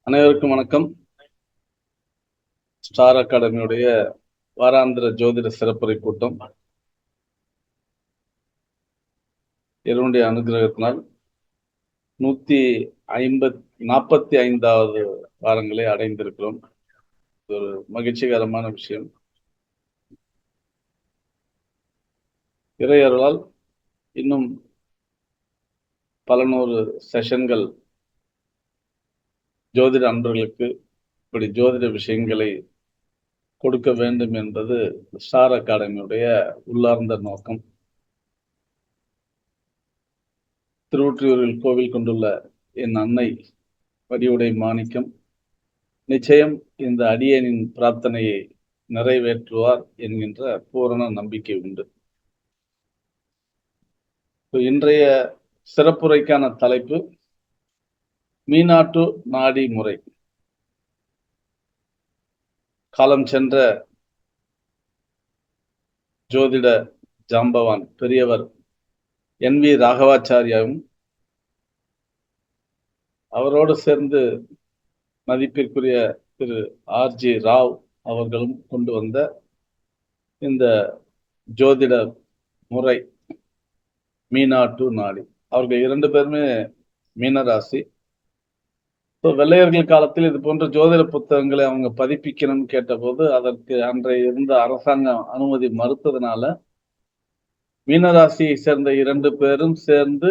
அனைவருக்கும் வணக்கம். ஸ்டார் அகாடமியுடைய வாராந்திர ஜோதிட சிறப்புரை கூட்டம் இறைவனுடைய அனுகிரகத்தினால் 145வது வாரங்களை அடைந்திருக்கிறோம். ஒரு மகிழ்ச்சிகரமான விஷயம். இறை அருளால் இன்னும் பல நூறு செஷன்கள் ஜோதிட அன்பர்களுக்கு இப்படி ஜோதிட விஷயங்களை கொடுக்க வேண்டும் என்பது ஸ்டார் அகாடமியுடைய உள்ளார்ந்த நோக்கம். திருவொற்றியூரில் கோவில் கொண்டுள்ள என் அன்னை வடிவுடை மாணிக்கம் நிச்சயம் இந்த அடியேனின் பிரார்த்தனையை நிறைவேற்றுவார் என்கின்ற பூரண நம்பிக்கை உண்டு. இன்றைய சிறப்புரைக்கான தலைப்பு மீனாட்டு நாடி முறை. காலம் சென்ற ஜோதிட ஜாம்பவான் பெரியவர் NV ராகவாச்சாரியாவும் அவரோடு சேர்ந்து மதிப்பிற்குரிய திரு RG ராவ் அவர்களும் கொண்டு வந்த இந்த ஜோதிட முறை மீனாட்டு நாடி. அவர்கள் 2 பேருமே மீனராசி. வெள்ளையர்கள் காலத்தில் இது போன்ற ஜோதிட புத்தகங்களை அவங்க பதிப்பிக்கணும்னு கேட்டபோது அதற்கு அன்றைய இருந்த அரசாங்கம் அனுமதி மறுத்ததுனால மீனராசியை சேர்ந்த 2 பேரும் சேர்ந்து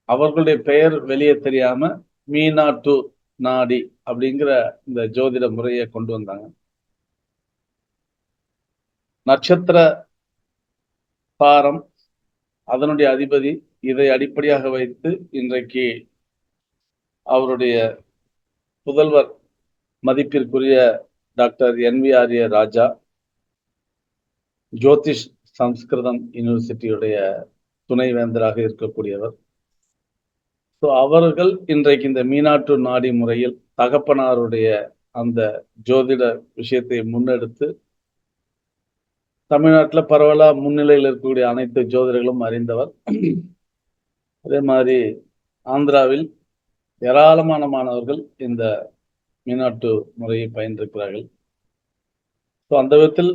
அவர்களுடைய பெயர் வெளியே தெரியாம மீனாட்டு நாடி அப்படிங்கிற இந்த ஜோதிட முறையை கொண்டு வந்தாங்க. நட்சத்திர பாரம், அதனுடைய அதிபதி, இதை அடிப்படையாக வைத்து இன்றைக்கு அவருடைய புதல்வர் மதிப்பிற்குரிய டாக்டர் NV ஆரிய ராஜா ஜோதிஷ் சம்ஸ்கிருதம் யூனிவர்சிட்டியுடைய துணைவேந்தராக இருக்கக்கூடியவர். அவர்கள் இன்றைக்கு இந்த மீனாட்டு நாடி முறையில் தகப்பனாருடைய அந்த ஜோதிட விஷயத்தை முன்னெடுத்து தமிழ்நாட்டில் பரவலா முன்னிலையில் இருக்கக்கூடிய அனைத்து ஜோதிடர்களும் அறிந்தவர். அதே மாதிரி ஆந்திராவில் ஏராளமான மாணவர்கள் இந்த மீனாட்டு முறையை பயின்றிருக்கிறார்கள். அந்த விதத்தில்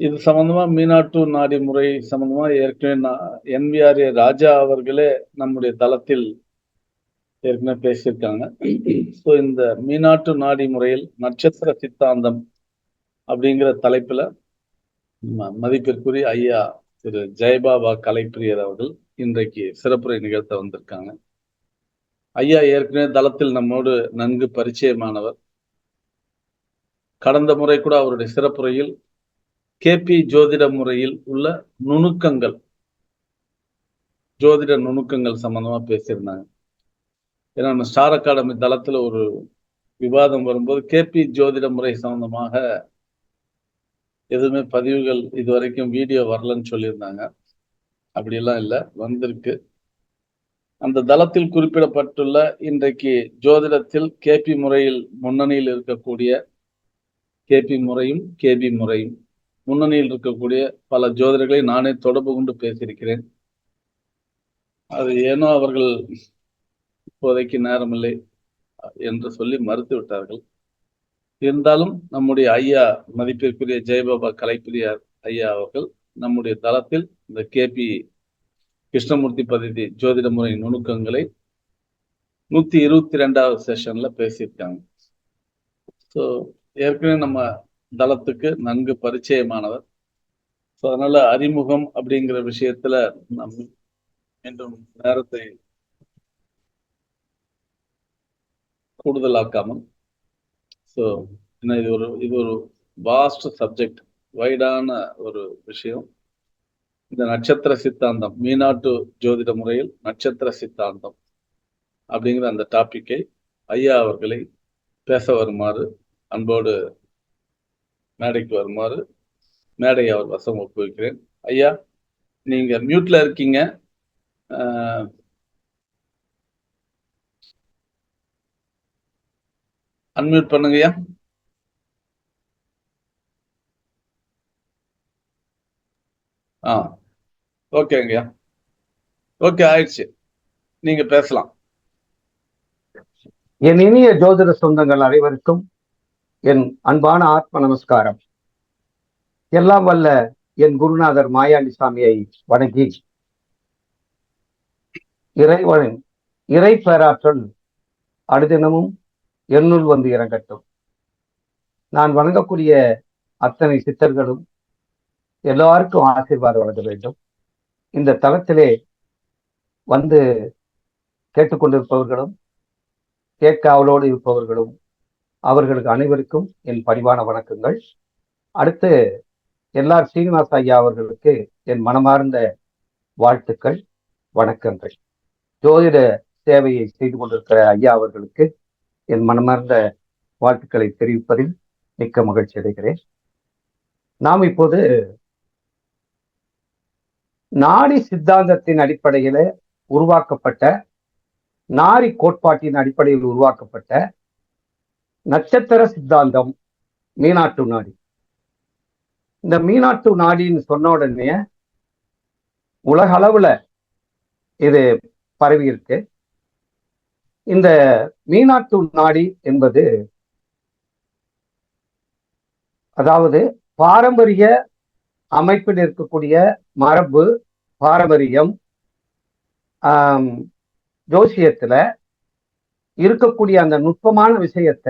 இது சம்பந்தமா மீனாட்டு நாடி முறை சம்பந்தமா ஏற்கனவே NV ஆரிய ராஜா அவர்களே நம்முடைய தளத்தில் ஏற்கனவே பேசியிருக்காங்க. இந்த மீனாட்டு நாடி முறையில் நட்சத்திர சித்தாந்தம் அப்படிங்கிற தலைப்புல மதிப்பிற்குரிய ஐயா திரு ஜெயபாபா கலைப்பிரியர் அவர்கள் இன்றைக்கு சிறப்புரை நிகழ்த்த வந்திருக்காங்க. ஐயா ஏற்கனவே தளத்தில் நம்மோடு நன்கு பரிச்சயமானவர். கடந்த முறை கூட அவருடைய சிறப்புரையில் KP ஜோதிட முறையில் உள்ள நுணுக்கங்கள், ஜோதிட நுணுக்கங்கள் சம்பந்தமா பேசியிருந்தாங்க. ஏன்னா நம்ம ஸ்டார் அகாடமி தளத்துல ஒரு விவாதம் வரும்போது KP ஜோதிட முறை சம்பந்தமாக எதுவுமே பதிவுகள் இதுவரைக்கும் வீடியோ வரலன்னு சொல்லியிருந்தாங்க. அப்படியெல்லாம் இல்லை, வந்திருக்கு. அந்த தளத்தில் குறிப்பிடப்பட்டுள்ள இன்றைக்கு ஜோதிடத்தில் KP முறையில் முன்னணியில் இருக்கக்கூடிய KP முறையும் KB முறையும் முன்னணியில் இருக்கக்கூடிய பல ஜோதிடர்களை நானே தொடர்பு கொண்டு பேசியிருக்கிறேன். அது ஏனோ அவர்கள் இப்போதைக்கு நேரமில்லை என்று சொல்லி மறுத்து விட்டார்கள். இருந்தாலும் நம்முடைய ஐயா மதிப்பிற்குரிய ஜெயபாபா கலைப்பிரியார் ஐயா அவர்கள் நம்முடைய தளத்தில் இந்த KP கிருஷ்ணமூர்த்தி பദ്ധதி ஜோதிட முறை நுணுக்கங்களை 122வது செஷன்ல பேசியிருக்காங்க. ஏற்கனவே நம்ம தளத்துக்கு நன்கு பரிச்சயமானவர். அதனால அறிமுகம் அப்படிங்கிற விஷயத்துல நம் மீண்டும் நேரத்தை கூடுதலாக்காமல் இது ஒரு வாஸ்ட் சப்ஜெக்ட், வைடான ஒரு விஷயம். இந்த நட்சத்திர சித்தாந்தம், மீனாட்டு ஜோதிட முறையில் நட்சத்திர சித்தாந்தம் அப்படிங்கிற அந்த டாபிக்கை ஐயா அவர்களை பேச வருமாறு அன்போடு மேடைக்கு வருமாறு மேடை அவர் வசம் ஒப்புவிக்கிறேன். ஐயா, நீங்க மியூட்ல இருக்கீங்க. அன்மியூட் பண்ணுங்கய்யா. ஓகேங்கய்யா. ஓகே, ஆயிடுச்சு, நீங்க பேசலாம். என் இனிய ஜோதிட சொந்தங்கள் அனைவருக்கும் என் அன்பான ஆத்ம நமஸ்காரம். எல்லாம் வல்ல என் குருநாதர் மாயாண்டி சாமியை வணங்கி இறைவனின் இறை பேராற்றல் அனுதினமும் என்னுள் வந்து இறங்கட்டும். நான் வணங்கக்கூடிய அத்தனை சித்தர்களும் எல்லாருக்கும் ஆசீர்வாதம் வழங்க வேண்டும். இந்த தளத்திலே வந்து கேட்டுக்கொண்டிருப்பவர்களும் கேட்க அவளோடு இருப்பவர்களும் அவர்களுக்கு அனைவருக்கும் என் பணிவான வணக்கங்கள். அடுத்து எல்லார் சீனிவாச ஐயா அவர்களுக்கு என் மனமார்ந்த வாழ்த்துக்கள், வணக்கங்கள். ஜோதிட சேவையை செய்து கொண்டிருக்கிற ஐயா அவர்களுக்கு என் மனமார்ந்த வாழ்த்துக்களை தெரிவிப்பதில் மிக்க மகிழ்ச்சி அடைகிறேன். நாம் இப்போது நாடி சித்தாந்தத்தின் அடிப்படையில் உருவாக்கப்பட்ட, நாடி கோட்பாட்டின் அடிப்படையில் உருவாக்கப்பட்ட நட்சத்திர சித்தாந்தம் மீனாட்டு நாடி. இந்த மீனாட்டு நாடின்னு சொன்ன உடனே உலக அளவுல இது பரவி இருக்கு. இந்த மீனாட்டு நாடி என்பது அதாவது பாரம்பரிய அமைப்பில் இருக்கக்கூடிய மரபு, பாரம்பரியம், ஜோசியத்துல இருக்கக்கூடிய அந்த நுட்பமான விஷயத்த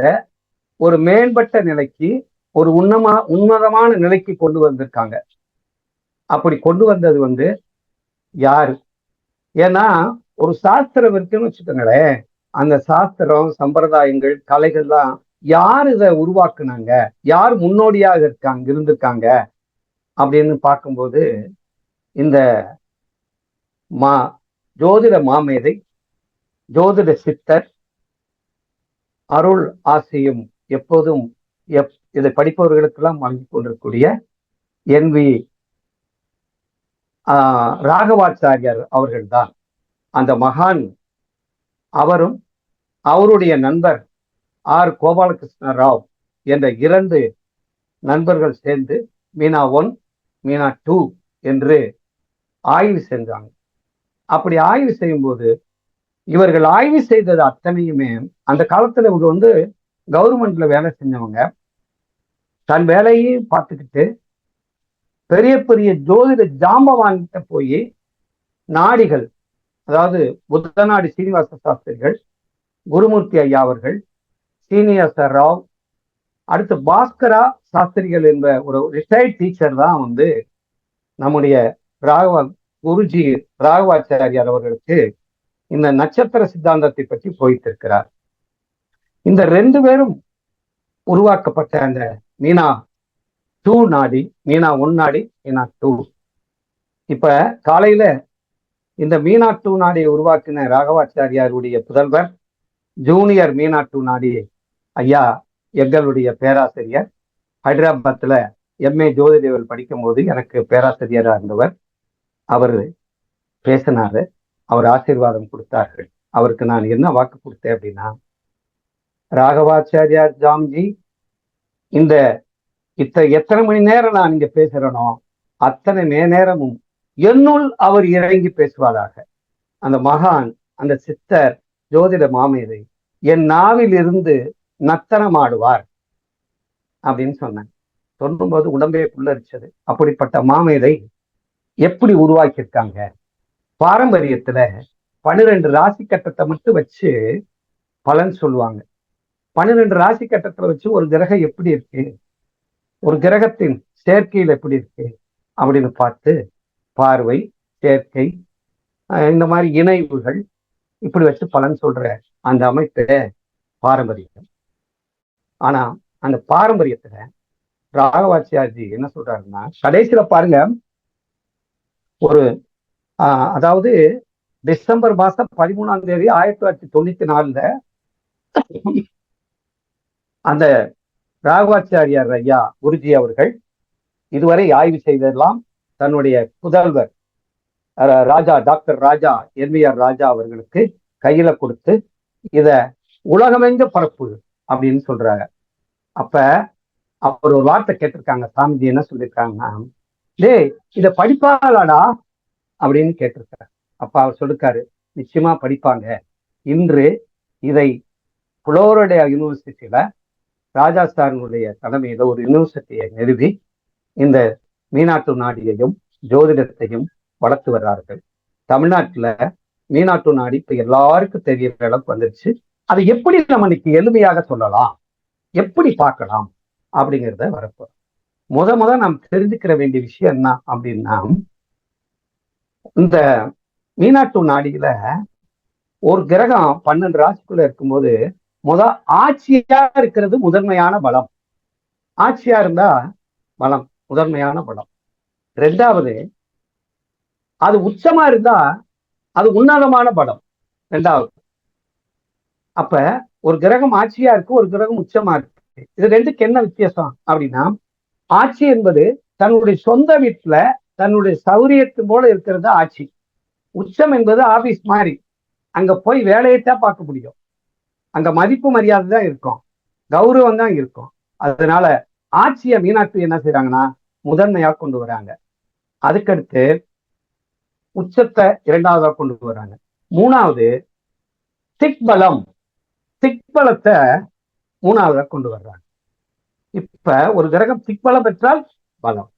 ஒரு மேம்பட்ட நிலைக்கு, ஒரு உன்னதமான நிலைக்கு கொண்டு வந்திருக்காங்க. அப்படி கொண்டு வந்தது யாரு? ஏன்னா ஒரு சாஸ்திரம் இருக்குன்னு வச்சுக்கோங்களேன், அந்த சாஸ்திரம், சம்பிரதாயங்கள், கலைகள்லாம் யார் இதை உருவாக்குனாங்க, யார் முன்னோடியாக இருந்திருக்காங்க அப்படின்னு பார்க்கும்போது இந்த ஜோதிட மாமேதை, ஜோதிட சித்தர், அருள் ஆசையும் எப்போதும் இதை படிப்பவர்களுக்கெல்லாம் வாங்கி கொண்டிருக்கூடிய NV ராகவாச்சாரியார் அவர்கள்தான் அந்த மகான். அவரும் அவருடைய நண்பர் R கோபாலகிருஷ்ண ராவ் என்ற 2 நண்பர்கள் சேர்ந்து மீனா 1, மீனா 2 என்று ஆய்வு செஞ்சாங்க. அப்படி ஆய்வு செய்யும்போது இவர்கள் ஆய்வு செய்தது அத்தனையுமே, அந்த காலத்துல இவங்க கவர்மெண்ட்ல வேலை செஞ்சவங்க, தன் வேலையை பார்த்துக்கிட்டு பெரிய பெரிய ஜோதிட ஜாம்பவான்கிட்ட போய் நாடிகள், அதாவது புத்தநாடி சீனிவாச சாஸ்திரிகள், குருமூர்த்தி ஐயா அவர்கள், சீனியர் ராவ், அடுத்து பாஸ்கரா சாஸ்திரிகள் என்ற ஒரு ரிட்டையர்ட் டீச்சர் தான் நம்முடைய குருஜி ராகவாச்சாரியார் அவர்களுக்கு இந்த நட்சத்திர சித்தாந்தத்தை பற்றி போயிட்டிருக்கிறார். இந்த 2 பேரும் உருவாக்கப்பட்ட அந்த மீனா 2 நாடி, மீனா 1 நாடி, மீனா 2. இப்ப காலையில இந்த மீனா 2 நாடியை உருவாக்கின ராகவாச்சாரியாருடைய புதல்வர், ஜூனியர் மீனா 2 நாடி ஐயா எங்களுடைய பேராசிரியர், ஹைதராபாத்ல MA ஜோதிடவியல் படிக்கும் போது எனக்கு பேராசிரியராக இருந்தவர், அவர் பேசினாரு. அவர் ஆசீர்வாதம் கொடுத்தார்கள். அவருக்கு நான் என்ன வாக்கு கொடுத்தேன் அப்படின்னா, ராகவாச்சாரியார் ஜாம்ஜி, இந்த எத்தனை மணி நேரம் நான் இங்க பேசுறேனோ அத்தனை நேரமும் என்னுள் அவர் இறங்கி பேசுவதாக. அந்த மகான், அந்த சித்தர், ஜோதிட மாமேதை என் நாவில் இருந்து நத்தனமாடுவார் அப்படின்னு சொன்னேன். சொல்லும்போது உடம்பே புல்லரிச்சது. அப்படிப்பட்ட மாமேதை எப்படி உருவாக்கியிருக்காங்க? பாரம்பரியத்துல 12 ராசி கட்டத்தை மட்டும் வச்சு பலன் சொல்லுவாங்க. 12 ராசி கட்டத்துல வச்சு ஒரு கிரகம் எப்படி இருக்கு, ஒரு கிரகத்தின் சேர்க்கையில் எப்படி இருக்கு அப்படின்னு பார்த்து, பார்வை, சேர்க்கை, இந்த மாதிரி இணைவுகள், இப்படி வச்சு பலன் சொல்ற அந்த அமைப்பு பாரம்பரியம். ஆனா அந்த பாரம்பரியத்துல ராகவாச்சாரிஜி என்ன சொல்றாருன்னா, கடைசியில பாருங்க, ஒரு அதாவது டிசம்பர் மாசம் 13ஆம் தேதி 1994 அந்த ராகவாச்சாரியார் ஐயா குருஜி அவர்கள் இதுவரை ஆய்வு செய்ததெல்லாம் தன்னுடைய புதல்வர் ராஜா, டாக்டர் ராஜா, NVR ராஜா அவர்களுக்கு கையில கொடுத்து இத உலகமெங்க பரப்பு அப்படின்னு சொல்றாங்க. அப்ப அவர் ஒரு வார்த்தை கேட்டிருக்காங்க. சாமிஜி என்ன சொல்லியிருக்காங்கன்னா, இத படிப்பாங்களாடா அப்படின்னு கேட்டிருக்காரு. அப்ப அவர் சொல்லிருக்காரு, நிச்சயமா படிப்பாங்க. இன்று இதை புளோரிடா யூனிவர்சிட்டியில ராஜஸ்தானுடைய தலைமையில ஒரு யூனிவர்சிட்டியை நிறுவி இந்த மீனாட்டு நாடியையும் ஜோதிடத்தையும் வளர்த்து வர்றார்கள். தமிழ்நாட்டுல மீனாட்டு நாடி இப்ப எல்லாருக்கும் தெரியற அளவுக்கு வந்துருச்சு. அதை எப்படி நம்ம இன்னைக்கு எளிமையாக சொல்லலாம், எப்படி பார்க்கலாம் அப்படிங்கிறத வரப்போம். முத நாம் தெரிஞ்சுக்கிற வேண்டிய விஷயம் என்ன அப்படின்னா, இந்த மீனாட்டு நாடியில ஒரு கிரகம் 12 ராசிக்குள்ள இருக்கும்போது ஆட்சியா இருக்கிறது முதன்மையான பலம். ஆட்சியா இருந்தா பலம், முதன்மையான பலம். ரெண்டாவது, அது உச்சமா இருந்தா அது உன்னதமான பலம், ரெண்டாவது. அப்ப ஒரு கிரகம் ஆட்சியா இருக்கு, ஒரு கிரகம் உச்சமா இருக்கு. இது ரெண்டுக்கு என்ன வித்தியாசம் அப்படின்னா, ஆட்சி என்பது தன்னுடைய சொந்த வீட்டுல தன்னுடைய சௌரியத்து போல இருக்கிறது ஆட்சி. உச்சம் என்பது ஆபீஸ் மாதிரி, அங்க போய் வேலையைத்தான் பார்க்க முடியும், அங்க மதிப்பு மரியாதை தான் இருக்கும், கௌரவம் தான் இருக்கும். அதனால ஆட்சியை மீனாட்சி என்ன செய்யறாங்கன்னா முதன்மையா கொண்டு வராங்க. அதுக்கடுத்து உச்சத்தை இரண்டாவதா கொண்டு வராங்க. மூணாவது திக்பலம், திக்பலத்தை மூணாவதா கொண்டு வர்றாங்க. இப்ப ஒரு கிரகம் திக்பலம் பெற்றால் பலம்,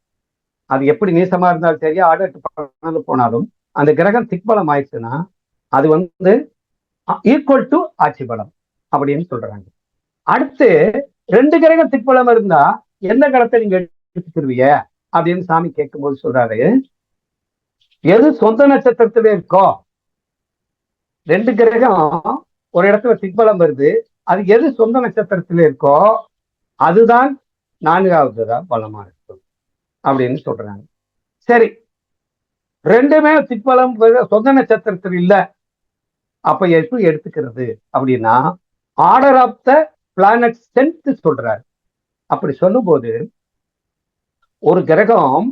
அது எப்படி நீசமா இருந்தாலும் சரியா ஆடட்டு போனாலும் அந்த கிரகம் திக்பலம் ஆயிடுச்சுன்னா அது ஈக்குவல் டு ஆட்சி பலம் அப்படின்னு சொல்றாங்க. அடுத்து 2 கிரகம் திக்பலம் இருந்தா எந்த கிரகத்தை நீங்க எடுத்துக்கிருவீங்க அப்படின்னு சாமி கேட்கும்போது சொல்றாரு, எது சொந்த நட்சத்திரத்திலே இருக்கோ, 2 கிரகம் ஒரு இடத்துல திக்பலம் வருது, அது எது சொந்த நட்சத்திரத்திலே இருக்கோ அதுதான் 4வது பலமா இருக்கும் அப்படின்னு சொல்றாங்க. சரி, 2மே திக்பலம் சொந்த நட்சத்திரத்தில் இல்ல, அப்ப எப்படி எடுத்துக்கிறது அப்படின்னா order of the planet strength சொல்றாரு. அப்படி சொல்லும் போது ஒரு கிரகம்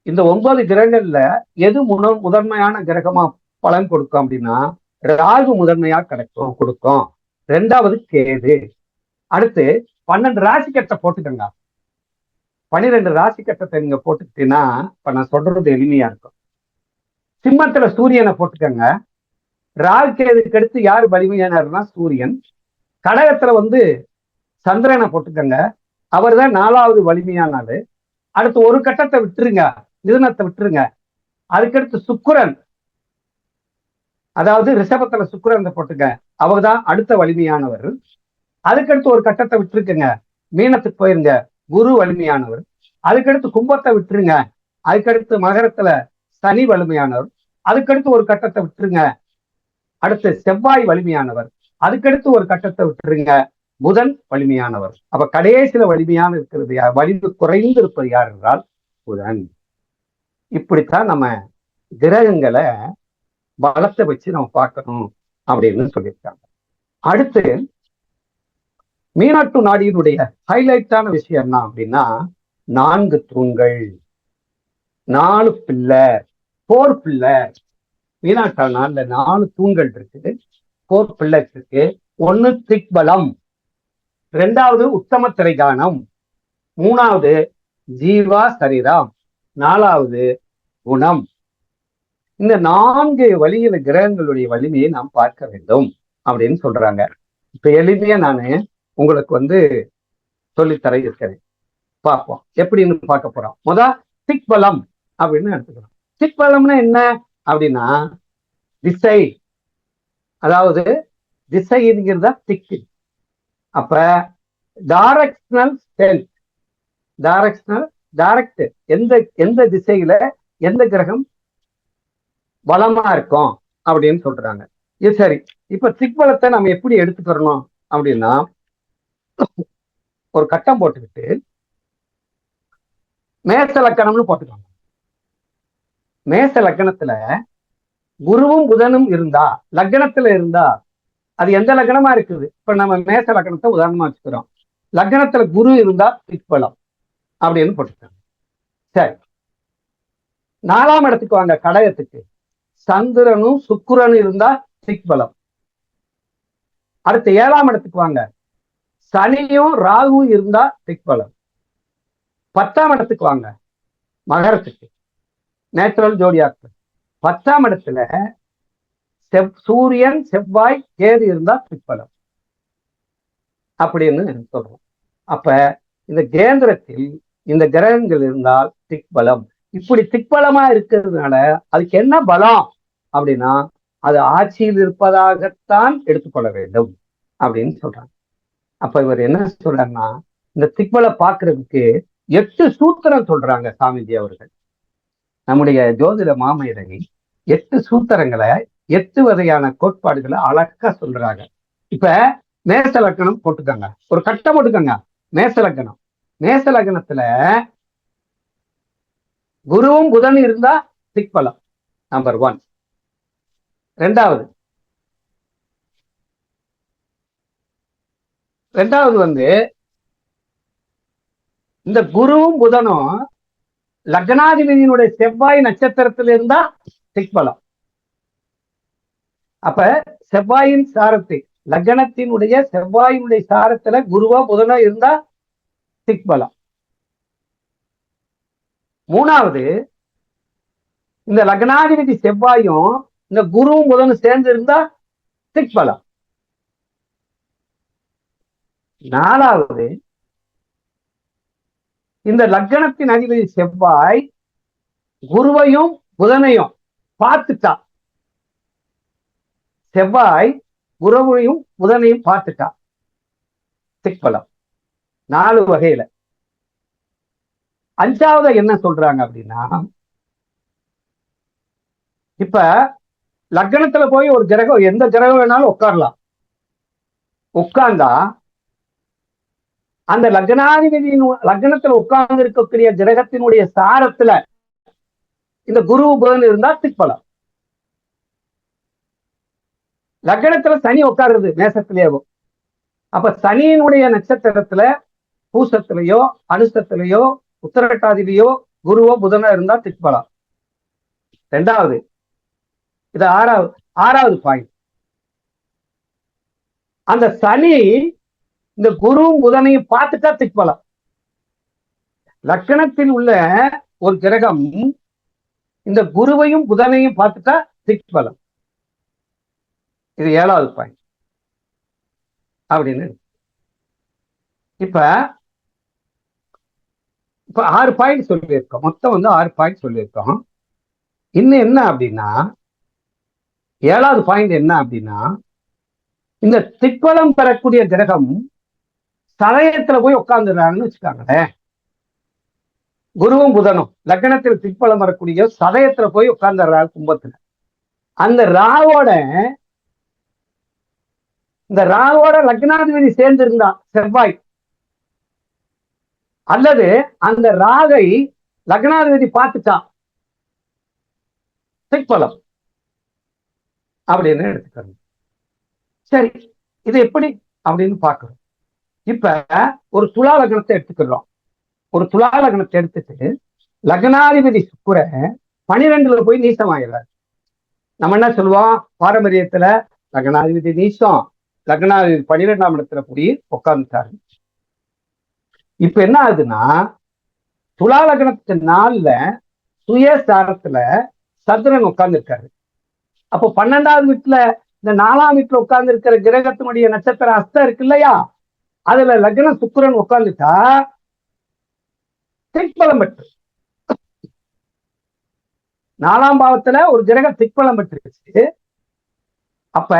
இந்த 9 கிரகங்கள்ல எது முதன்மையான கிரகமா பலன் கொடுக்கும் அப்படின்னா ராகு முதன்மையா கொடுக்கும். 2வது கேது. அடுத்து 12 ராசி கட்டத்தை போட்டுக்கங்க. 12 ராசி கட்டத்தை நீங்க போட்டுக்கிட்டீங்கன்னா இப்ப நான் சொல்றது எளிமையா இருக்கும். சிம்மத்துல சூரியனை போட்டுக்கங்க. ராகு கேதுக்கு அடுத்து யாரு வலிமையானார்னா சூரியன். கடகத்துல சந்திரனை போட்டுக்கங்க, அவர் தான் 4வது வலிமையானாரு. அடுத்து ஒரு கட்டத்தை விட்டுருங்க, மிதுனத்தை விட்டுருங்க. அதுக்கடுத்து சுக்கிரன், அதாவது ரிஷபத்துல சுக்கிரன் போட்டுங்க, அவர் தான் அடுத்த வலிமையானவர். அதுக்கடுத்து ஒரு கட்டத்தை விட்டுருக்குங்க, மீனத்துக்கு போயிருங்க, குரு வலிமையானவர். அதுக்கடுத்து கும்பத்தை விட்டுருங்க, அதுக்கடுத்து மகரத்துல சனி வலிமையானவர். அதுக்கடுத்து ஒரு கட்டத்தை விட்டுருங்க, அடுத்து செவ்வாய் வலிமையானவர். அதுக்கடுத்து ஒரு கட்டத்தை விட்டுருங்க, புதன் வலிமையானவர். அப்ப கடைசியில வலிமையான இருக்கிறது யார், வலிமை குறைந்து இருப்பது யார் என்றால் புதன். இப்படித்தான் நம்ம கிரகங்களை பலத்தை வச்சு நம்ம பார்க்கணும் அப்படின்னு சொல்லியிருக்காங்க. அடுத்து மீனாட்டு நாடியினுடைய ஹைலைட்டான விஷயம் என்ன அப்படின்னா 4 தூண்கள், 4 பில்லர், 4 பில்லர். மீனாட்டு நாடுல 4 தூண்கள் இருக்குது, 4 பில்லர்ஸ் இருக்கு. 1 திக்பலம், 2வது உத்தம திரைகானம், 3வது ஜீவா சரீரம், 4வது குணம். இந்த 4 வழியில கிரகங்களுடைய வலிமையை நாம் பார்க்க வேண்டும் அப்படின்னு சொல்றாங்க. இப்ப எளிமையா நானு உங்களுக்கு சொல்லித்தர இருக்கிறேன், பார்ப்போம் எப்படின்னு பார்க்க போறோம். திக்பலம் அப்படின்னு எடுத்துக்கிறோம். திக்பலம்னா என்ன அப்படின்னா திசை, அதாவது திசைங்கிறதா திக்கு. அப்ப டைரக்ஷனல் ஸ்ட்ரென்த், டைரக்ட், எந்த திசையில எந்த கிரகம் பலமா இருக்கும் அப்படின்னு சொல்றாங்க. இது சரி. இப்ப திக்பலத்தை நம்ம எப்படி எடுத்துக்கிறோம் அப்படின்னா ஒரு கட்டம் போட்டுக்கிட்டு மேச லக்கணம்னு போட்டுக்கோங்க. மேச லக்கணத்துல குருவும் புதனும் இருந்தா, லக்னத்துல இருந்தா, அது எந்த லக்னமா இருக்குது, இப்ப நம்ம மேச லக்னத்தை உதாரணமா வச்சுக்கிறோம். லக்னத்துல குரு இருந்தா திக்பலம் அப்படின்னு போட்டுக்காங்க. சரி, 4ஆம் இடத்துக்கு வாங்க, கடகத்துக்கு. சந்திரனும் சுக்கிரனும் இருந்தா திக்பலம். அடுத்து 7ஆம் இடத்துக்கு வாங்க, சனியும் ராகுவும் இருந்தா திக்பலம். 10ஆம் இடத்துக்கு வாங்க, மகரத்துக்கு, நேச்சுரல் ஜோடியாக்கு. 10ஆம் இடத்துல சூரியன் செவ்வாய் கேது இருந்தா திக்பலம். அப்படின்னு சொல்றோம். அப்ப இந்த கேந்திரத்தில் இந்த கிரகங்கள் இருந்தால் திக்பலம். இப்படி திக்பலமா இருக்கிறதுனால அதுக்கு என்ன பலம் அப்படின்னா அது ஆட்சியில் இருப்பதாகத்தான் எடுத்துக்கொள்ள வேண்டும் அப்படின்னு சொல்றாங்க. அப்ப இவர் என்ன சொல்றாருன்னா இந்த திக்பல பாக்குறதுக்கு 8 சூத்திரம் சொல்றாங்க சாமிஜி அவர்கள். நம்முடைய ஜோதிட மாமேதை 8 சூத்திரங்களை 8 வகையான கோட்பாடுகளை அழகா சொல்றாங்க. இப்ப மேச லக்னம் போட்டுக்கோங்க, ஒரு கட்டம் போட்டுக்கோங்க. மேச லக்னம், மேச லக்னத்துல குருவும் புதன் இருந்தா திக்பலம் நம்பர் 1. ரெண்டாவது வந்து இந்த குருவும் புதனும் லக்னாதிபதியினுடைய செவ்வாய் நட்சத்திரத்தில் இருந்தா திக்பலம். அப்ப செவ்வாயின் சாரத்தை, லக்னத்தினுடைய செவ்வாயினுடைய சாரத்துல குருவோ புதனோ இருந்தா திக்பலம். 3வது இந்த லக்னாதிபதி செவ்வாயும் இந்த குருவும் புதனும் சேர்ந்து இருந்தா திக்பலம். 4வது இந்த லக்னத்தின் அதிபதி செவ்வாய் குருவையும் புதனையும் பார்த்துட்டா, செவ்வாய் குருவையும் புதனையும் பார்த்துட்டா திக்பலம். 4 வகையில. 5வது என்ன சொல்றாங்க அப்படின்னா, இப்ப லக்னத்துல போய் ஒரு கிரகம், எந்த கிரகம் வேணாலும் உட்காரலாம். உட்கார்ந்தா அந்த லக்னாதிபதியின் லக்னத்துல உட்கார்ந்து இருக்கக்கூடிய கிரகத்தினுடைய சாரத்துல இந்த குரு புதன் இருந்தா திக்பலம். லக்னத்துல சனி உட்காருது மேசத்திலேயோ, அப்ப சனியினுடைய நட்சத்திரத்துல பூசத்திலேயோ அனுசத்திலேயோ உத்திரட்டாதிலேயோ குருவோ புதனோ இருந்தா திக்பலம். 2வது இது 6வது பாயிண்ட். அந்த சனி இந்த குருவும் புதனையும் பார்த்துட்டா திக்பலம். லக்னத்தில் உள்ள ஒரு கிரகம் இந்த குருவையும் புதனையும் பார்த்துட்டா திக்பலம். இது 7வது பாயிண்ட் அப்படின்னு. இப்ப 6 பாயிண்ட் சொல்லியிருக்கோம், மொத்தம் வந்து 6 பாயிண்ட் சொல்லியிருக்கோம். இன்னும் என்ன அப்படின்னா 7வது பாயிண்ட் என்ன அப்படின்னா, இந்த திக்பலம் பெறக்கூடிய கிரகம் சதயத்துல போய் உட்கார்ந்துடுறாங்கன்னு வச்சுக்காங்களேன். குருவும் புதனும் லக்னத்தில் திக்பலம் வரக்கூடிய சதயத்துல போய் உட்கார்ந்துடுறாங்க கும்பத்துல. அந்த ராவோட லக்னாதிபதி சேர்ந்து இருந்தா செவ்வாய், அல்லது அந்த ராகை லக்னாதிபதி பார்த்துட்டா திக்பலம் அப்படின்னு எடுத்துக்கணும். சரி, இது எப்படி அப்படின்னு பாக்குறோம். இப்ப ஒரு துலா லக்னத்தை எடுத்துக்கிறோம். ஒரு துலா லக்னத்தை எடுத்துட்டு லக்னாதிபதி சுக்கிரன் 12ல போய் நீசமாயிடுறாரு. நம்ம என்ன சொல்லுவோம் பாரம்பரியத்துல, லக்னாதிபதி நீசம், லக்னாதிபதி 12ஆம் இடத்துல போய் உட்கார்ந்துட்டாரு. இப்ப என்ன ஆகுதுன்னா, துலா லக்னத்து 4ல சுயசாரத்துல சந்திரன் உட்கார்ந்துருக்காரு. அப்போ 12வது வீட்டுல இந்த 4ஆம் வீட்டுல உட்கார்ந்து இருக்கிற கிரகத்தினுடைய நட்சத்திர அஸ்தம் இருக்கு இல்லையா, அதுல லக்ன சுக்கிரன் உட்கார்ந்துட்டா திக்பலம் பெற்று. 4ஆம் பாவத்துல ஒரு கிரகம் திக்பலம் பெற்றுச்சு. அப்ப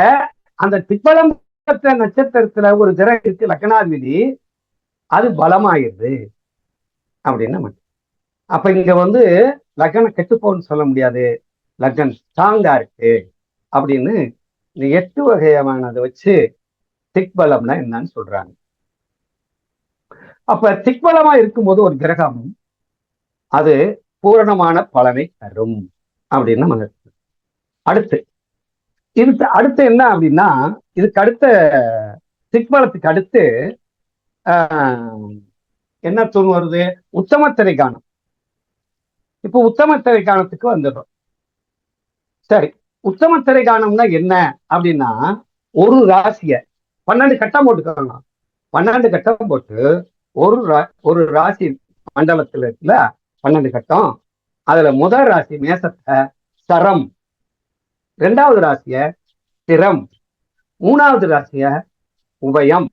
அந்த திக்பலம் பெற்ற நட்சத்திரத்துல ஒரு கிரகம் இருக்கு லக்னாதிபதி, அது பலமாயிருது அப்படின்னு. அப்ப இங்க வந்து லக்னம் கெட்டுப்போன்னு சொல்ல முடியாது, லக்னம் ஸ்ட்ராங்கா இருக்கு அப்படின்னு இந்த 8 வகையானதை வச்சு திக்பலம்னா என்னன்னு சொல்றாங்க. அப்ப திக்பலமா இருக்கும்போது ஒரு கிரகம் அது பூரணமான பலனை தரும் அப்படின்னு அடுத்து என்ன அப்படின்னா, இதுக்கு அடுத்த திக்பலத்துக்கு அடுத்து என்ன தூண் வருது, உத்தமத்திரை காணம். இப்போ உத்தமத்திரை காணத்துக்கு வந்துடுறோம். சரி, உத்தமத்திரை காணம்னா என்ன அப்படின்னா, ஒரு ராசிய 12 கட்டம் போட்டுக்கோங்க. 12 கட்டம் போட்டு ஒரு ராசி மண்டலத்துல இருக்குல்ல 12 கட்டம், அதுல முதல் ராசி மேசத்தை சரம், 2வது ராசிய திறம், 3வது ராசிய உபயம்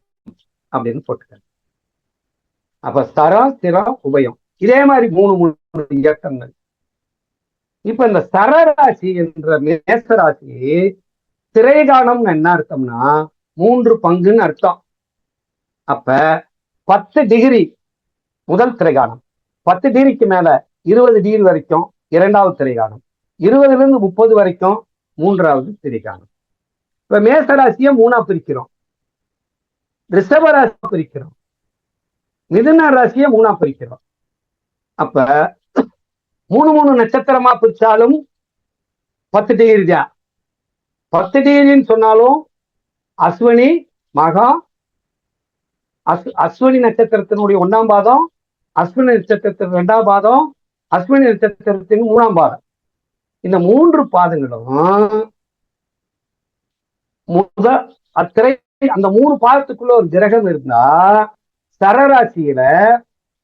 அப்படின்னு போட்டுக்க. அப்ப ஸ்தரம், ஸ்திரம், உபயம், இதே மாதிரி மூணு மூணு இயக்கங்கள். இப்ப இந்த சரராசி என்ற மேசராசி திரைகாணம்னு என்ன அர்த்தம்னா 3 பங்குன்னு அர்த்தம். அப்ப 10 டிகிரி முதல் திரைகாணம், 10 டிகிரிக்கு மேல 20 டிகிரி வரைக்கும் இரண்டாவது திரைகாணம், 20ல இருந்து 30 வரைக்கும் மூன்றாவது திரைகாணம். இப்ப மேசராசியை 3ஆ பிரிக்கிறோம், ரிஷப ராசியை பிரிக்கிறோம், மிதுன ராசியை 3ஆ பிரிக்கிறோம். அப்ப 3 நட்சத்திரமா பிரிச்சாலும் 10 டிகிரி தான். 10 டிகிரின்னு சொன்னாலும் அஸ்வினி, மகா, அஸ்வினி நட்சத்திரத்தினுடைய 1ஆம் பாதம், அஸ்வினி நட்சத்திரத்தின் 2ஆம் பாதம், அஸ்வினி நட்சத்திரத்தின் 3ஆம் பாதம். இந்த 3 பாதங்களும் அந்த 3 பாதத்துக்குள்ள ஒரு கிரகம் இருந்தா, சரராசியில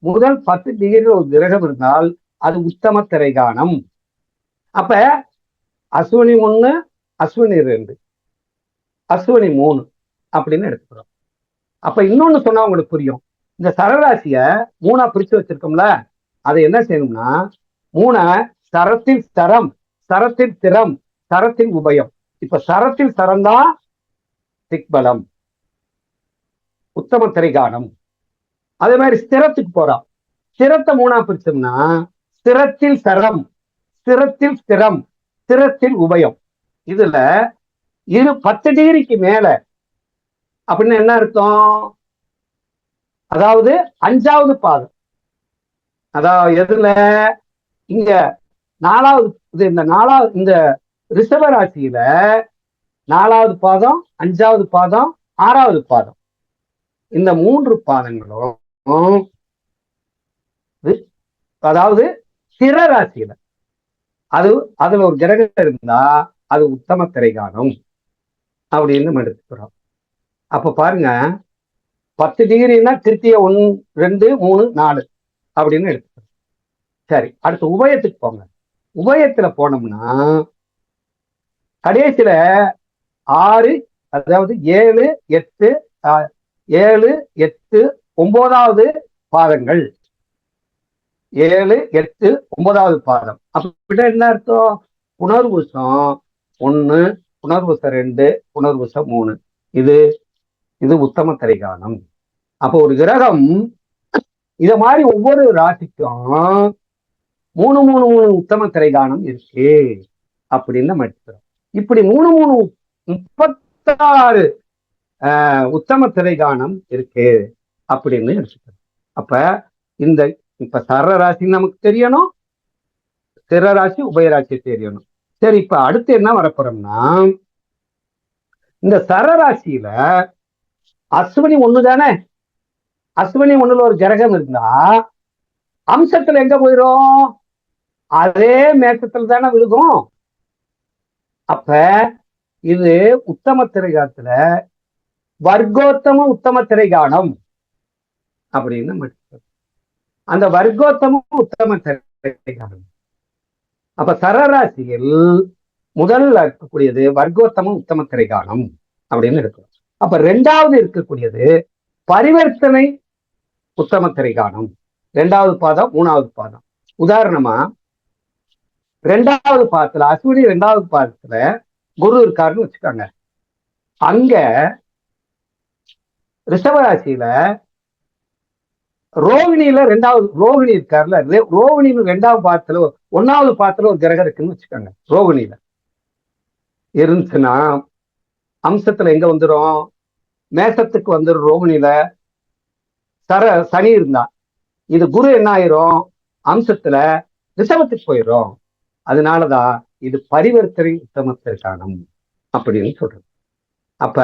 முதல் 10 டிகிரி ஒரு கிரகம் இருந்தால் அது உத்தம திரைகாணம். அப்ப அஸ்வினி 1, அஸ்வினி 2, அஸ்வினி 3 அப்படின்னு எடுத்துக்கிறோம். அப்ப இன்னொன்னு சொன்னா உங்களுக்கு புரியும். இந்த சரராசிய 3ஆ பிரிச்சு வச்சிருக்கோம்ல, அதை என்ன செய்யணும்னா 3 சரத்தில் சரம், சரத்தில் திறம், சரத்தில் உபயம். இப்ப சரத்தில் சரம்தான் திக்பலம், உத்தம திரைகாணம். அதே மாதிரி ஸ்திரத்துக்கு போறோம். ஸ்திரத்தை 3ஆ பிரிச்சோம்னா ஸ்திரத்தில் சரம், ஸ்திரத்தில் ஸ்திரம், ஸ்திரத்தில் உபயம். இதுல 10 டிகிரிக்கு மேல அப்படின்னு என்ன அர்த்தம்? அதாவது 5ஆவது பாதம். அதாவது எதுல? இங்க 4வது, இந்த ரிஷப ராசியில 4வது பாதம், 5ஆவது பாதம், 6வது பாதம். இந்த 3 பாதங்களும் அதாவது ஸ்திர ராசியில அதுல ஒரு கிரகம் இருந்தா அது உத்தம திரைகாணம் அப்படின்னு நம்ம எடுத்துக்கிறோம். அப்ப பாருங்க, 10 டிகிரின்னா திருத்திய 1, 2, 3, 4 அப்படின்னு எடுத்துக்கிறோம். சரி, அடுத்து உபயத்துக்கு போங்க. உபயத்துல போனோம்னா கடைசியில 6, அதாவது 7, 8, 9வது பாதங்கள், 7, 8, 9வது பாதம். அப்படின்னா என்ன அர்த்தம்? புனர்வூசம் 1, புனர்வூசம் 2, புனர்வூசம் 3. இது உத்தம திரைகாணம். அப்போ ஒரு கிரகம் இத மாதிரி ஒவ்வொரு ராசிக்கும் 3 உத்தம திரைகாணம் இருக்கு அப்படின்னு நம்ம எடுத்துக்கிறோம். இப்படி 36 உத்தம திரைகாணம் இருக்கு அப்படின்னு எடுத்துக்கிறோம். அப்ப இப்ப சர ராசி நமக்கு தெரியணும், ஸ்திர ராசி, உபயராசி தெரியணும். சரி, இப்ப அடுத்து என்ன வரப்போறோம்னா, இந்த சரராசியில அஸ்வினி 1 தானே. அஸ்வினி 1ல ஒரு கிரகம் இருந்தா அம்சத்துல எங்க போயிரும்? அதே மேட்டத்துல தானே விழுகும். அப்ப இது உத்தம திரைகாணத்துல வர்க்கோத்தம உத்தம திரைகாணம் அப்படின்னு. அந்த வர்க்கோத்தமும் உத்தம திரைகாணம். அப்ப சரராசியில் முதல்ல இருக்கக்கூடியது வர்க்கோத்தமம் உத்தம திரைகாணம் அப்படின்னு இருக்கும். அப்ப 2வது இருக்கக்கூடியது பரிவர்த்தனை உத்தம திரைகாணம், 2வது பாதம், 3வது பாதம். உதாரணமா 2வது பாதத்துல அஸ்வினி 2வது பாதத்துல குரு இருக்காருன்னு வச்சுக்காங்க. அங்க ரிஷபராசியில ரோகிணியில 2வது ரோகிணி இருக்காருல்ல, ரோகிணியில 2வது பாதத்துல 1வது பாதத்துல ஒரு கிரகம் இருக்குன்னு வச்சுக்காங்க. ரோகிணியில இருந்துச்சுன்னா அம்சத்துல எங்க வந்துடும்? மேசத்துக்கு வந்துடும். ரோகிணியில சனி இருந்தா இது குரு என்ன ஆயிரும்? அம்சத்துல ரிஷபத்துக்கு போயிடும். அதனாலதான் இது பரிவர்த்தனை உத்தம திரைகாணம் அப்படின்னு சொல்றது. அப்ப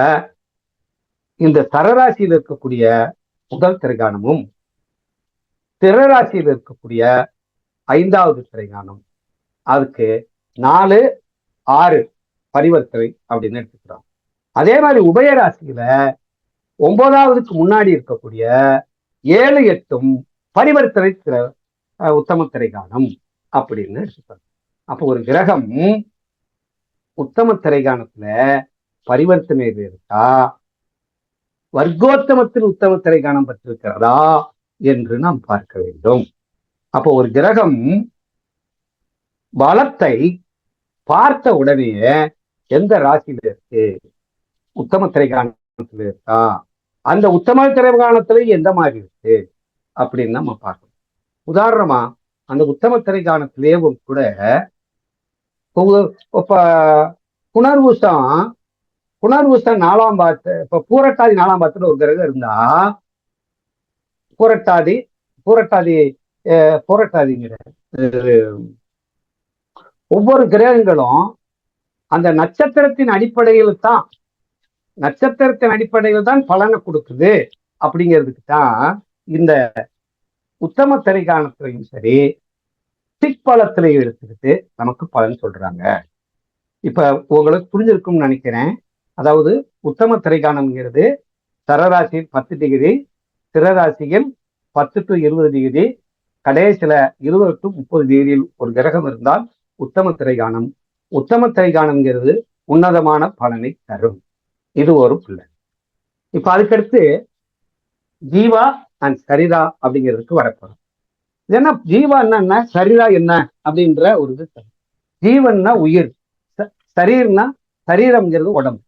இந்த சரராசியில் இருக்கக்கூடிய முதல் திரைகாணமும் திரராசியில் இருக்கக்கூடிய 5வது திரைகாணம், அதுக்கு 4, 6 பரிவர்த்தனை அப்படின்னு எடுத்துக்கிறோம். அதே மாதிரி உபயராசியில 9வதுக்கு முன்னாடி இருக்கக்கூடிய 7, 8ம் பரிவர்த்தனை உத்தம திரைகாணம் அப்படின்னு எடுத்துக்கிறோம். அப்போ ஒரு கிரகம் உத்தம திரைகாணத்துல பரிவர்த்தனை இருக்கா, வர்க்கோத்தமத்தில் உத்தம திரைகாணம் பெற்றிருக்கிறதா என்று நாம் பார்க்க வேண்டும். அப்போ ஒரு கிரகம் பலத்தை பார்த்த உடனே எந்த ராசியில இருக்கு, உத்தம திரைகாணத்துல இருக்கா, அந்த உத்தம திரைகாணத்துல எந்த மாதிரி இருக்கு அப்படின்னு நம்ம பார்க்கணும். உதாரணமா அந்த உத்தம திரைகாணத்திலேயும் கூட இப்ப புனர்வூசம் 4ஆம் பாத்து, இப்ப பூரட்டாதி 4ஆம் பாத்துல ஒரு கிரகம் இருந்தா, பூரட்டாதிங்கிற ஒவ்வொரு கிரகங்களும் அந்த நட்சத்திரத்தின் அடிப்படையில் தான் பலனை கொடுக்குது. அப்படிங்கிறதுக்கு தான் இந்த உத்தம திரைகாணத்திலையும் சரி திக்பலத்திலையும் எடுத்துக்கிட்டு நமக்கு பலன் சொல்றாங்க. இப்ப உங்களுக்கு புரிஞ்சிருக்கும்னு நினைக்கிறேன். அதாவது உத்தம திரைகாணம்ங்கிறது சரராசியில் 10 டிகிரி, திரராசியில் 10 to 20 டிகிரி, கடைசியில 20 to 30 டிகிரியில் ஒரு கிரகம் இருந்தால் உத்தம திரைகாணம். உத்தம திரைகாணம்ங்கிறது உன்னதமான பலனை தரும். இது ஒரு பிள்ளை. இப்ப அதுக்கடுத்து ஜீவா அண்ட் சரீரா அப்படிங்கிறதுக்கு வரப்போறோம். ஏன்னா ஜீவா என்ன, சரீரா என்ன அப்படின்ற ஒரு இது. ஜீவன்னா உயிர், சரீர்னா சரீரம்ங்கிறது உடம்பு.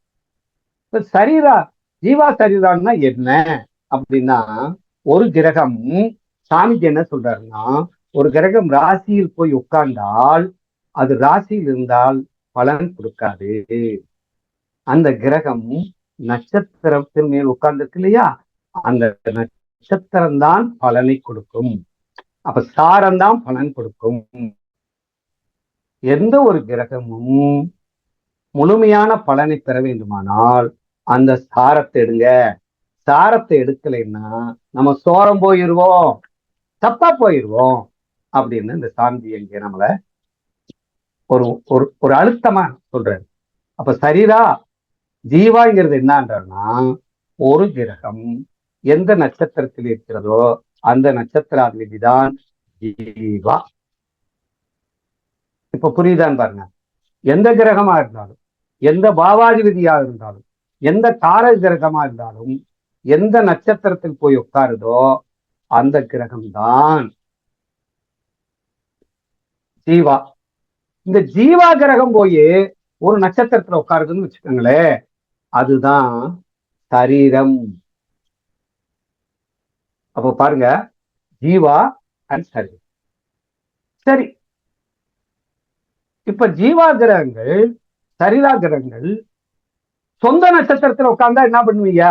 இப்ப சரீரா, ஜீவா சரீரான்னா என்ன அப்படின்னா, ஒரு கிரகம், சாமிஜி என்ன சொல்றாருன்னா, ஒரு கிரகம் ராசியில் போய் உட்கார்ந்தால் அது ராசியில் இருந்தால் பலன் கொடுக்காது. அந்த கிரகம் நட்சத்திரத்தின் மேல் உட்கார்ந்துருக்கு இல்லையா, அந்த நட்சத்திரம் தான் பலனை கொடுக்கும். அப்ப சாரம்தான் பலன் கொடுக்கும். எந்த ஒரு கிரகமும் முழுமையான பலனை பெற வேண்டுமானால் அந்த சாரத்தை எடுங்க. சாரத்தை எடுக்கலைன்னா நம்ம சோரம் போயிடுவோம், தப்பா போயிடுவோம் அப்படின்னு இந்த சாந்தி எங்க நம்மள ஒரு ஒரு அழுத்தமா சொல்றாரு. அப்ப சரீரா ஜீவாங்கிறது என்னன்றா, ஒரு கிரகம் எந்த நட்சத்திரத்தில் இருக்கிறதோ அந்த நட்சத்திராதிபதிதான் ஜீவா. இப்ப புரியுதான்னு பாருங்க. எந்த கிரகமா இருந்தாலும், எந்த பாவாதிபதியா இருந்தாலும், எந்த காரக கிரகமா இருந்தாலும், எந்த நட்சத்திரத்தில் போய் உட்காருதோ அந்த கிரகம்தான் ஜீவா. இந்த ஜீவா கிரகம் போய் ஒரு நட்சத்திரத்துல உட்காருதுன்னு வச்சுக்கோங்களேன், அதுதான் சரீரம். அப்போ பாருங்க, ஜீவா அண்ட் சரீரம். சரி, இப்ப ஜீவா கிரகங்கள், சரீரா கிரகங்கள் சொந்த நட்சத்திரத்துல உட்கார்ந்தா என்ன பண்ணுவீங்க?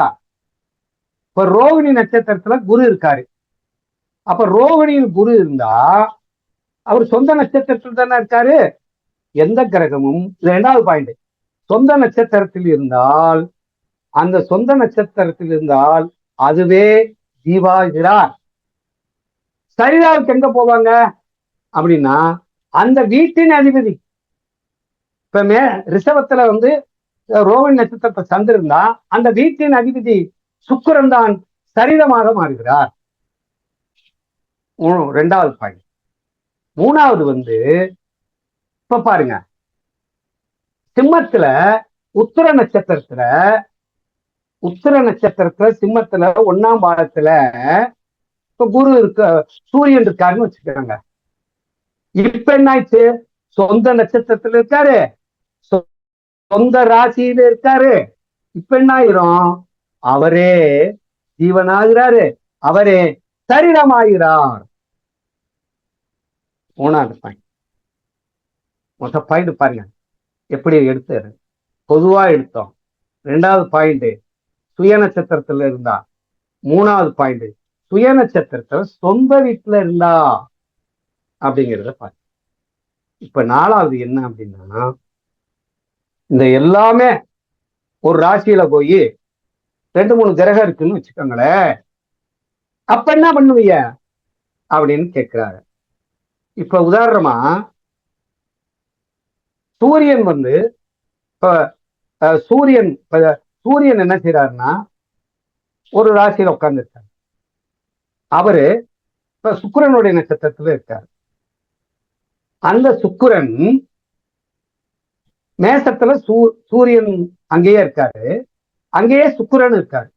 இப்ப ரோகிணி நட்சத்திரத்துல குரு இருக்காரு. அப்ப ரோகிணியில் குரு இருந்தா அவர் சொந்த நட்சத்திரத்தில் தானே இருக்காரு. எந்த கிரகமும், இரண்டாவது பாயிண்ட், சொந்த நட்சத்திரத்தில் இருந்தால், அந்த சொந்த நட்சத்திரத்தில் இருந்தால் அதுவே ஜீவாகிறார். சரீராவுக்கு எங்க போவாங்க அப்படின்னா, அந்த வீட்டின் அதிபதி. இப்ப ரிஷபத்துல ரோகிணி நட்சத்திரத்தை சந்திருந்தா அந்த வீட்டின் அதிபதி சுக்கிரன் தான் சரீரமாக மாறுகிறார். ரெண்டாவது பாயிண்ட். மூணாவது இப்ப பாருங்க, சிம்மத்துல உத்திர நட்சத்திரத்துல சிம்மத்துல 1ஆம் பாதத்துல இப்ப குரு இருக்க, சூரியன் இருக்காருன்னு வச்சுக்கிறாங்க. இப்ப என்ன ஆயிடுச்சு? சொந்த நட்சத்திரத்துல இருக்காரு, சொந்த ராசியில இருக்காரு. இப்ப என்ன ஆயிரும்? அவரே ஜீவனாகிறாரு, அவரே சரீரமாகிறார். மூணாவது பாயிண்ட். மொத்த பாயிண்ட் பாருங்க எப்படி எடுத்தாரு. பொதுவா எடுத்தோம். ரெண்டாவது பாயிண்ட் சுய நட்சத்திரத்துல இருந்தா. மூணாவது பாயிண்ட் சுய நட்சத்திரத்துல சொந்த வீட்டுல இருந்தா அப்படிங்கிறத பாருங்க. இப்ப நாலாவது என்ன அப்படின்னா, இந்த எல்லாமே ஒரு ராசியில போய் 2-3 கிரகம் இருக்குன்னு வச்சுக்கோங்களேன், அப்ப என்ன பண்ணுவீங்க அப்படின்னு கேட்கிறாரு. இப்ப உதாரணமா சூரியன் இப்ப சூரியன் என்ன செய்யறாருன்னா ஒரு ராசியில உட்கார்ந்துருக்காரு. அவரு இப்ப சுக்கிரனுடைய நட்சத்திரத்துல இருக்காரு. அந்த சுக்கிரன் மேசத்துல சூரியன் அங்கேயே இருக்காரு, அங்கேயே சுக்கிரன் இருக்காரு.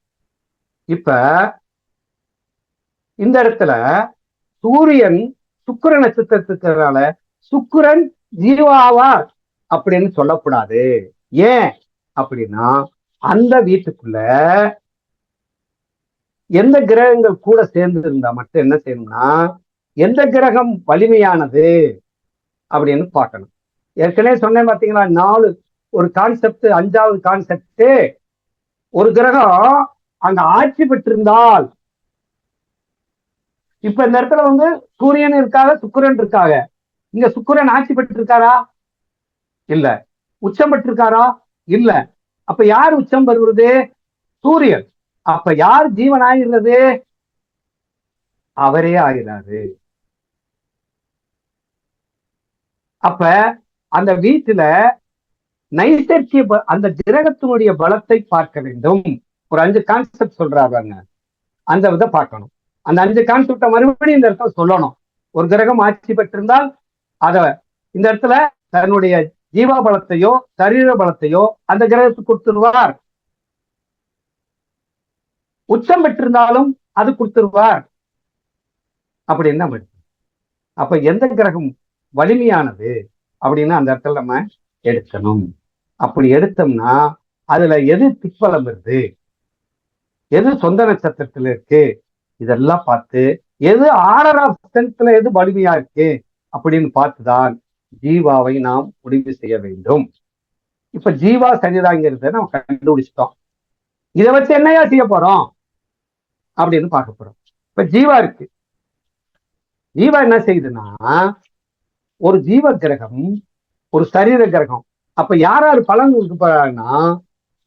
இப்ப இந்த இடத்துல சூரியன் சுக்கிர நட்சத்திரத்துக்குனால சுக்கிரன் ஜீவாவார் அப்படின்னு சொல்லக்கூடாது. ஏன் அப்படின்னா அந்த வீட்டுக்குள்ள எந்த கிரகங்கள் கூட சேர்ந்து இருந்தா மட்டும் என்ன செய்யணும்னா, எந்த கிரகம் வலிமையானது அப்படின்னு பார்க்கணும். ஏற்கனவே சொன்னேன் பாத்தீங்களா, 4 ஒரு கான்செப்ட், 5வது கான்செப்ட், ஒரு கிரகம் அங்க ஆட்சி பெற்றிருந்தால், இப்ப இந்த இடத்துல வந்து சூரியன் இருக்காக, சுக்கிரன் இருக்காக. இங்க சுக்கிரன் ஆட்சி பெற்றிருக்காரா? இல்ல. உச்சம் பெற்றிருக்காரா? இல்ல. அப்ப யார் உச்சம் பெறுவது? சூரியன். அப்ப யார் ஜீவன் ஆகிறது? அவரே ஆகிறாரு. அப்ப அந்த வீட்டுல நைசர்கிய அந்த கிரகத்தினுடைய பலத்தை பார்க்க வேண்டும். ஒரு 5 கான்செப்ட் சொல்றாங்க, அந்த இதை பார்க்கணும். அந்த 5 கான்செப்டை மறுபடியும் இந்த இடத்துல சொல்லணும். ஒரு கிரகம் ஆட்சி பெற்றிருந்தால் அத இந்த இடத்துல தன்னுடைய ஜீவா பலத்தையோ சரீர பலத்தையோ அந்த கிரகத்துக்கு கொடுத்துருவார். உச்சம் பெற்றிருந்தாலும் அது கொடுத்துருவார் அப்படின்னு நம்ம. அப்ப எந்த கிரகம் வலிமையானது அப்படின்னு அந்த இடத்துல நம்ம எடுக்கணும். அப்படி எடுத்தோம்னா அதுல எது திக்பலம் வருது, எது சொந்த நட்சத்திரத்துல இருக்கு, இதெல்லாம் பார்த்து எது ஆர்டர் ஆஃப் ஸ்ட்ரென்த்ல எது வலிமையா இருக்கு அப்படின்னு பார்த்துதான் ஜீவாவை நாம் முடிவு செய்ய வேண்டும். இப்ப ஜீவா சரிதாங்கிறத நம்ம கண்டுபிடிச்சிட்டோம். இதை வச்சு என்னையா செய்ய போறோம் அப்படின்னு பார்க்க போறோம். இப்ப ஜீவா இருக்கு. ஜீவா என்ன செய்யுதுன்னா, ஒரு ஜீவ கிரகம் ஒரு சரீர கிரகம். அப்ப யார் யார் பலன் கொடுக்க போறாங்கன்னா,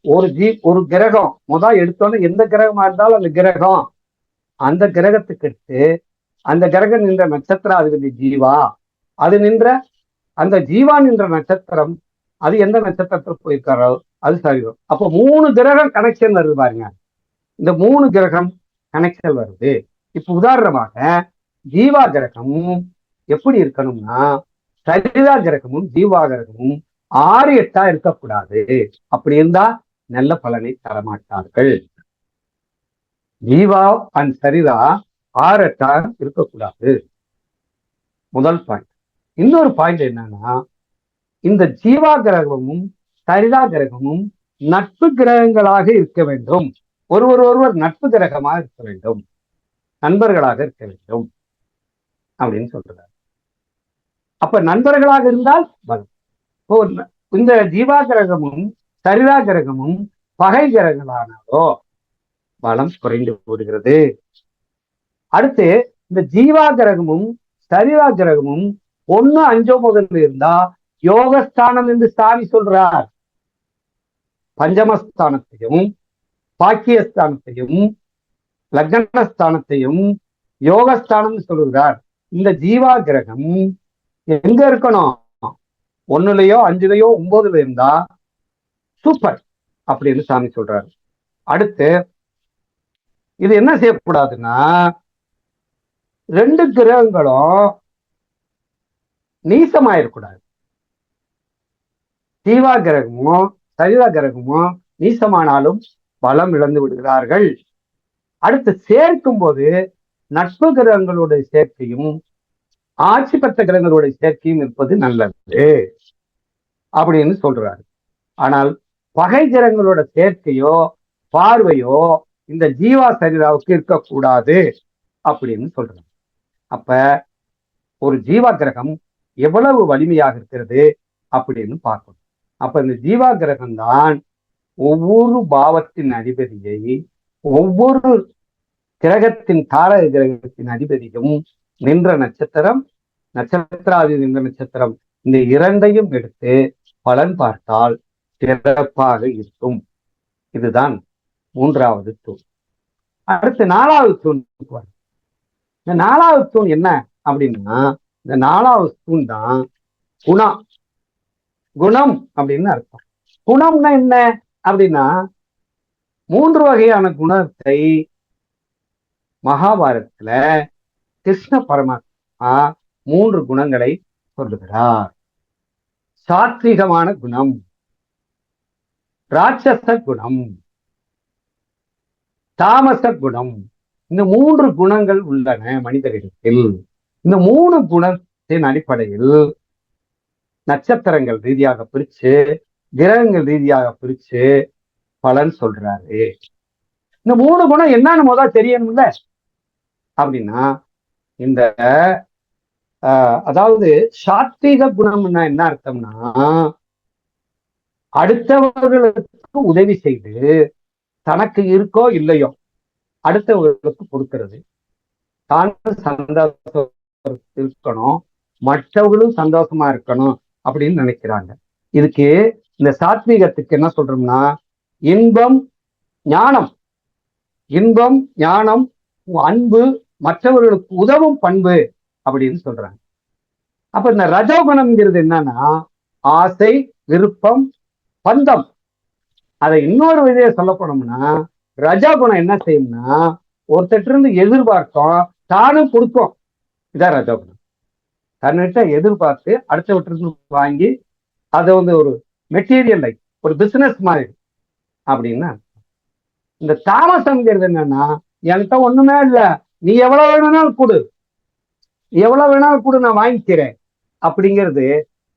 ஒரு கிரகம் முதல் எடுத்தோன்னே எந்த கிரகமா இருந்தாலும் அந்த கிரகம், அந்த கிரகத்துக்கு எடுத்து அந்த கிரகம் நின்ற நட்சத்திராதிபதி ஜீவா, அது நின்ற அந்த ஜீவா நின்ற நட்சத்திரம் அது எந்த நட்சத்திரத்துல போயிருக்காரோ அது சரீரம். அப்போ 3 கிரகம் கனெக்ஷன் வருது பாருங்க. இந்த 3 கிரகம் கனெக்ஷன் வருது. இப்ப உதாரணமாக ஜீவா கிரகம் எப்படி இருக்கணும்னா, சரீரா கிரகமும் ஜீவா கிரகமும் 6, 8 இருக்கக்கூடாது. அப்படி இருந்தா நல்ல பலனை தரமாட்டார்கள். ஜீவா அண்ட் சரீரா 6, 8 இருக்கக்கூடாது. முதல் பாயிண்ட். இன்னொரு பாயிண்ட் என்னன்னா, இந்த ஜீவா கிரகமும் சரிதா கிரகமும் நட்பு கிரகங்களாக இருக்க வேண்டும். ஒருவர் நட்பு கிரகமாக இருக்க வேண்டும், நண்பர்களாக இருக்க வேண்டும் அப்படின்னு சொல்றாரு. அப்ப நண்பர்களாக இருந்தால் பலம். இந்த ஜீவா கிரகமும் சரிதா கிரகமும் பகை கிரகங்களானாலோ பலம் குறைந்து போடுகிறது. அடுத்து இந்த ஜீவா கிரகமும் சரிதா கிரகமும் 1, 5 முதல்ல இருந்தா யோகஸ்தானம் என்று சாமி சொல்றார். பஞ்சமஸ்தானத்தையும் பாக்கியஸ்தானத்தையும் லக்னஸ்தானத்தையும் யோகஸ்தானம் சொல்லுகிறார். இந்த ஜீவா கிரகம் எங்க இருக்கணும்? 1லயோ 5லயோ 9ல இருந்தா சூப்பர் அப்படின்னு சாமி சொல்றாரு. அடுத்து இது என்ன செய்யக்கூடாதுன்னா, 2 கிரகங்களும் நீசமாயிருக்கூடாது. ஜீவா கிரகமும் சரிதா கிரகமும் நீசமானாலும் பலம் இழந்து விடுகிறார்கள். அடுத்து சேர்க்கும் போது நட்பு கிரகங்களுடைய சேர்க்கையும் ஆட்சி பெற்ற கிரகங்களுடைய சேர்க்கையும் இருப்பது நல்லது அப்படின்னு சொல்றாரு. ஆனால் பகை கிரகங்களோட சேர்க்கையோ பார்வையோ இந்த ஜீவா சரீராவுக்கு இருக்கக்கூடாது அப்படின்னு சொல்றாங்க. அப்ப ஒரு ஜீவா கிரகம் எவ்வளவு வலிமையாக இருக்கிறது அப்படின்னு பார்க்கணும். அப்ப இந்த ஜீவா கிரகம் தான் ஒவ்வொரு பாவத்தின் அதிபதியை, ஒவ்வொரு கிரகத்தின் தாரக கிரகத்தின் அதிபதியும் நின்ற நட்சத்திரம், நட்சத்திராதி நின்ற நட்சத்திரம், இந்த 2ஐயும் எடுத்து பலன் பார்த்தால் சிறப்பாக இருக்கும். இதுதான் 3வது தூண். அடுத்து 4வது தூண். இந்த 4வது தூண் என்ன அப்படின்னா, இந்த 4வது தூண் தான் குணம். குணம் அப்படின்னு அர்த்தம். குணம்னா என்ன அப்படின்னா, 3 வகையான குணத்தை மகாபாரதத்துல கிருஷ்ண பரமாத்மா 3 குணங்களை சொல்லுகிறார். சாத்விகமான குணம், ராட்சச குணம், தாமச குணம். இந்த 3 குணங்கள் உள்ளன மனிதரிடத்தில். இந்த 3 குணத்தின் அடிப்படையில் நட்சத்திரங்கள் ரீதியாக பிரிச்சு, கிரகங்கள் ரீதியாக பிரிச்சு பலன் சொல்றாரு. இந்த 3 குணம் என்னன்னு முதல் தெரியணும்ல. அப்படின்னா இந்த அதாவது சாத்வீக குணம்னா என்ன அர்த்தம்னா, அடுத்தவர்களுக்கு உதவி செய்து தனக்கு இருக்கோ இல்லையோ அடுத்தவர்களுக்கு கொடுக்கிறது. தான் சந்தோஷம் இருக்கணும், மற்றவர்களும் சந்தோஷமா இருக்கணும் அப்படின்னு நினைக்கிறாங்க. இதுக்கு இந்த சாத்வீகத்துக்கு என்ன சொல்றோம்னா, இன்பம் ஞானம், இன்பம் ஞானம் அன்பு மற்றவர்களுக்கு உதவும் பண்பு அப்படின்னு சொல்றாங்க. அப்ப இந்த ரஜோகுணம்ங்கிறது என்னன்னா, ஆசை, விருப்பம், பந்தம். அதை இன்னொரு விதையை சொல்ல போனோம்னா, ரஜோகுணம் என்ன செய்யும்னா, ஒருத்தர் இருந்து எதிர்பார்த்தோம் தானும் கொடுக்கும். இதான் ரஜோகுணம். தன்னிட்ட எதிர்பார்த்து அடுத்தவற்றிருந்து வாங்கி அதை ஒரு மெட்டீரியல் லைஃப், ஒரு பிசினஸ் மாதிரி அப்படின்னா. இந்த தாமசம்ங்கிறது என்னன்னா, என்கிட்ட ஒண்ணுமே இல்லை, நீ எவ்வளவு வேணும்னாலும் கொடு, எவ்வளவு வேணாலும் கூட நான் வாங்கிக்கிறேன் அப்படிங்கிறது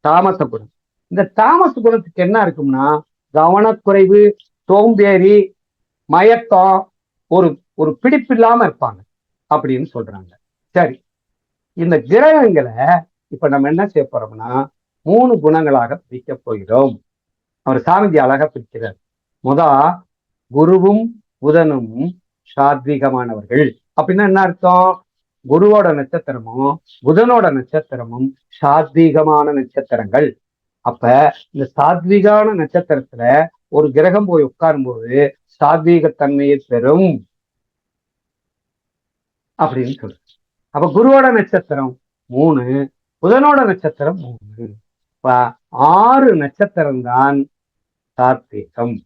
தாமச குணம். இந்த தாமச குணத்துக்கு என்ன இருக்கும்னா, கவனக்குறைவு, சோம்பேறி, மயக்கம், ஒரு ஒரு பிடிப்பில்லாம இருப்பாங்க அப்படின்னு சொல்றாங்க. சரி, இந்த கிரகங்களை இப்ப நம்ம என்ன செய்ய போறோம்னா 3 குணங்களாக பிரிக்க போகிறோம். அவர் சாமிஜி அழகா பிரிக்கிறார். குருவும் புதனும் சாத்வீகமானவர்கள். அப்படின்னா என்ன அர்த்தம்? குருவோட நட்சத்திரமும் புதனோட நட்சத்திரமும் சாத்வீகமான நட்சத்திரங்கள். அப்ப இந்த சாத்வீகான நட்சத்திரத்துல ஒரு கிரகம் போய் உட்காரும் போது சாத்வீகத்தன்மையை பெறும் அப்படின்னு சொல்ற. அப்ப குருவோட நட்சத்திரம் 3, புதனோட நட்சத்திரம் 3. இப்ப 6 நட்சத்திரம் தான் சாத்வீகம்.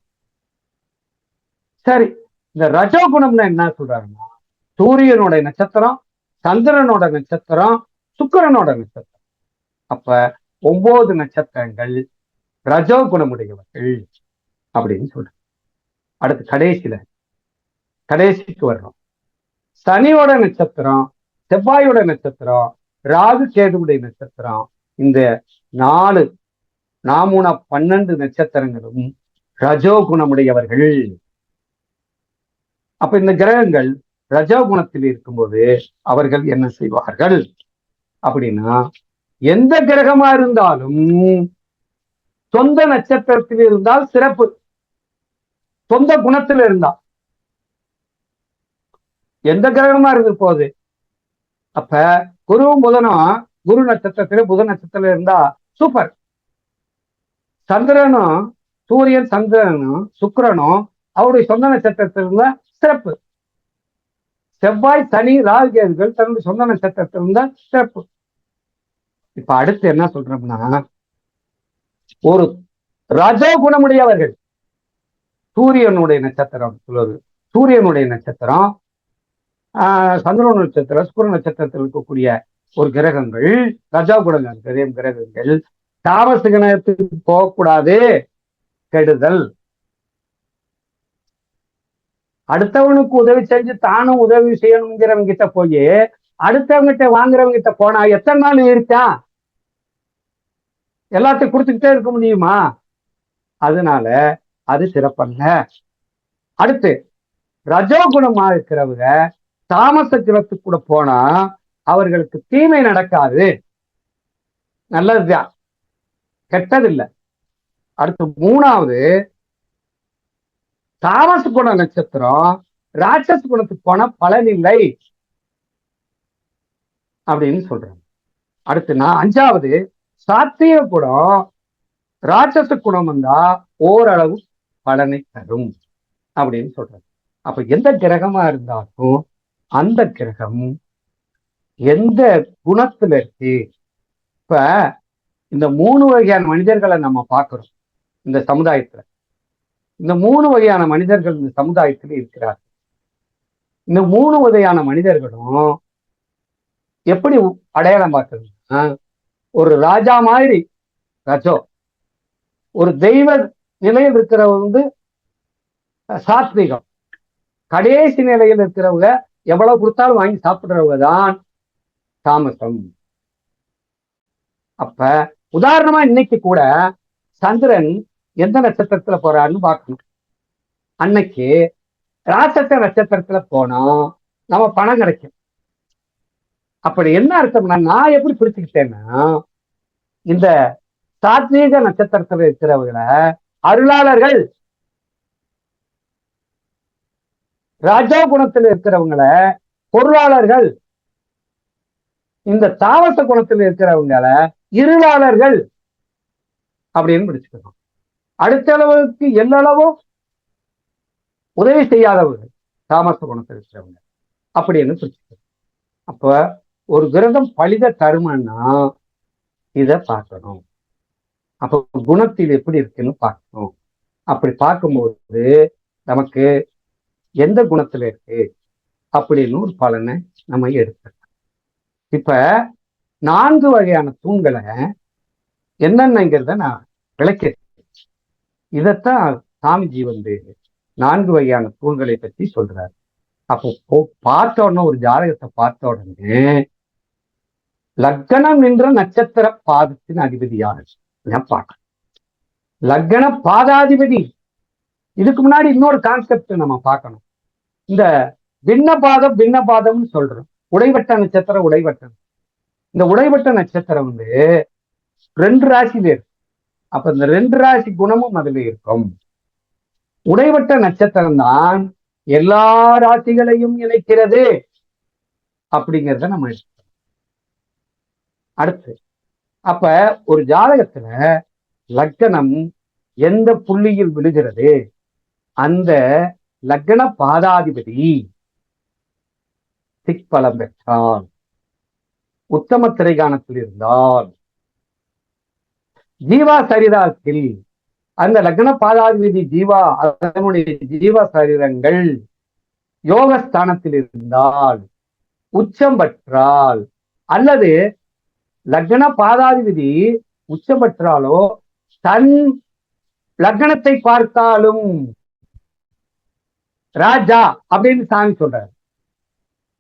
சரி, இந்த ரஜோகுணம்னா என்ன சொல்றாருன்னா, சூரியனோட நட்சத்திரம், சந்திரனோட நட்சத்திரம், சுக்கிரனோட நட்சத்திரம். அப்ப 9 நட்சத்திரங்கள் ரஜோகுணமுடையவர்கள் அப்படின்னு சொல்றேன். அடுத்து கடைசிக்கு வர்றோம். சனியோட நட்சத்திரம், செவ்வாயோட நட்சத்திரம், ராகு கேதுவுடைய நட்சத்திரம். இந்த 4 12 நட்சத்திரங்களும் ரஜோகுணமுடையவர்கள். அப்ப இந்த கிரகங்கள் ரஜோகுணத்தில் இருக்கும்போது அவர்கள் என்ன செய்வார்கள் அப்படின்னா, எந்த கிரகமா இருந்தாலும் சொந்த நட்சத்திரத்தில் இருந்தால் சிறப்பு, சொந்த குணத்தில் இருந்தால் எந்த கிரகமா இருந்து போகுது. அப்ப குருவும் புதனும் குரு நட்சத்திரத்தில புத நட்சத்திரத்துல இருந்தா சூப்பர். சந்திரனும் சூரியன் சந்திரனும் சுக்கிரனும் அவருடைய சொந்த நட்சத்திரத்தில் இருந்தா சிறப்பு. செவ்வாய் சனி ராகு கேதுகள் தன்னுடைய சொந்த நட்சத்திரத்தில் இருந்தா சிறப்பு. இப்ப அடுத்து என்ன சொல்றோம்னா, ஒரு ரஜோ குணமுடையவர்கள், சூரியனுடைய நட்சத்திரம் சொல்வது, சூரியனுடைய நட்சத்திரம், சந்திரன் நட்சத்திரம், சுக்கிர நட்சத்திரத்தில் இருக்கக்கூடிய ஒரு கிரகங்கள் ரஜோ குணங்கள் கிரகங்கள் தாமச கிரகத்துக்கு போகக்கூடாது, கெடுதல். அடுத்தவனுக்கு உதவி செஞ்சு தானும் உதவி செய்யணுங்கிறவங்க கிட்ட போய் அடுத்தவங்கிட்ட வாங்குறவங்க கிட்ட போனா எத்தனை நாள் இருக்கான்? எல்லாத்தையும் கொடுத்துக்கிட்டே இருக்க முடியுமா? அதனால அது சிறப்பல்ல. அடுத்து ரஜோகுணமா இருக்கிறவங்க தாமச கிரகத்துக்கு கூட போனா அவர்களுக்கு தீமை நடக்காது, நல்லதுதான், கெட்டதில்லை. அடுத்து 3வது, தாமச குண நட்சத்திரம் ராட்சச குணத்துக்கு போன பலன் இல்லை அப்படின்னு சொல்றாங்க. அடுத்து 5வது, சாத்திய குணம் ராட்சச குணம் வந்தா ஓரளவு பலனை தரும் அப்படின்னு சொல்றாங்க. அப்ப எந்த கிரகமா இருந்தாலும் அந்த கிரகம் எந்த குணத்துல இருக்கு. இப்ப இந்த 3 வகையான மனிதர்களை நம்ம பார்க்கிறோம் இந்த சமுதாயத்துல. இந்த 3 வகையான மனிதர்கள் இந்த சமுதாயத்தில் இருக்கிறார். இந்த 3 வகையான மனிதர்களும் எப்படி அடையாளம் பார்க்கறதுன்னா, ஒரு ராஜா மாதிரி ரஜோ, ஒரு தெய்வ நிலையில் இருக்கிறவர் சாத்வீகம், கடைசி நிலையில் இருக்கிறவங்க எவ்வளவு கொடுத்தாலும் வாங்கி சாப்பிடுறவங்க தான் தாமசம். அப்ப உதாரணமா இன்னைக்கு கூட சந்திரன் எந்த நட்சத்திரத்துல போறாருன்னு பார்க்கணும். அன்னைக்கு ராசத்த நட்சத்திரத்துல போனோம், நம்ம பணம் கிடைக்கும். அப்படி என்ன அர்த்தம்னா, நான் எப்படி பிடிச்சுக்கிட்டேன்னா, இந்த சாத்வீக நட்சத்திரத்துல இருக்கிறவங்களை அருளாளர்கள், ராஜா குணத்துல இருக்கிறவங்கள பொருளாளர்கள், இந்த தாவச குணத்துல இருக்கிறவங்கள இருளாளர்கள் அப்படின்னு பிடிச்சுக்கணும். அடுத்த அளவுக்கு எல்லளவும் உதவி செய்யாதவர்கள் தாமச குணத்தில் இருக்கிறவங்க அப்படின்னு பிடிச்சுக்கணும். அப்ப ஒரு கிரகம் பலித தருமன்னா இதை பார்க்கணும். அப்ப குணத்தில் எப்படி இருக்குன்னு பார்க்கணும். அப்படி பார்க்கும்போது நமக்கு எந்த குணத்துல இருக்கு அப்படின்னு ஒரு பலனை நம்ம எடுத்துக்கலாம். இப்ப 4 வகையான தூண்களை என்னென்னங்கிறத நான் விளக்கிறேன். இதைத்தான் சாமிஜி 4 வகையான தூண்களை பற்றி சொல்றாரு. அப்போ பார்த்த உடனே ஒரு ஜாதகத்தை பார்த்த உடனே லக்னம் என்ற நட்சத்திர பாதத்தின் அதிபதி யாரு பார்க்கணும். லக்ன பாதாதிபதி. இதுக்கு முன்னாடி இன்னொரு கான்செப்ட் நம்ம பார்க்கணும். இந்த பின்னபாதம்னு சொல்றோம். உடைவட்ட நட்சத்திரம், உடைவட்டம். இந்த உடைவட்ட நட்சத்திரம் 2 ராசியில இருக்கு. அப்ப இந்த 2 ராசி குணமும் அதுல இருக்கும். உடைவட்ட நட்சத்திரம் தான் எல்லா ராசிகளையும் இணைக்கிறது அப்படிங்கிறத நம்ம எடுத்துக்கணும். அடுத்து, அப்ப ஒரு ஜாதகத்துல லக்னம் எந்த புள்ளியில் விழுகிறது, அந்த லக்ன பாதாதிபதி திக்பலம் பெற்றால், உத்தம திரைகாணத்தில் இருந்தால், ஜீவா சரிதாத்தில் அந்த லக்ன பாதாதிபதி ஜீவா, அதனுடைய ஜீவா சரீரங்கள் யோகஸ்தானத்தில் இருந்தால், உச்சம் பெற்றால், அல்லது லக்ன பாதாதிபதி உச்சம் பெற்றாலோ தன் லக்னத்தை பார்த்தாலும் ராஜா அப்படின்னு சாமி சொல்றாரு.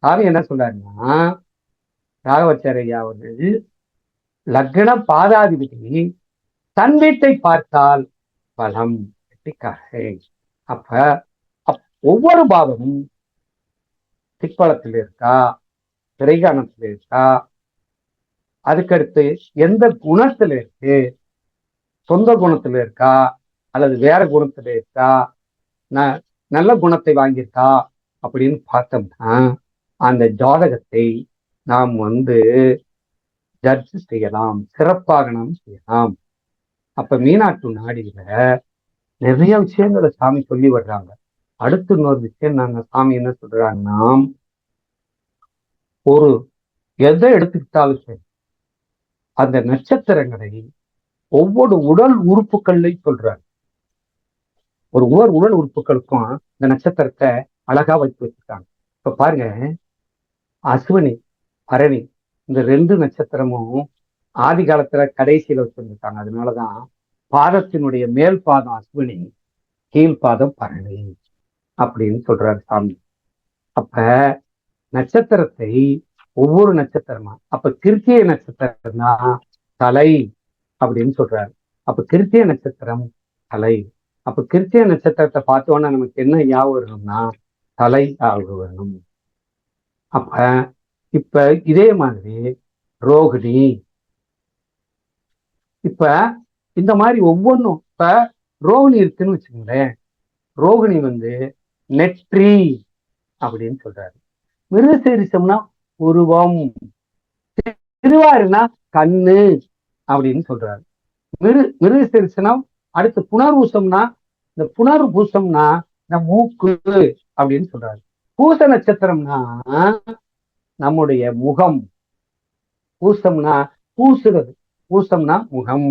சாமி என்ன சொல்றாருன்னா, ராகவாச்சாரியா அவர்கள் லக்ன பாதாதிபதி தன் வீட்டை பார்த்தால் பலம். அப்ப ஒவ்வொரு பாவமும் திக்பலத்தில் இருக்கா, திரைகாணத்தில் இருக்கா, அதுக்கடுத்து எந்த குணத்துல இருக்கு, சொந்த குணத்துல இருக்கா அல்லது வேற குணத்துல இருக்கா, நல்ல குணத்தை வாங்கியிருக்கா அப்படின்னு பார்த்தோம்னா அந்த ஜாதகத்தை நாம் ஜட்ஜ் செய்யலாம், சிறப்பாக நாம் செய்யலாம். அப்ப மீனாட்டு நாடியில நிறைய விஷயங்களை சாமி சொல்லி வர்றாங்க. அடுத்து இன்னொரு விஷயம் சாமி என்ன சொல்றாங்கன்னா, ஒரு எதை எடுத்துக்கிட்டாலும் சரி அந்த நட்சத்திரங்களை ஒவ்வொரு உடல் உறுப்புகள்லையும் சொல்றாங்க. ஒவ்வொரு உடல் உறுப்புகளுக்கும் இந்த நட்சத்திரத்தை அழகா வச்சிருக்காங்க. இப்ப பாருங்க, அஸ்வினி பரணி இந்த 2 நட்சத்திரமும் ஆதி காலத்துல கடைசியில வச்சிருந்துருக்காங்க. அதனாலதான் பாதத்தினுடைய மேல் பாதம் அஸ்வினி, கீழ் பாதம் பரணி அப்படின்னு சொல்றாரு சாமி. அப்ப நட்சத்திரத்தை ஒவ்வொரு நட்சத்திரமா, அப்ப கிருத்திய நட்சத்திரம்னா தலை அப்படின்னு சொல்றாரு. அப்ப கிருத்திய நட்சத்திரம் தலை. அப்ப கிருத்திய நட்சத்திரத்தை பார்த்தோன்னா நமக்கு என்ன ஞாபகம் வரணும்னா தலை ஞாபகம் வரணும். அப்ப இப்ப இதே மாதிரி ரோகிணி, இப்ப இந்த மாதிரி ஒவ்வொன்றும், இப்ப ரோகிணி இருக்குன்னு வச்சுக்கோங்களேன். ரோகிணி நெற்றி அப்படின்னு சொல்றாரு. மிருகசீரிசம்னா உருவம், திருவாருனா கண்ணு அப்படின்னு சொல்றாரு. மிருகசீரிசனம். அடுத்து புனர்பூசம்னா, இந்த புனர்பூசம்னா இந்த மூக்கு அப்படின்னு சொல்றாரு. பூச நட்சத்திரம்னா நம்முடைய முகம், பூசம்னா பூசுறது, பூசம்னா முகம்.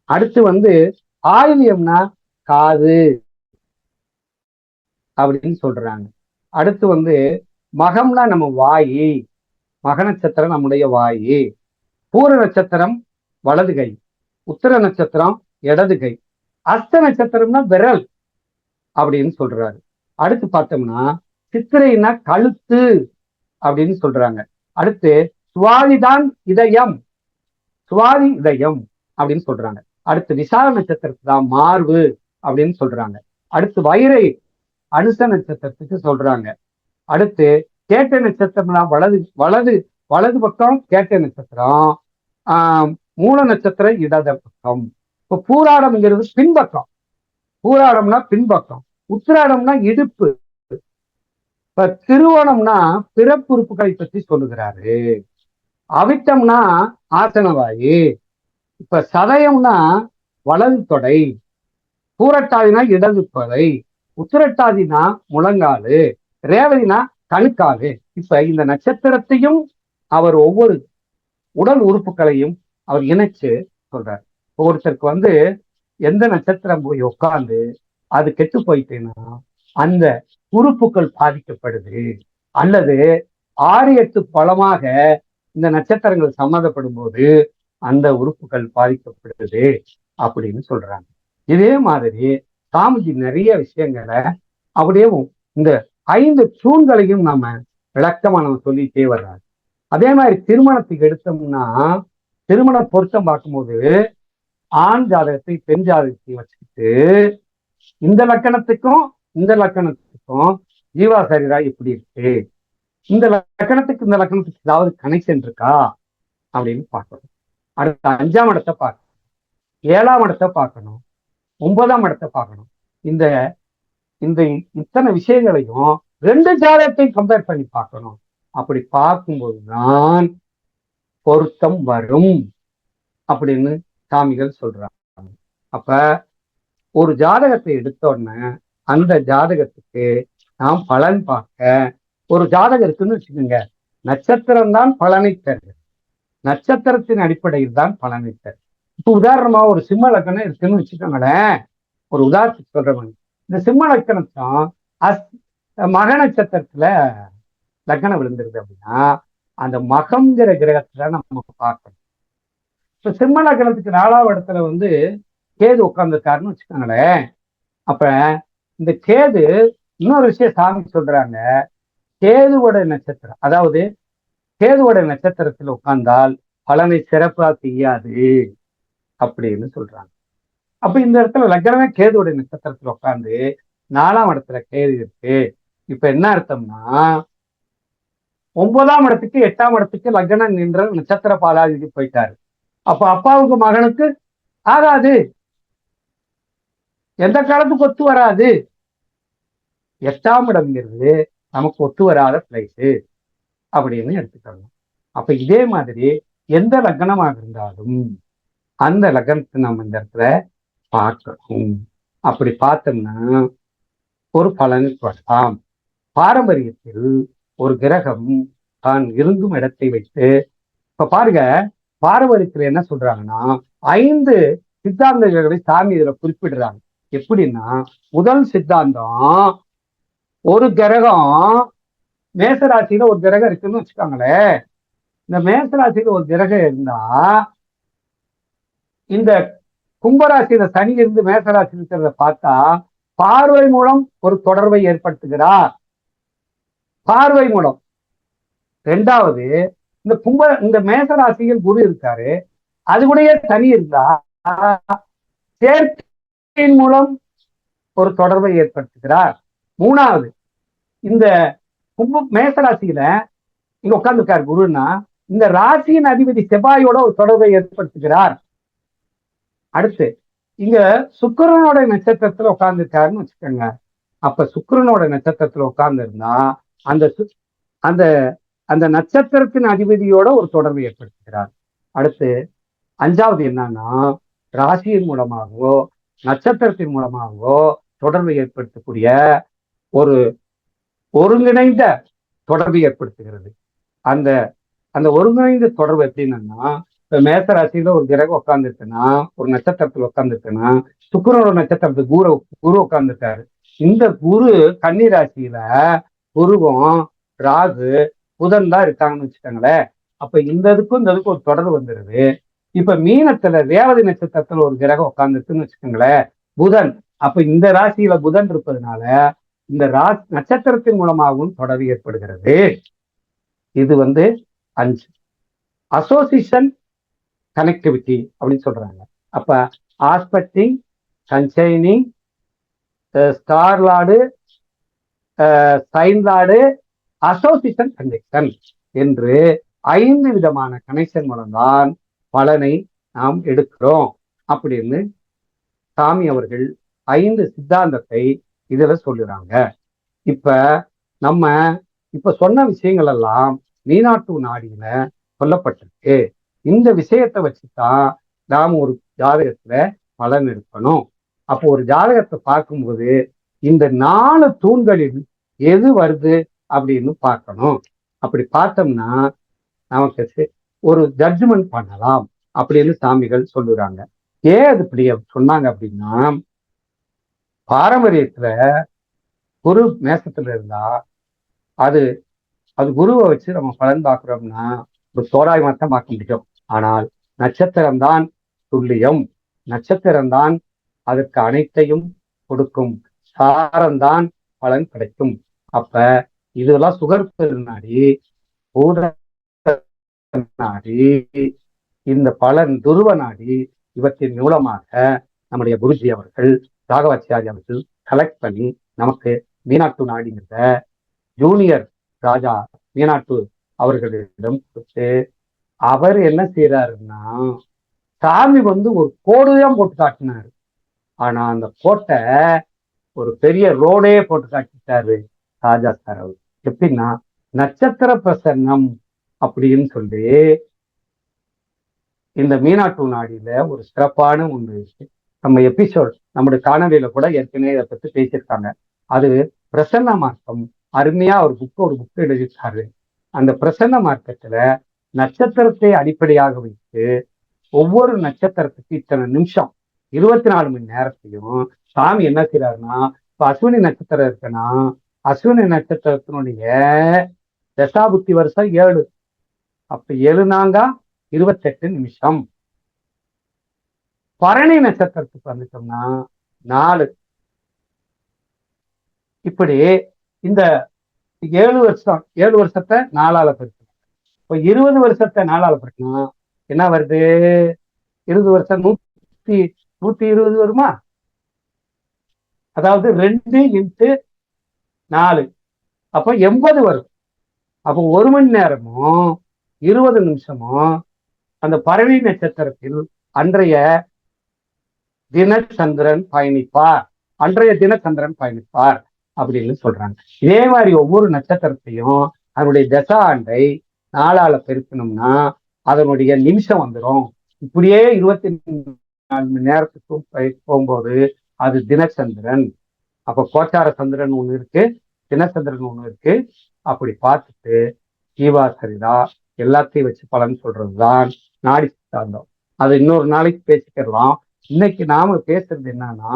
அடுத்து ஆயில்யம்னா காது அப்படின்னு சொல்றாங்க. அடுத்து மகம்னா நம்ம வாயி, மக நட்சத்திரம் நம்முடைய வாயி. பூர நட்சத்திரம் வலது கை, உத்தர நட்சத்திரம் இடது கை, அஸ்த நட்சத்திரம்னா விரல் அப்படின்னு சொல்றாரு. அடுத்து பார்த்தோம்னா சித்திரைனா கழுத்து அப்படின்னு சொல்றாங்க. அடுத்து சுவாதிதான் இதயம், சுவாதி இதயம் அப்படின்னு சொல்றாங்க. அடுத்து விசாக நட்சத்திரத்துக்கு தான் மார்பு அப்படின்னு சொல்றாங்க. அடுத்து வைரை அனுச நட்சத்திரத்துக்கு சொல்றாங்க. அடுத்து கேட்ட நட்சத்திரம்னா வலது வலது வலது பக்கம் கேட்ட நட்சத்திரம், மூல நட்சத்திரம் இடது பக்கம். இப்ப பூராடம்ங்கிறது பின்பக்கம், பூராடம்னா பின்பக்கம், உத்திராடம்னா இடுப்பு. இப்ப திருவோணம்னா பிறப்புறுப்புகளை பற்றி சொல்லுகிறாரு. அவிட்டம்னா ஆசனவாயு. இப்ப சதயம்னா வலது தொடை, பூரட்டாதினா இடது தொடை, உத்திரட்டாதினா முழங்காலு, ரேவதினா கணுக்காலு. இப்ப இந்த நட்சத்திரத்தையும் அவர் ஒவ்வொரு உடல் உறுப்புகளையும் அவர் இணைச்சு சொல்றார். ஒருத்தருக்கு எந்த நட்சத்திரம் போய் உட்கார்ந்து அது கெட்டு போயிட்டேன்னா அந்த உறுப்புகள் பாதிக்கப்படுது, அல்லது 6-8 பலமாக இந்த நட்சத்திரங்கள் சம்மந்தப்படும் போது அந்த உறுப்புகள் பாதிக்கப்படுது அப்படின்னு சொல்றாங்க. இதே மாதிரி சாமிஜி நிறைய விஷயங்களை அப்படியே இந்த 5 தூண்களையும் நம்ம விளக்கமா நம்ம சொல்லிட்டே வர்றாரு. அதே மாதிரி திருமணத்துக்கு எடுத்தோம்னா திருமண பொருத்தம் பார்க்கும்போது ஆண் ஜாதகத்தை பெண் ஜாதகத்தை வச்சுக்கிட்டு இந்த லக்கணத்துக்கும் இந்த லக்கணத்துக்கும் ஜீவா சரீரா எப்படி இருக்கு, இந்த லக்கணத்துக்கு இந்த லக்கணத்துக்கு ஏதாவது கனெக்ஷன் இருக்கா அப்படின்னு பார்க்கணும். அடுத்த 5ஆம் இடத்தை பார்க்கணும், 7ஆம் இடத்தை பார்க்கணும், 9ஆம் இடத்தை பார்க்கணும். இந்த இந்த இத்தனை விஷயங்களையும் 2 ஜாதகத்தையும் கம்பேர் பண்ணி பார்க்கணும். அப்படி பார்க்கும்போதுதான் பொருத்தம் வரும் அப்படின்னு சாமிகள் சொல்றாங்க. அப்ப ஒரு ஜாதகத்தை எடுத்தோடனே அந்த ஜாதகத்துக்கு நாம் பலன் பார்க்க, ஒரு ஜாதகம் இருக்குன்னு வச்சுக்கோங்க, நட்சத்திரம் தான் பலனை தருது, நட்சத்திரத்தின் அடிப்படையில் தான் பலனை தருது. இப்ப உதாரணமா ஒரு சிம்ம லக்கணம் இருக்குன்னு வச்சுக்கோங்களேன், ஒரு உதாரணத்துக்கு சொல்றவங்க, இந்த சிம்ம லக்கணத்தும் மக நட்சத்திரத்துல லக்கணம் விழுந்துருது அப்படின்னா அந்த மகம்ங்கிற கிரகத்துல நம்ம பார்க்கணும். இப்ப சிம்ம லக்கணத்துக்கு 4ஆவது இடத்துல கேது உட்கார்ந்துருக்காருன்னு வச்சுக்கோங்களேன். அப்ப இந்த கேது இன்னொரு விஷயம் சாமி சொல்றாங்க, கேதுவோட நட்சத்திரம், அதாவது கேதுவோட நட்சத்திரத்துல உட்கார்ந்தால் பலனை சிறப்பா செய்யாது அப்படின்னு சொல்றாங்க. அப்ப இந்த இடத்துல லக்னமே கேதுவோட நட்சத்திரத்துல உட்கார்ந்து 4ஆம் இடத்துல கேது இருக்கு. இப்ப என்ன அர்த்தம்னா 9ஆம் இடத்துக்கு 8ஆம் இடத்துக்கு லக்னம் நின்ற நட்சத்திர பாலாதிபதி போயிட்டாரு. அப்ப அப்பாவுக்கு மகனுக்கு ஆகாது, எந்த காலத்துக்கு ஒத்து வராது. 8ஆம் இடம்ங்கிறது நமக்கு ஒத்து வராத பிளேஸ் அப்படின்னு எடுத்துக்கணும். அப்ப இதே மாதிரி எந்த லக்னமாக இருந்தாலும் அந்த லக்னத்தை நம்ம இந்த இடத்துல பார்க்கணும். அப்படி பார்த்தோம்னா ஒரு பலன் வரலாம். பாரம்பரியத்தில் ஒரு கிரகம் தான் இருக்கும் இடத்தை வைத்து, இப்ப பாருங்க, பாரம்பரியத்துல என்ன சொல்றாங்கன்னா 5 சித்தாந்தங்களை சாமி இதுல குறிப்பிடுறாங்க. எப்படின்னா, முதல் சித்தாந்தம், ஒரு கிரகம் மேசராசியில ஒரு கிரகம் இருக்குன்னு வச்சுக்காங்களேன், இந்த மேசராசியில ஒரு கிரகம் இருந்தா இந்த கும்பராசியில சனி இருந்து மேசராசி இருக்கிறத பார்த்தா பார்வை மூலம் ஒரு தொடர்பை ஏற்படுத்துகிறார், பார்வை மூலம். 2வது, இந்த மேசராசியில் குரு இருக்காரு, அது கூடயே சனி இருந்தா சேர்க்கையின் மூலம் ஒரு தொடர்பை ஏற்படுத்துகிறார். 3வது, இந்த மேசராசியில இங்க உட்கார்ந்துருக்காரு குருன்னா இந்த ராசியின் அதிபதி செவ்வாயோட ஒரு தொடர்பை ஏற்படுத்துகிறார். அடுத்து இங்க சுக்கிரனோட நட்சத்திரத்துல உட்கார்ந்துருக்காருன்னு வச்சுக்கோங்க. அப்ப சுக்கிரனோட நட்சத்திரத்துல உட்கார்ந்து இருந்தா அந்த அந்த நட்சத்திரத்தின் அதிபதியோட ஒரு தொடர்பை ஏற்படுத்துகிறார். அடுத்து 5வது என்னன்னா, ராசியின் மூலமாகவோ நட்சத்திரத்தின் மூலமாகவோ தொடர்பை ஏற்படுத்தக்கூடிய ஒரு ஒருங்கிணைந்த தொடர்பை ஏற்படுத்துகிறது. அந்த அந்த ஒருங்கிணைந்த தொடர்பு எப்படின்னா, இப்ப மேசராசியில ஒரு கிரகம் உட்கார்ந்துருக்குன்னா, ஒரு நட்சத்திரத்துல உட்கார்ந்துருக்குன்னா, சுக்கிரனோட நட்சத்திரத்துக்கு குரு உட்கார்ந்துருக்காரு. இந்த குரு கன்னி ராசியில குருவும் ராகு புதன் தான் இருக்காங்கன்னு வச்சுக்கோங்களேன். அப்ப இந்த இதுக்கும் ஒரு தொடர்பு வந்துருது. இப்ப மீனத்துல ரேவதி நட்சத்திரத்துல ஒரு கிரகம் உட்கார்ந்துருக்குன்னு வச்சுக்கோங்களேன், புதன். அப்ப இந்த ராசியில புதன் இருப்பதுனால இந்த நட்சத்திரத்தின் மூலமாகவும் தொடர்பு ஏற்படுகிறது. இது 5. அசோசியேஷன் கனெக்டிவிட்டி அப்படின்னு சொல்றாங்க. அப்ப aspecting, consigning, star lord, sign lord, association connection என்று 5 விதமான கனெக்ஷன் மூலம்தான் பலனை நாம் எடுக்கிறோம் அப்படின்னு சாமி அவர்கள் 5 சித்தாந்தத்தை இதுல சொல்லுறாங்க. இப்ப நம்ம இப்ப சொன்ன விஷயங்கள் எல்லாம் மீனாட்டு நாடியில சொல்லப்பட்டிருக்கு. இந்த விஷயத்தை வச்சுதான் நாம் ஒரு ஜாதகத்துல பலன் எடுக்கணும். அப்போ ஒரு ஜாதகத்தை பார்க்கும்போது இந்த 4 தூண்களில் எது வருது அப்படின்னு பார்க்கணும். அப்படி பார்த்தோம்னா நமக்கு ஒரு ஜட்ஜ்மெண்ட் பண்ணலாம் அப்படின்னு சாமிகள் சொல்லுறாங்க. ஏன் அது இப்படி சொன்னாங்க அப்படின்னா, பாரம்பரியத்துல குரு மேசத்துல இருந்தா அது குருவை வச்சு நம்ம பலன் பார்க்கிறோம்னா ஒரு தோராயமா தான் பார்க்க முடியும். ஆனால் நட்சத்திரம்தான் துல்லியம், நட்சத்திரம்தான் அதற்கு அனைத்தையும் கொடுக்கும், சாரம்தான் பலன் கிடைக்கும். அப்ப இதெல்லாம் சுகர் நாடி, பூத நாடி, இந்த பலன் துருவ நாடி, இவற்றின் மூலமாக நம்முடைய குருஜி அவர்கள், ராகவாச்சாரி அவர்கள் கலெக்ட் பண்ணி நமக்கு மீனாட்டு நாடிங்கிற ஜூனியர் ராஜா மீனாட்டு அவர்களிடம் கொடுத்து, அவர் என்ன செய்யறாருன்னா சாமி ஒரு கோடுதான் போட்டு காட்டினாரு. ஆனா அந்த கோட்டை ஒரு பெரிய ரோடே போட்டு காட்டிட்டாரு ராஜா சார் அவர். எப்படின்னா நட்சத்திர பிரசன்னம் அப்படின்னு சொல்லி இந்த மீனாட்டு நாடியில ஒரு சிறப்பான ஒன்று இருக்கு. நம்ம எபிசோட் நம்முடைய காணொலியில கூட ஏற்கனவே இதை பத்தி பேசியிருக்காங்க. அது பிரசன்ன மார்க்கம். அருமையா ஒரு புக் எழுதியிருக்காரு. அந்த பிரசன்ன மார்க்கத்துல நட்சத்திரத்தை அடிப்படையாக வைத்து ஒவ்வொரு நட்சத்திரத்துக்கு இத்தனை நிமிஷம் 24 மணி நேரத்தையும் சாமி என்ன செய்யறாருன்னா, இப்ப அஸ்வினி நட்சத்திரம் இருக்குன்னா அஸ்வினி நட்சத்திரத்தினுடைய தசாபுத்தி வருஷம் 7. அப்ப 7 நாங்க 28 நிமிஷம். பரணி நட்சத்திரத்துக்கு வந்துட்டோம்னா 4. இப்படி இந்த 7 வருஷத்தை 4ஆல பெருக்கணும். இப்போ 20 வருஷத்தை 4ஆல பெருக்கணும் என்ன வருது? 20 வருஷம் 120 வருமா? அதாவது 2 × 4 அப்போ 80 வரும். அப்போ 1 மணி நேரமும் 20 நிமிஷமும் அந்த பரணி நட்சத்திரத்தில் அன்றைய தினச்சந்திரன் பயணிப்பார், அப்படின்னு சொல்றாங்க. இதே மாதிரி ஒவ்வொரு நட்சத்திரத்தையும் அதனுடைய தசா ஆண்டை 4ஆல பெருக்கணும்னா அதனுடைய நிமிஷம் வந்துடும். இப்படியே 24 மணி நேரத்துக்கும் போகும்போது அது தினச்சந்திரன். அப்ப கோச்சார சந்திரன் ஒண்ணு இருக்கு, தினச்சந்திரன் ஒண்ணு இருக்கு. அப்படி பார்த்துட்டு ஜீவாசரிதா எல்லாத்தையும் வச்சு பலன் சொல்றதுதான் நாடி சித்தாந்தம். அது இன்னொரு நாளைக்கு பேசிக்கலாம். இன்னைக்கு நாம பேசுறது என்னன்னா,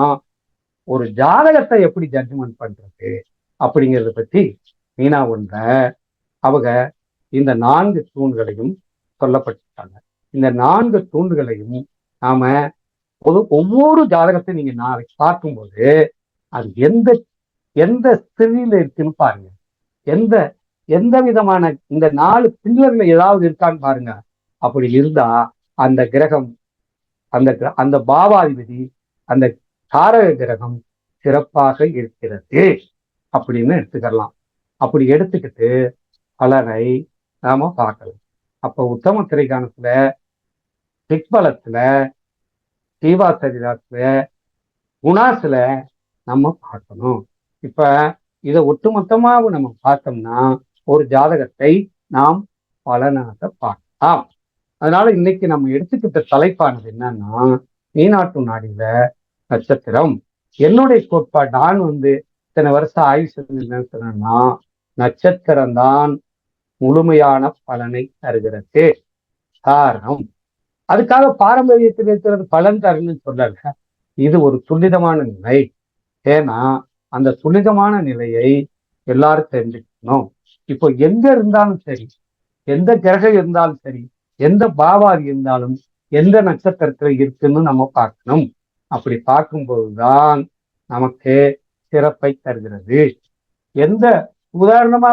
ஒரு ஜாதகத்தை எப்படி ஜட்ஜ்மெண்ட் பண்றது அப்படிங்கிறத பத்தி மீனா அவங்க இந்த 4 தூண்களையும் சொல்லப்பட்டிருக்காங்க. இந்த 4 தூண்களையும் நாம ஒவ்வொரு ஜாதகத்தையும் நீங்க நாளைக்கு பார்க்கும்போது அது எந்த ஸ்திரியில இருக்குன்னு பாருங்க. எந்த விதமான இந்த 4 பில்லர்ல ஏதாவது இருக்கான்னு பாருங்க. அப்படி இருந்தா அந்த கிரகம், அந்த பாவாதிபதி, அந்த காரக கிரகம் சிறப்பாக இருக்கிறது அப்படின்னு எடுத்துக்கலாம். அப்படி எடுத்துக்கிட்டு பலனை நாம பார்க்கலாம். அப்ப உத்தம திரைக்காணத்துல, திக்பலத்துல, ஜீவாசரிதாத்துல, குணாசுல நம்ம பார்க்கணும். இப்ப இதை ஒட்டுமொத்தமாக நம்ம பார்த்தோம்னா ஒரு ஜாதகத்தை நாம் பலனாக பார்க்கலாம். அதனால இன்னைக்கு நம்ம எடுத்துக்கிட்ட தலைப்பானது என்னன்னா, மீனாட்டு நாடியில நட்சத்திரம். என்னுடைய கோட்பாடு, நான் இத்தனை வருஷம் ஆய்வு செஞ்சு சொன்னா நட்சத்திரம் தான் முழுமையான பலனை தருகிறது. காரணம், அதுக்காக பாரம்பரியத்தில் இருக்கிறது பலன் தருன்னு சொல்லல. இது ஒரு துல்லிதமான நிலை. ஏன்னா அந்த துல்லிதமான நிலையை எல்லாரும் தெரிஞ்சுக்கணும். இப்போ எங்க இருந்தாலும் சரி, எந்த கிரகம் இருந்தாலும் சரி, எந்த பாவாதி இருந்தாலும் எந்த நட்சத்திரத்துல இருக்குன்னு நம்ம பார்க்கணும். அப்படி பார்க்கும்போதுதான் நமக்கு சிறப்பை தருகிறது. எந்த உதாரணமா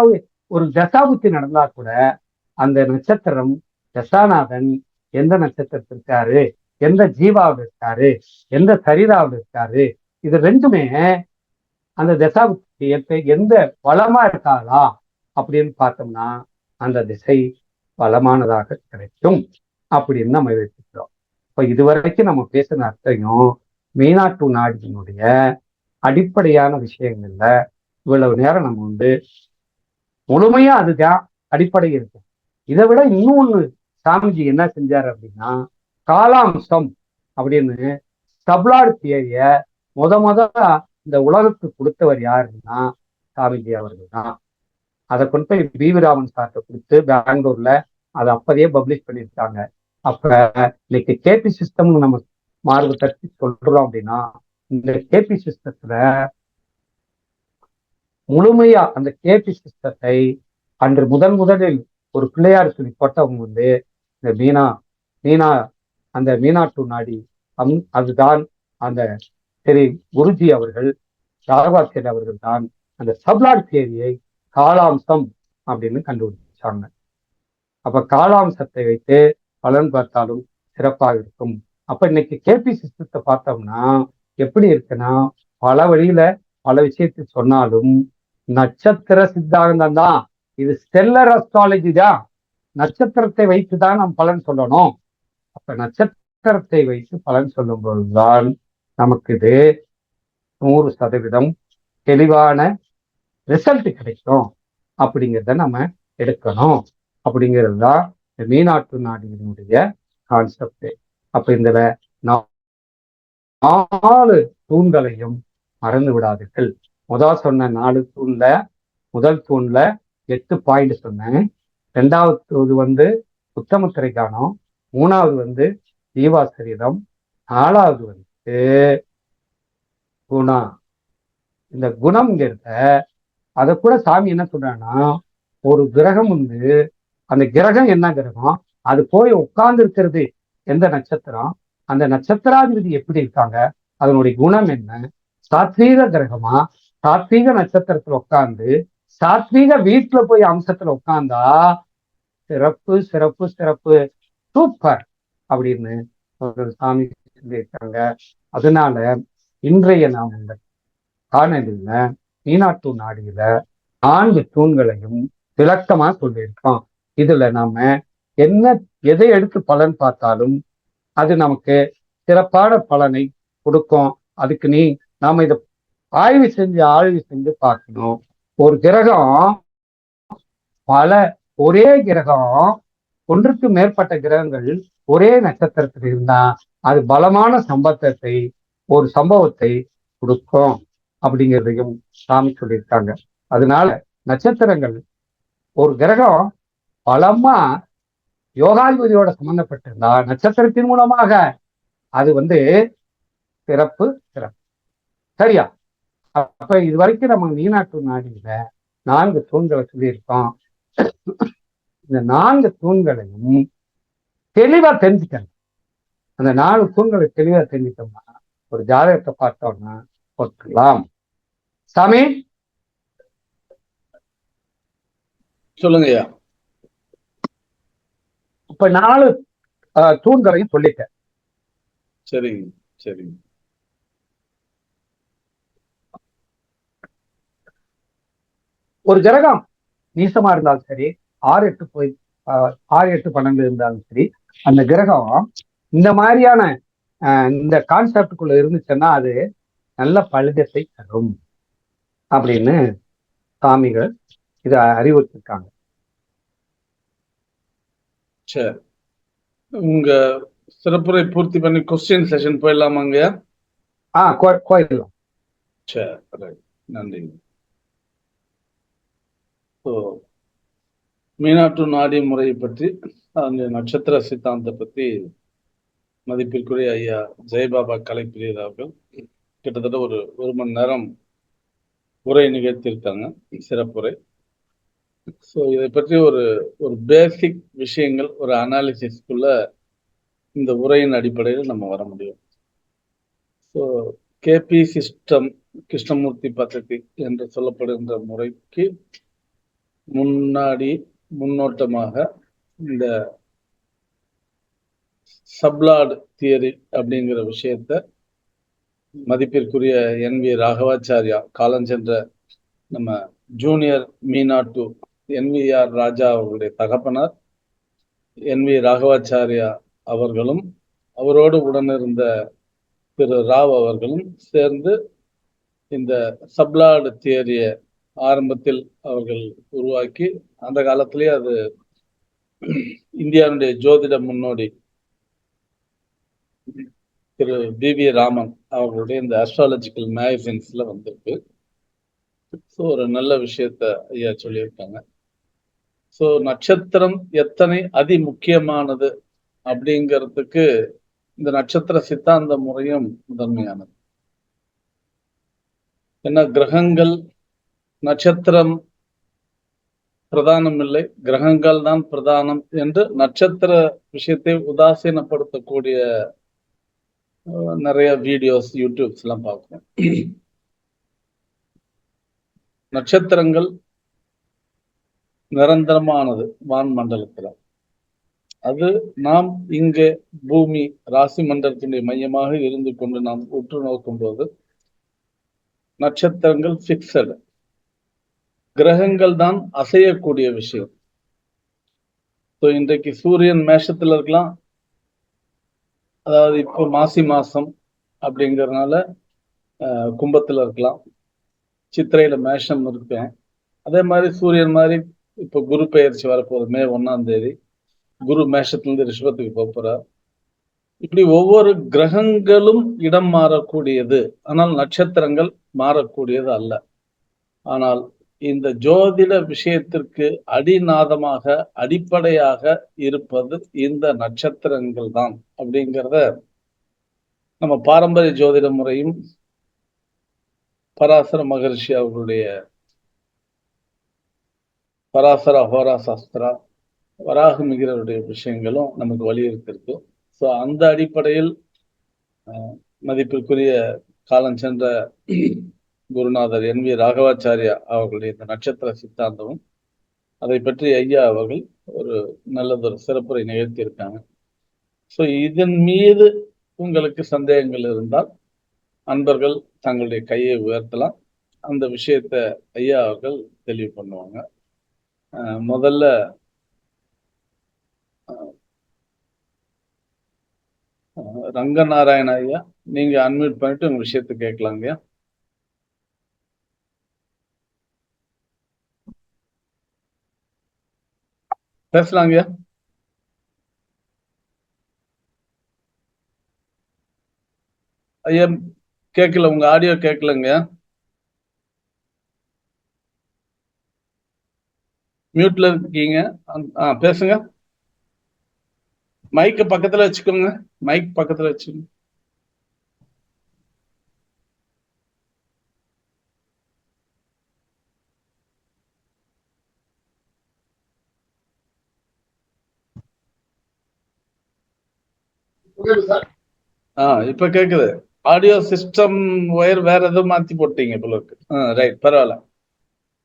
ஒரு தசாபுத்தி நடந்தா கூட அந்த நட்சத்திரம் தசாநாதன் எந்த நட்சத்திரத்தில் இருக்காரு, எந்த ஜீவாவில் இருக்காரு, எந்த சரீராவில் இருக்காரு, இது ரெண்டுமே அந்த தசாபுத்தி எந்த வளமா இருக்காளா அப்படின்னு பார்த்தோம்னா அந்த திசை வளமானதாக கிடைக்கும் அப்படின்னு நம்ம யோசிக்கிறோம். இப்ப இதுவரைக்கும் நம்ம பேசின அர்த்தம் மீனாட்டு நாடியினுடைய அடிப்படையான விஷயங்கள்ல இவ்வளவு நேரம் நம்ம முழுமையா அதுதான் அடிப்படை இருக்கு. இதை விட இன்னொன்னு சாமிஜி என்ன செஞ்சாரு அப்படின்னா, காலாம்சம் அப்படின்னு சப்ளாட் தியரிய முத இந்த உலகத்துக்கு கொடுத்தவர் யாருன்னா சாமிஜி அவர்கள் தான். அதை கொண்டு போய் பிவி ராமன் சார்ட்ட கொடுத்து பெங்களூர்ல அதை அப்பதையே பப்ளிஷ் பண்ணியிருக்காங்க. அப்ப இன்னைக்கு கேபி சிஸ்டம்னு நம்ம மார்பு தட்டி சொல்றோம் அப்படின்னா, இந்த கேபி சிஸ்டத்துல முழுமையா அந்த கேபி சிஸ்டத்தை அன்று முதலில் ஒரு பிள்ளையார் சொல்லி போட்டவங்க இந்த மீனா அந்த மீனாட்டு நாடி அதுதான் அந்த திரு குருஜி அவர்கள், ராகவாச்சாரி அவர்கள் தான் அந்த சப்ளாட் தியரியை காலாம்சம் அப்படின்னு கண்டுபிடிச்சாங்க. அப்ப காலாம்சத்தை வைத்து பலன் பார்த்தாலும் சிறப்பாக இருக்கும். அப்ப இன்னைக்கு கேபி சிஸ்டத்தை பார்த்தோம்னா எப்படி இருக்குன்னா, பல வழியில பல விஷயத்தை சொன்னாலும் நட்சத்திர சித்தாந்தம் தான். இது ஸ்டெல்லர் அஸ்ட்ராலஜி தான். நட்சத்திரத்தை வைத்துதான் நாம் பலன் சொல்லணும். அப்ப நட்சத்திரத்தை வைத்து பலன் சொல்லும் பொழுதுதான் நமக்கு இது 100% தெளிவான ரிசல்ட் கிடைக்கும் அப்படிங்கிறத நம்ம எடுக்கணும். அப்படிங்கிறது தான் இந்த மீனாட்டு நாடியினுடைய கான்செப்ட். அப்ப இந்த 4 தூண்களையும் மறந்து விடாதீர்கள். சொன்ன 4 தூண்ல முதல் தூண்ல 8 பாயிண்ட் சொன்னேன். 2வது உத்தமத்திரை காணம், 3வது ஜீவாசரீரம், 4வது குணம். இந்த குணம்ங்கிறத அதை கூட சாமி என்ன சொல்றாங்கன்னா, ஒரு கிரகம் அந்த கிரகம் என்ன கிரகம், அது போய் உட்கார்ந்து இருக்கிறது எந்த நட்சத்திரம், அந்த நட்சத்திராதிபதி எப்படி இருக்காங்க, அதனுடைய குணம் என்ன, சாத்வீக கிரகமா, சாத்வீக நட்சத்திரத்துல உட்கார்ந்து சாத்வீக வீட்டுல போய் அம்சத்துல உட்கார்ந்தா சிறப்பு சிறப்பு சிறப்பு சூப்பர் அப்படின்னு சாமி சொல்லியிருக்காங்க. அதனால இன்றைய நாம் இந்த காணொலியில மீனாட்டு நாடியில 4 தூண்களையும் விளக்கமா சொல்லியிருக்கோம். இதுல நாம எதை எடுத்து பலன் பார்த்தாலும் அது நமக்கு சிறப்பான பலனை கொடுக்கும். அதுக்கு நாம இதை ஆய்வு செஞ்சு பார்க்கணும். ஒரு கிரகம் ஒரே கிரகம் ஒன்றுக்கு மேற்பட்ட கிரகங்கள் ஒரே நட்சத்திரத்தில் இருந்தா அது பலமான ஒரு சம்பவத்தை கொடுக்கும் அப்படிங்கிறதையும் சாமி சொல்லியிருக்காங்க. அதனால நட்சத்திரங்கள் ஒரு கிரகம் பலமா யோகாதிபதியோட சம்பந்தப்பட்டிருந்தா நட்சத்திரத்தின் மூலமாக அது சிறப்பு சிறப்பு. சரியா? அப்ப இது வரைக்கும் நம்ம மீனாட்டு நாடியில 4 தூண்களை சொல்லியிருக்கோம். இந்த 4 தூண்களையும் தெளிவா தெரிஞ்சுக்கணும். அந்த 4 தூண்களை தெளிவா தெரிஞ்சுட்டோம்னா ஒரு ஜாதகத்தை பார்த்தோம்னா போட்டுக்கலாம். சாமி சொல்லுங்கய்யா. இப்ப 4 தூண்களையும் சொல்லிட்டேன். சரிங்க சரிங்க. ஒரு கிரகம் நீசமா இருந்தாலும் சரி, 6, 8, 12 இருந்தாலும் சரி, அந்த கிரகம் இந்த மாதிரியான இந்த கான்செப்டுக்குள்ள இருந்துச்சுன்னா அது நல்ல பலிதத்தை தரும் அப்படின்னு சாமிகள் இத அறிவுறுத்திருக்காங்க. சரி, உங்க சிறப்புரை பூர்த்தி பண்ணி கொஸ்டின் செஷன் போயிடலாமாங்க? கோயிலாம். சரி, நன்றி. மீனாட்டு நாடி முறையை பற்றி, அந்த நட்சத்திர சித்தாந்தத்தை பற்றி மதிப்பிற்குரிய ஐயா ஜெயபாபா கலைப்பிரியர் அவர்கள் கிட்டத்தட்ட ஒரு மணி நேரம் உரை நிகழ்த்தியிருக்காங்க, சிறப்புரை. ஸோ இதை பற்றி ஒரு பேசிக் விஷயங்கள், ஒரு அனாலிசிஸ்க்குள்ள இந்த உரையின் அடிப்படையில் நம்ம வர முடியும். ஸோ கேபி சிஸ்டம் கிருஷ்ணமூர்த்தி பദ്ധதி என்று சொல்லப்படுகின்ற முறைக்கு முன்னோட்டமாக இந்த சப்லாட் தியரி அப்படிங்கிற விஷயத்த மதிப்பிற்குரிய NV ராகவாச்சாரியா காலஞ்சென்ற நம்ம ஜூனியர் மீனாட்டு NVR ராஜா அவர்களுடைய தகப்பனார் NV ராகவாச்சாரியா அவர்களும் அவரோடு உடனிருந்த திரு ராவ் அவர்களும் சேர்ந்து இந்த சப்லாட் தியரிய ஆரம்பத்தில் அவர்கள் உருவாக்கி அந்த காலத்திலேயே அது இந்தியாவுடைய ஜோதிட முன்னோடி திரு BV ராமன் அவர்களுடைய இந்த அஸ்ட்ராலஜிக்கல் மேகசின்ஸ்ல வந்திருக்கு. ஸோ ஒரு நல்ல விஷயத்த ஐயா சொல்லியிருக்காங்க. ஸோ நட்சத்திரம் எத்தனை அதி முக்கியமானது அப்படிங்கிறதுக்கு இந்த நட்சத்திர சித்தாந்த முறையும் முதன்மையானது. ஏன்னா கிரகங்கள் நட்சத்திரம் பிரதானம் இல்லை, கிரகங்கள் தான் பிரதானம் என்று நட்சத்திர விஷயத்தை உதாசீனப்படுத்தக்கூடிய நிறைய வீடியோஸ் யூடியூப்ஸ் எல்லாம் பார்க்கிறோம். நட்சத்திரங்கள் நிரந்தரமானது வான் மண்டலத்துல. அது நாம் இங்கே பூமி ராசி மண்டலத்தினுடைய மையமாக இருந்து கொண்டு நாம் உற்று நோக்கும் போது நட்சத்திரங்கள் பிக்சடு, கிரகங்கள் தான் அசையக்கூடிய விஷயம். இன்றைக்கு சூரியன் மேஷத்துல இருக்கலாம், அதாவது இப்போ மாசி மாசம் அப்படிங்கறதுனால கும்பத்துல இருக்கலாம், சித்திரையில மேஷம் இருப்பேன். அதே மாதிரி சூரியன் மாதிரி இப்போ குரு பெயர்ச்சி வரப்போகுது மே 1ஆம் தேதி, குரு மேஷத்திலிருந்து ரிஷபத்துக்கு போறார். இப்படி ஒவ்வொரு கிரகங்களும் இடம் மாறக்கூடியது, ஆனால் நட்சத்திரங்கள் மாறக்கூடியது அல்ல. ஆனால் இந்த ஜோதிட விஷயத்திற்கு அடிநாதமாக அடிப்படையாக இருப்பது இந்த நட்சத்திரங்கள் தான் அப்படிங்கிறத நம்ம பாரம்பரிய ஜோதிட முறையும் பராசர மகரிஷி அவர்களுடைய பராசர ஹோரா சாஸ்திரா வராகமிகிறவருடைய விஷயங்களும் நமக்கு வலியுறுத்திருக்கு. ஸோ அந்த அடிப்படையில் மதிப்பிற்குரிய காலம் சென்ற குருநாதர் NV ராகவாச்சாரியா அவர்களுடைய இந்த நட்சத்திர சித்தாந்தமும் அதை பற்றி ஐயா அவர்கள் ஒரு நல்லதொரு சிறப்புரை நிகழ்த்தியிருக்காங்க. ஸோ இதன் மீது உங்களுக்கு சந்தேகங்கள் இருந்தால் அன்பர்கள் தங்களுடைய கையை உயர்த்தலாம். அந்த விஷயத்தை ஐயா அவர்கள் தெளிவு பண்ணுவாங்க. முதல்ல ரங்கநாராயண ஐயா, நீங்க அன்மியூட் பண்ணிட்டு உங்க விஷயத்தை கேட்கலாங்க. பேசலாங்க. ஐயா கேட்கல, உங்க ஆடியோ கேட்கலங்க, மியூட்ல இருக்கீங்க. பேசுங்க. மைக்க பக்கத்துல வச்சுக்கோங்க, மைக் பக்கத்துல வச்சுக்கோங்க. இப்ப கேக்குது. ஆடியோ சிஸ்டம் ஒயர் வேற எதுவும் மாத்தி போட்டீங்க போல இருக்கு. ரைட், பரவாயில்ல,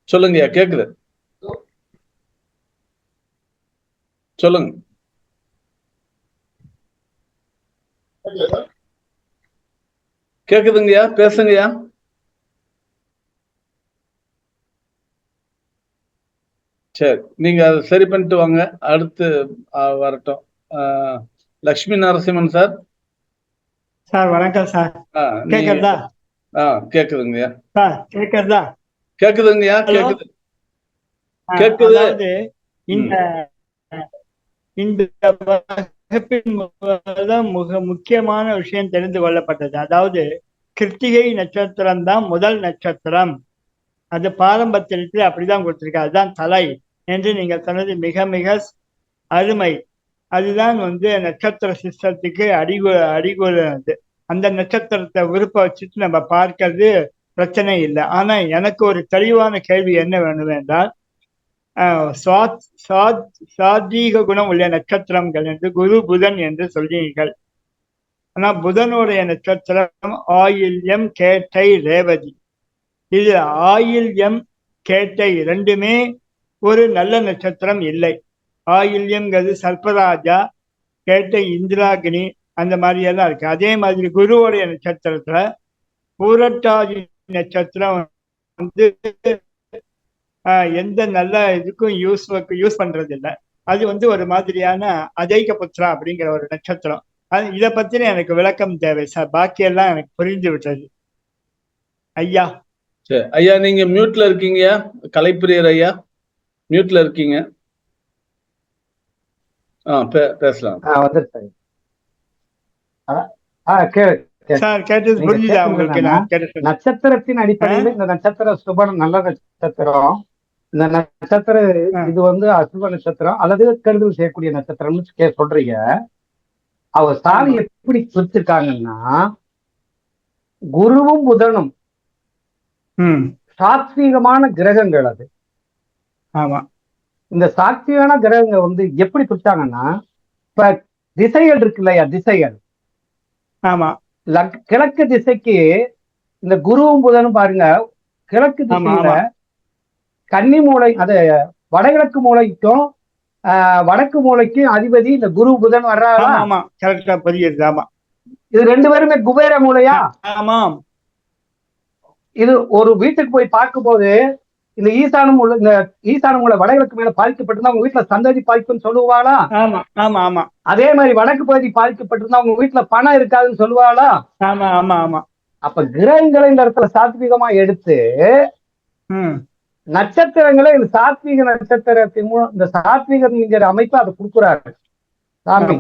சொல்லுங்கய்யா. கேக்குது, சொல்லுங்க. கேக்குதுங்கய்யா, பேசுங்கய்யா. சரி, நீங்க அதை சரி பண்ணிட்டு வாங்க, அடுத்து வரட்டும். லக்ஷ்மி நரசிம்மன் சார். சார் வணக்கம் சார். கேக்குதா? கேக்குதுங்கய்யா. சார் கேக்குதா? கேக்குதுங்கய்யா, கேக்குது கேக்குது. அதாவது இந்த வகுப்பின் மிக முக்கியமான விஷயம் தெரிந்து கொள்ளப்பட்டது. அதாவது கிருத்திகை நட்சத்திரம் தான் முதல் நட்சத்திரம். அது பாரம்பரியத்தில் அப்படிதான் கொடுத்திருக்கு. அதுதான் தலை என்று நீங்கள் சொன்னது மிக மிக அருமை. அதுதான் நட்சத்திர சிஸ்டத்துக்கு அடிகோல். அந்த நட்சத்திரத்தை விருப்ப வச்சுட்டு நம்ம பார்க்கறது பிரச்சனை இல்லை. ஆனா எனக்கு ஒரு தெளிவான கேள்வி என்ன வேணும் என்றால், சாத்வீக குணம் உள்ள நட்சத்திரங்கள் என்று குரு புதன் என்று சொல்றீர்கள். ஆனா புதனுடைய நட்சத்திரம் ஆயில்யம், கேட்டை, ரேவதி. இது ஆயில்யம், கேட்டை ரெண்டுமே ஒரு நல்ல நட்சத்திரம் இல்லை. ஆயில்யம்ங்கிறது சர்ப்பராஜா, கேட்டை இந்திராகினி, அந்த மாதிரியெல்லாம் இருக்கு. அதே மாதிரி குருவுடைய நட்சத்திரத்துல பூரட்டாதி நட்சத்திரம் வந்து எந்த நல்ல இதுக்கும் யூஸ் பண்றது இல்லை. அது வந்து ஒரு மாதிரியான அஜைக புத்திரா அப்படிங்கிற ஒரு நட்சத்திரம். இதை பத்தின எனக்கு விளக்கம் தேவை சார். பாக்கியெல்லாம் எனக்கு புரிந்து விட்டது ஐயா. சரி ஐயா, நீங்க மியூட்ல இருக்கீங்க. கலைப்பிரியர் ஐயா மியூட்ல இருக்கீங்க. பேசலாம். கேட்டது புரிஞ்சுதா உங்களுக்கு? நட்சத்திரத்தின் அடிப்படையில் இந்த நட்சத்திரம் சுப நல்ல நட்சத்திரம். இந்த நட்சத்திரம் இது வந்து அசுப நட்சத்திரம் அல்லது கெடுதல் செய்யக்கூடிய நட்சத்திரம்னு சொல்றீங்க. அவர் சாமி எப்படி பிரிச்சிருக்காங்கன்னா, குருவும் புதனும் சாத்வீகமான கிரகங்கள். அது ஆமா. இந்த சாத்வீகமான கிரகங்கள் வந்து எப்படி பிரிச்சாங்கன்னா, இப்ப திசைகள் இருக்கு இல்லையா, திசைகள். ஆமா. கிழக்கு திசைக்கு இந்த குருவும் புதனும் பாருங்க, கிழக்கு திசையில கன்னி மூலை, அது வடகிழக்கு மூலைக்கும் வடக்கு மூலைக்கும் அதிபதி இந்த குரு புதன் வர்றாங்க. ஆமா, கரெக்டா புரியுது. ஆமா, இது ரெண்டு பேருமே குபேர மூலையா. ஆமா. இது ஒரு வீட்டுக்கு போய் பார்க்கும் போது இந்த ஈசான மூலை வடகிழக்கு மேல பாதிக்கப்பட்டிருந்தா அவங்க வீட்டுல சந்ததி பாதிப்புன்னு சொல்லுவாளா? ஆமா ஆமா ஆமா. அதே மாதிரி வடக்கு பகுதி பாதிக்கப்பட்டிருந்தா அவங்க வீட்டுல பணம் இருக்காதுன்னு சொல்லுவாளா? ஆமா ஆமா ஆமா. அப்ப கிரகங்களை இந்த இடத்துல சாத்வீகமா எடுத்து நட்சத்திரங்களை இந்த சாத்வீக நட்சத்திரத்தின் மூலம் இந்த சாத்வீகங்கிற அமைப்பு அதை கொடுக்குறாரு சாமி.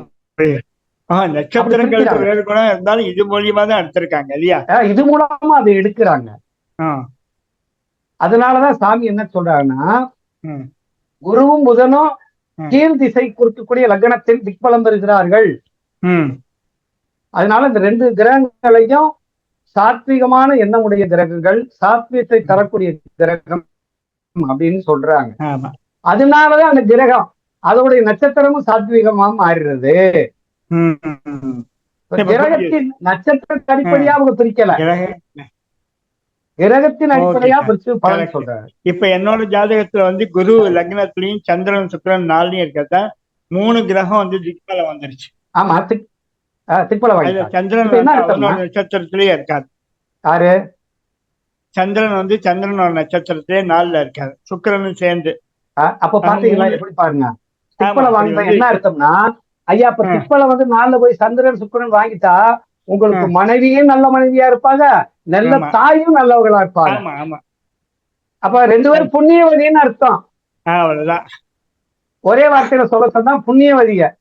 நட்சத்திரங்களுக்கு வேறு குணம் இருந்தாலும் இது மூலியமா தான் எடுத்திருக்காங்க இல்லையா? இது மூலமா அதை எடுக்கிறாங்க. அதனாலதான் சாமி என்ன சொல்றாங்கன்னா, குருவும் புதனும் கீழ் திசை குறிக்கக்கூடிய லக்னத்தில் திக்பலம் பெறுகிறார்கள். அதனால இந்த ரெண்டு கிரகங்களையும் சாத்வீகமான எண்ணமுடைய கிரகங்கள், சாத்வீகத்தை தரக்கூடிய கிரகம் அப்படின்னு சொல்றாங்க. அதனாலதான் அந்த கிரகம் அதோடைய நட்சத்திரமும் சாத்வீகமா மாறுறது. கிரகத்தின் நட்சத்திரத்தை அடிப்படையா அவங்க பிரிக்கல, கிரகத்தின் அடிப்படையா பிரிச்சு பலன் சொல்றாங்க. இப்ப என்னோட ஜாதகத்துல வந்து குரு லக்னத்திலையும் சந்திரன் சுக்கிரன் 4 இருக்கிறத 3 கிரகம் வந்து திக்பலம் வந்துருச்சு. ஆமா, திக்பலம். சந்திரன் நட்சத்திரத்திலேயே இருக்காது. யாரு? சந்திரன் வந்து சந்திரனோட நட்சத்திரத்திலே 4ல இருக்காது, சுக்கிரனும் சேர்ந்து. அப்ப பாத்தீங்களா எப்படி பாருங்க, திக்பலம் வாங்கிட்டா என்ன அர்த்தம்னா, ஐயா இப்ப திக்பலம் வந்து 4ல போய் சந்திரன் சுக்கிரன் வாங்கிட்டா உங்களுக்கு மனைவியும் நல்ல மனைவியா இருப்பாங்க, நல்ல தாயும் நல்லவர்களா இருப்பாங்க. அப்ப 2 பேரும் புண்ணியவதின்னு அர்த்தம். அவ்வளவுதான், ஒரே வார்த்தையில சொல்ல சொன்னா புண்ணியவதிக.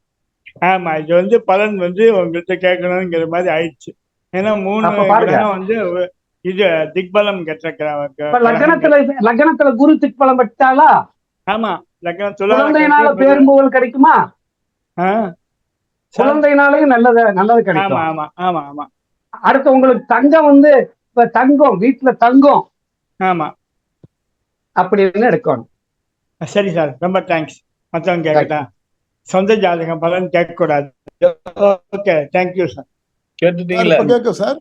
ஆமா, இது வந்து பலன் வந்து உங்கள்கிட்ட கேட்கணுங்கிற மாதிரி ஆயிடுச்சு. ஏன்னா 3 கிரகம் வந்து இது திக்பலம் லக்னத்துல குரு திக்பலம் பெற்றாலா? ஆமா, குழந்தையினால பேரும்புகள் கிடைக்குமா? குழந்தையினாலையும் நல்லது கிடைக்கும். ஆமா ஆமா ஆமா. அடுத்து உங்களுக்கு தங்கம் வந்து இப்ப தங்கம் வீட்டுல தங்கம். ஆமா, அப்படின்னு எடுக்கணும். சரி சார், ரொம்ப தேங்க்ஸ். மற்றவங்க கேட்கட்டா, சொந்த ஜாதகம் பலன் கேட்க கூடாது. Okay, thank you sir. கேட்டுட்டீங்களா? கேட்கும் சார்.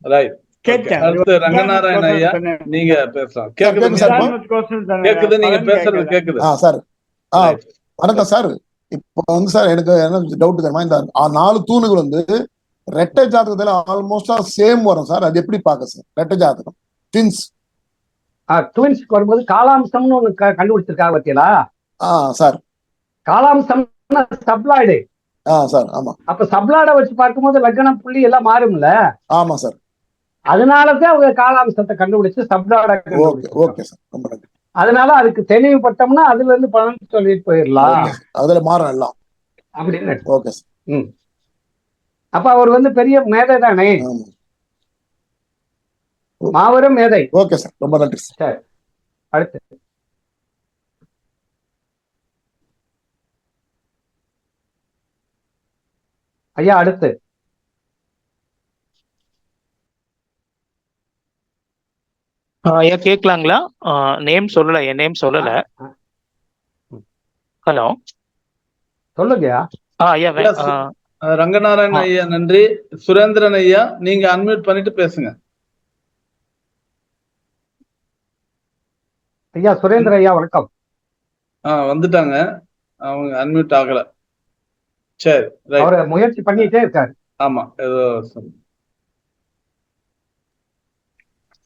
ரைட், கேட்டேன். அடுத்து ரங்கநாராயண ஐயா, நீங்க பேசலாம். கேக்குது சார், கேக்குது, நீங்க பேசுறது கேக்குது சார். வணக்கம் சார். இப்போ வந்து சார் எனக்கு என்ன டவுட் தெரியுமா, இந்த 4 தூணுகள் வந்து ரெட்டை ஜாதகத்துல ஆல்மோஸ்டா சேம் வரும் சார். அது எப்படி பாக்க சார் ரெட்டை ஜாதகம்? ட்வின்ஸ்க்கு வரும்போது காலாம்சம்னு ஒண்ணு கண்டுபிடிச்சிருக்காங்க பத்தியா சார்? காலாம்சம் சப்ளாய்டு சார். ஆமா, அப்ப சப்ளாய்டை வச்சு பார்க்கும்போது லக்னம் புள்ளி எல்லாம் மாறும்ல. ஆமா சார். அதனாலதான் அவங்க காலாம்சத்தை கண்டுபிடிச்சு சப்ளாய்டை. ஓகே சார், ரொம்ப நன்றி. அதனால அதுக்கு தெளிவுபட்டோம்னா அதுல இருந்து பலன் சொல்லிட்டு போயிடலாம், அதுல மாறும் எல்லாம் அப்படின்னு. Okay sir. அப்ப அவர் வந்து பெரிய மேதை தானே, மாபெரும் மேதை. ஓகே சார், ரொம்ப நன்றி சார். அடுத்து ஐயா, அடுத்து ஐயா கேட்கலாங்களா? நேம் சொல்லல, என் நேம் சொல்லல. ஹலோ, சொல்லுங்க. ஐயா ரங்கநாராயண ஐயா நன்றி. சுரேந்திரன் ஐயா நீங்க அன்மியூட் பண்ணிட்டு பேசுங்க. ஐயா சுரேந்திர ஐயா வணக்கம். வந்துட்டாங்க, அவங்க அன்மியூட் ஆகல. சரி, அவரு முயற்சி பண்ணிட்டே இருக்காரு. ஆமா, ஏதோ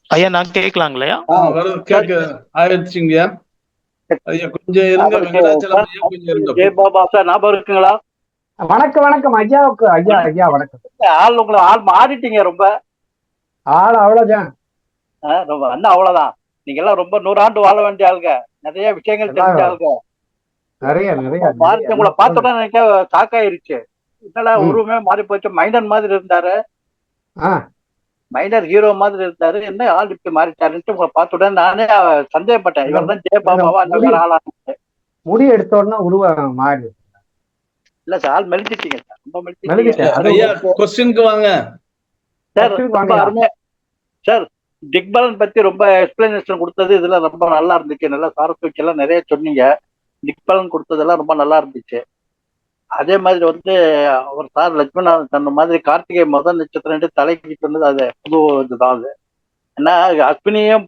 ஐயா நான் கேட்கலாங்களா? கேட்க ஆயிடுச்சுங்கய்யா. ஐயா கொஞ்சம் இருங்க, வெங்கடாச்சலம் ஐயா கொஞ்சம் இருங்க. ஜெயபாபா சார் ஞாபகம் இருக்குங்களா? வணக்கம் வணக்கம் ஐயாவுக்கு. ஐயா வணக்கம். ஆள் மாறிட்டீங்க ரொம்ப. ஆள் அவ்வளவுதான். ரொம்ப அண்ணா அவ்வளவுதான். நீங்க எல்லாம் ரொம்ப 100 ஆண்டு வாழ வேண்டிய ஆளுங்க. நிறைய விஷயங்கள் தெரிஞ்ச ஆளுங்க. நிறைய உங்களை பார்த்தோட எனக்கு சாக்காயிருச்சு. என்னடா உருவமே மாறி போச்சு. மைனர் மாதிரி இருந்தாரு, மைனர் ஹீரோ மாதிரி இருந்தாரு. என்ன ஆள் இப்படி மாறிட்டாருன்ட்டு உங்களை பார்த்துட நானே சந்தேகப்பட்டேன். இவர் தான் ஜெயபாபாவா அந்த மாதிரி ஆளா? முடி எடுத்த உடனே உருவம் மாறி. இல்ல சார், ஆள் மெலிஞ்சிட்டீங்க சார், ரொம்ப மெலிஞ்சிட்டீங்க. வாங்க சார். ரொம்ப அருமையா சார். திக்பாலன் பத்தி ரொம்ப எக்ஸ்பிளனேஷன் கொடுத்தது இதுல ரொம்ப நல்லா இருந்துச்சு. நல்லா சாரஸ்வச்சு எல்லாம் நிறைய சொன்னீங்க. திக்பாலன் கொடுத்ததெல்லாம் ரொம்ப நல்லா இருந்துச்சு. அதே மாதிரி வந்து அவர் சார் லட்சுமணன் சொன்ன மாதிரி கார்த்திகை முதல் நட்சத்திரம் தலைக்கு சொன்னது அது புது இதுதான். அது ஏன்னா அஸ்வினியும்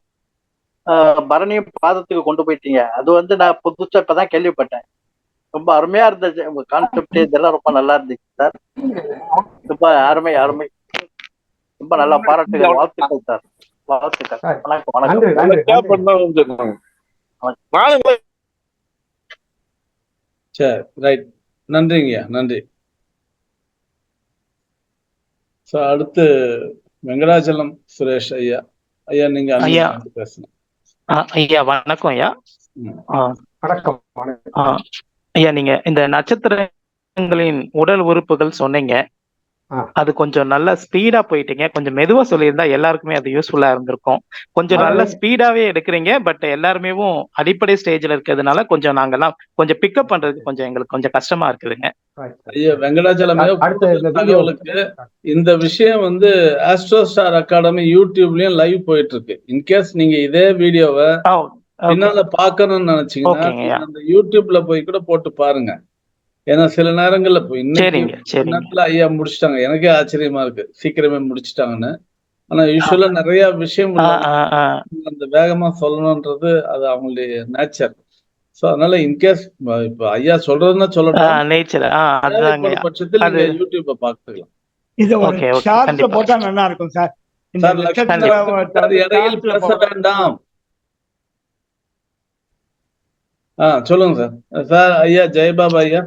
பரணியும் பாதத்துக்கு கொண்டு போயிட்டீங்க. அது வந்து நான் புதுசா இப்பதான் கேள்விப்பட்டேன். ரொம்ப அருமையா இருந்துச்சு உங்க கான்செப்ட். இதெல்லாம் ரொம்ப நல்லா இருந்துச்சு சார். ரொம்ப அருமை. ரொம்ப நல்லா பாராட்டுகள். வாழ்த்துக்கள் சார், வாழ்த்துக்கள். வணக்கம். சரி, ரைட். நன்றிங்கய்யா, நன்றி. அடுத்து வெங்கடாச்சலம் சுரேஷ் ஐயா. ஐயா நீங்க பேசணும். ஐயா வணக்கம் ஐயா. வணக்கம். ஐயா நீங்க இந்த நட்சத்திரங்களின் உடல் உறுப்புகள் சொன்னீங்க. அது கொஞ்சம் நல்ல ஸ்பீடா போயிட்டீங்க. கொஞ்சம் மெதுவா சொல்லியிருந்தா எல்லாருக்குமே அது யூஸ்ஃபுல்லா இருந்திருக்கும். கொஞ்சம் நல்ல ஸ்பீடாவே எடுக்கிறீங்க. பட் எல்லாருமே அடிப்படை ஸ்டேஜ்ல இருக்கிறதுனால கொஞ்சம் நாங்கெல்லாம் கொஞ்சம் பிக்கப் பண்றதுக்கு கொஞ்சம் எங்களுக்கு கொஞ்சம் கஷ்டமா இருக்குதுங்க. ஐயா வெங்கடாச்சலம் தகவலுக்கு இந்த விஷயம் வந்து ஆஸ்ட்ரோ ஸ்டார் அகாடமி யூடியூப்லயும் லைவ் போயிட்டு இருக்கு. இன்கேஸ் நீங்க இதே வீடியோவை பின்னால பாக்கணும்னு நினைச்சீங்கன்னா அந்த யூடியூப்ல போய் கூட போட்டு பாருங்க. ஏன்னா சில நேரங்கள்ல நேரத்துல ஐயா முடிச்சுட்டாங்க. எனக்கே ஆச்சரியமா இருக்கு, சீக்கிரமே முடிச்சுட்டாங்கன்னு. ஆனா யூஸ்வலா நிறைய விஷயம் அந்த வேகமா சொல்லணும்ன்றது அது அவங்களுடைய நேச்சர். சோ அதனால இன்கேஸ் இப்ப ஐயா சொல்றதுன்னா சொல்லலாம், பட்சத்தில் நீங்க யூடியூப்ப பாத்துக்கலாம். இது ஒரு ஷார்ட்ல போட்டா நல்லா இருக்கும் சார். இடையில் பேச வேண்டாம். சொல்லுங்க சார். ஐயா ஜெயபாபா ஐயா.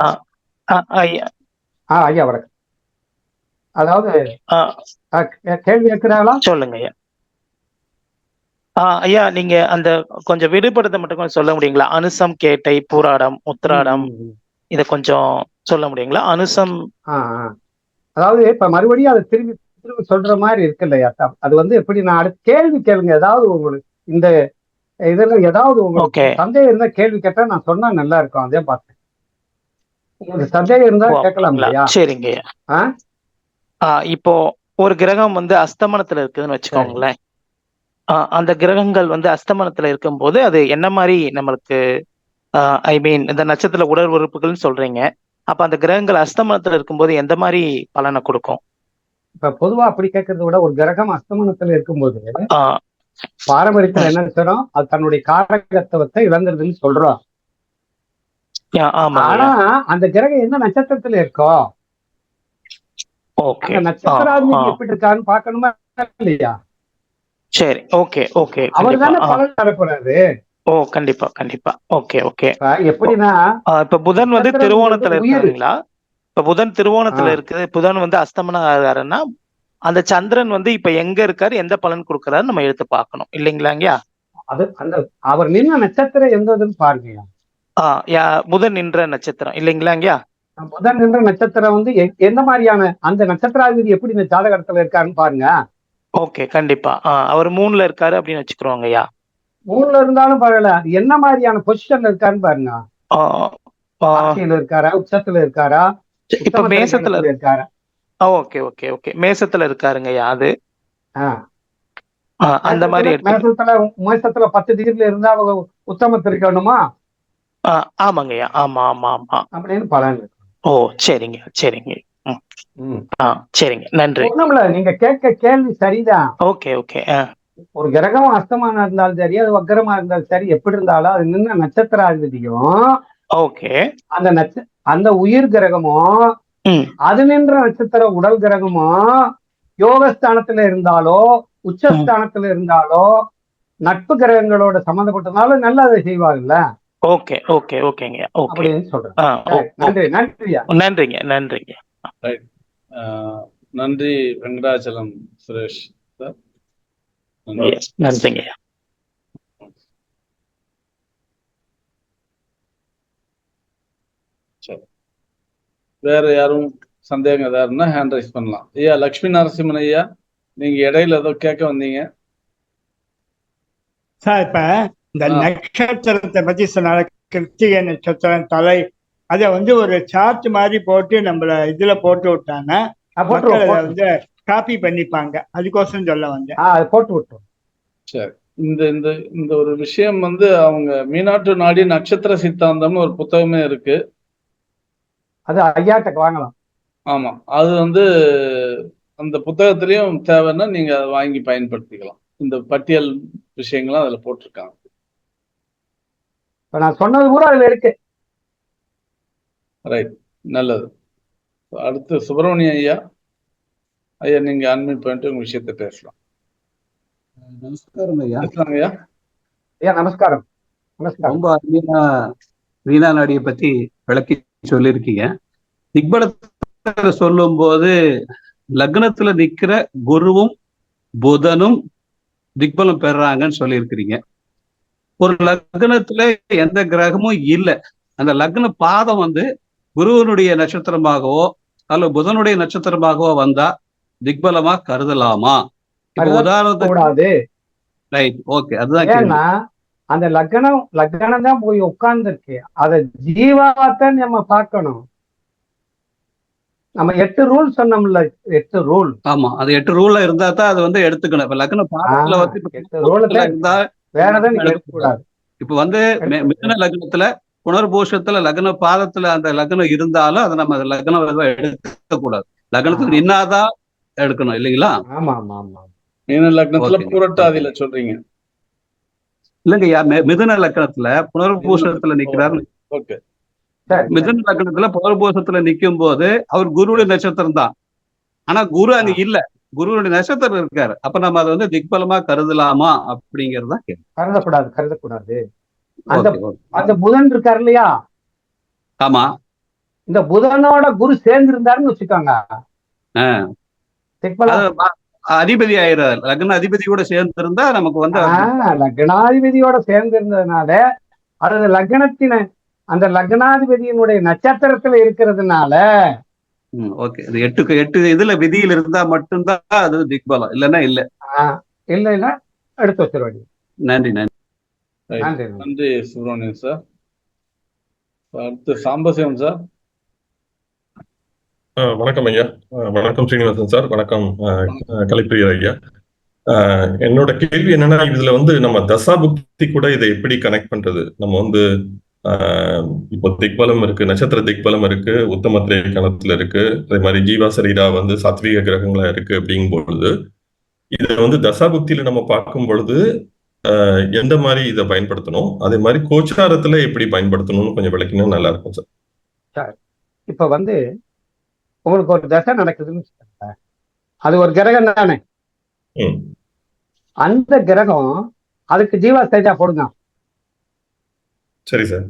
ஐயா வணக்கம். அதாவது கேள்வி கேட்கிறாங்களா? சொல்லுங்க ஐயா. ஐயா நீங்க அந்த கொஞ்சம் விடுபடுத்த மட்டும் கொஞ்சம் சொல்ல முடியுங்களா? அனுசம், கேட்டை, பூராடம், உத்திராடம் இத கொஞ்சம் சொல்ல முடியுங்களா? அனுசம் அதாவது இப்ப மறுபடியும் அதை திரும்பி சொல்ற மாதிரி இருக்கு இல்லையா? அது வந்து எப்படி நான் அடுத்த கேள்வி கேளுங்க. ஏதாவது உங்களுக்கு இந்த இதுல ஏதாவது உங்களுக்கு சந்தேகம் இருந்தா கேள்வி கேட்டா நான் சொன்னா நல்லா இருக்கும். அதே பார்த்தேன். உங்களுக்கு சந்தேகம் இருந்தா கேட்கலாம் இல்லையா? சரிங்க. இப்போ ஒரு கிரகம் வந்து அஸ்தமனத்துல இருக்குதுன்னு வச்சுக்கோங்களேன். அந்த கிரகங்கள் வந்து அஸ்தமனத்துல இருக்கும்போது அது என்ன மாதிரி நம்மளுக்கு ஐ மீன் இந்த நட்சத்திர உடல் உறுப்புகள்னு சொல்றீங்க. அப்ப அந்த கிரகங்கள் அஸ்தமனத்துல இருக்கும்போது எந்த மாதிரி பலனை கொடுக்கும்? இப்ப பொதுவா அப்படி கேட்கறத விட ஒரு கிரகம் அஸ்தமனத்துல இருக்கும்போது பாரம்பரியத்துல என்ன சொல்றோம், அது தன்னுடைய காரகத்துவத்தை இழந்துருதுன்னு சொல்றோம். ஆனா அந்த கிரகம் என்ன நட்சத்திரத்துல இருக்கோ நட்சத்திராதிபதி எப்படி இருக்கான்னு பாக்கணுமா இல்லையா? சரி, ஓகே ஓகே. அவர் தானே பலன் தரப்போறாரு. கண்டிப்பா கண்டிப்பா. Okay okay. எப்படின்னா இப்ப புதன் வந்து திருவோணத்துல இருக்காருங்களா? இப்ப புதன் திருவோணத்துல இருக்குது, புதன் வந்து அஸ்தமனம் ஆகாருன்னா அந்த சந்திரன் வந்து இப்ப எங்க இருக்காரு, எந்த பலன் கொடுக்கறாரு நம்ம எடுத்து பார்க்கணும் இல்லைங்களாங்கயா? அது அந்த அவர் நின்ற நட்சத்திரம் எந்ததுன்னு பாருங்க. புதன் நின்ற நட்சத்திரம் இல்லைங்களாங்கயா? புதன் நின்ற நட்சத்திரம் வந்து எந்த மாதிரியான அந்த நட்சத்திராதிபதி எப்படி இந்த ஜாதகத்துல இருக்காருன்னு பாருங்க. ஓகே கண்டிப்பா. அவர் 3ல இருக்காரு அப்படின்னு வச்சுக்கிறோங்க ஐயா. 3ல இருந்தாலும் பரவாயில்ல, என்ன மாதிரியான பொசிஷன்ல இருக்காருன்னு பாருங்க. ஆட்சியில இருக்காரா, உச்சத்துல இருக்காரா, இப்ப மேசத்துல இருக்காரா? Okay okay okay. மேசத்துல இருக்காருங்க ஐயா. அது அந்த மாதிரி மேசத்துல 10 டிகிரில இருந்தா அவங்க உத்தமத்துல இருக்கணுமா? ஆமாங்க ஐயா. ஆமா ஆமா ஆமா அப்படின்னு பலன். சரிங்க சரிங்க. சரிங்க, நன்றி. ஒண்ணுமில்ல, நீங்க கேட்க கேள்வி சரிதான். Okay okay. ஒரு கிரகம் அஸ்தமானம் இருந்தாலும் சரி, அது வக்கரமா இருந்தாலும் சரி, எப்படி இருந்தாலும் அது நின்ன நட்சத்திராதிபதியும் ஓகே அந்த உயிர் கிரகமும் அது நின்ற நட்சத்திர உடல் கிரகமும் யோகஸ்தானத்துல இருந்தாலோ உச்சஸ்தானத்துல இருந்தாலோ நட்பு கிரகங்களோட சம்பந்தப்பட்டதாலும் நல்லா அதை செய்வாங்கல்ல. ஓகே ஓகே ஓகேங்க. ஓகே அப்படின்னு சொல்றேன். நன்றி நன்றியா. நன்றிங்க நன்றிங்க. நன்றி வெங்கடாச்சலம் சுரேஷ் சார். நன்றிங்க. சரி, வேற யாரும் சந்தேகம் ஏதாருன்னா ஹேண்ட் ரைஸ் பண்ணலாம். ஐயா லட்சுமி நரசிம்மன் ஐயா, நீங்க இடையில ஏதோ கேட்க வந்தீங்க சார். இப்ப இந்த நட்சத்திரத்தை பத்தி சொன்னால, கிருத்திகை நட்சத்திரம் தலை, அதை வந்து ஒரு சார்ட் மாதிரி போட்டு நம்மள இதுல போட்டு விட்டாங்க, வந்து காப்பி பண்ணிப்பாங்க. அதுக்கோசரம் சொல்ல வந்தேன். போட்டு விட்டோம். சரி, இந்த இந்த இந்த ஒரு விஷயம் வந்து அவங்க மீனாட்டு நாடி நட்சத்திர சித்தாந்தம்னு ஒரு புத்தகமே இருக்கு. அது ஐயாட்ட வாங்கலாம். ஆமா, அது வந்து அந்த புத்தகத்திலையும் தேவைன்னா நீங்க அதை வாங்கி பயன்படுத்திக்கலாம். இந்த பட்டியல் விஷயங்களும் அதுல போட்டிருக்காங்க. நான் சொன்னது கூட அதுல இருக்கு. ரைட், நல்லது. அடுத்து சுப்பிரமணியம் ஐயா, ஐயா நீங்க அன்மியூட் பண்ணிட்டு உங்க விஷயத்த பேசலாம். நமஸ்காரம் ஐயா. ஐயா ஐயா நமஸ்காரம். ரொம்ப அருமையா வீணா நாடியை பத்தி விளக்கி சொல்லியிருக்கீங்க. திக்பலத்தை சொல்லும் போது லக்னத்துல நிக்கிற குருவும் புதனும் திக்பலம் பெறாங்கன்னு சொல்லியிருக்கிறீங்க. ஒரு லக்னத்துல எந்த கிரகமும் இல்லை, அந்த லக்ன பாதம் வந்து குருவனுடைய நட்சத்திரமாகவோ அல்லது புதனுடைய நட்சத்திரமாகவோ வந்தா திக்பலமா கருதலாமா? இப்ப உதாரணத்துக்கு ரைட், ஓகே, அதுதான். ஏன்னா அந்த லக்னம் தான் போய் உட்கார்ந்து இருக்கு, அதை ஜீவாத்தான் நம்ம பார்க்கணும். நம்ம 8 ரூல் சொன்னோம்ல, 8 ரூல். ஆமா, அது 8 ரூல்ல இருந்தா தான் அது வந்து எடுத்துக்கணும். இப்ப லக்ன பாதத்துல வந்து 8 ரூல்ல இருந்தா வேற எதுவும் எடுக்கக்கூடாது. இப்ப வந்து மிதுன லக்னத்துல புனர்பூஷத்துல லக்ன பாதத்துல அந்த லக்னம் இருந்தாலும் அதை நம்ம லக்னம் எடுக்க கூடாது. லக்னத்துக்கு நின்னாதான் எடுக்கணும், இல்லைங்களா? ஆமா ஆமா ஆமா. மீன லக்னத்துல புரட்டாதியில சொல்றீங்க இல்லைங்கய்யா, மிதுன லக்னத்துல புனர்பூஷத்துல நிக்கிறாரு. ஓகே, மிதுன லக்னத்துல புனர்பூஷத்துல நிக்கும் போது அவர் குருவுடைய நட்சத்திரம் தான், ஆனா குரு அங்க இல்ல, குருவுடைய நட்சத்திரம் இருக்காரு. அப்ப நம்ம அதை வந்து திக்பலமா கருதலாமா அப்படிங்கறதா கேள்வி. கருதக்கூடாது. அந்த புதன் இருக்காரு இல்லையா? ஆமா, இந்த புதனோட குரு சேர்ந்து இருந்தாருன்னு வச்சுக்கோங்க, அதிபதி ஆயிராரு. லக்ன அதிபதி கூட சேர்ந்து இருந்தா நமக்கு வந்து லக்னாதிபதியோட சேர்ந்து இருந்ததுனால, அது லக்னத்தின அந்த லக்னாதிபதியினுடைய நட்சத்திரத்துல இருக்கிறதுனால ஓகே, இது 8 இதுல விதியில் இருந்தா மட்டும்தான் அது திக்பலம், இல்லைன்னா இல்ல. இல்ல எடுத்து வச்சிருவாங்க. நன்றி நன்றி நன்றி சுப்பிரமணியன் சார். அடுத்து சாம்பசிவம் சார். வணக்கம் ஐயா. வணக்கம் ஸ்ரீனிவாசன் சார். வணக்கம் கலைப்பிரியர் ஐயா. என்னோட கேள்வி என்னன்னா, இதுல வந்து நம்ம தசாபுக்தி கூட இதை எப்படி கனெக்ட் பண்றது? நம்ம வந்து இப்போ திக்பலம் இருக்கு, நட்சத்திர திக்பலம் இருக்கு, உத்தம திரைக்கணத்துல இருக்கு, அதே மாதிரி ஜீவா சரீரா வந்து சாத்வீக கிரகங்களா இருக்கு. அப்படிங்கும் பொழுது இதை வந்து தசாபுக்தியில நம்ம பார்க்கும் பொழுது எந்த மாதிரி இதை பயன்படுத்தணும், அதே மாதிரி கோச்சாரத்துல எப்படி பயன்படுத்தணும்னு கொஞ்சம் விளக்கினா நல்லா இருக்கும் சார். இப்ப வந்து உங்களுக்கு ஒரு தசை நடக்குதுன்னு வச்சுக்கோங்க, அது ஒரு கிரகம் தானே. அந்த கிரகம் அதுக்கு ஜீவா ஸ்டேஜா போடுங்க. சரி சார்.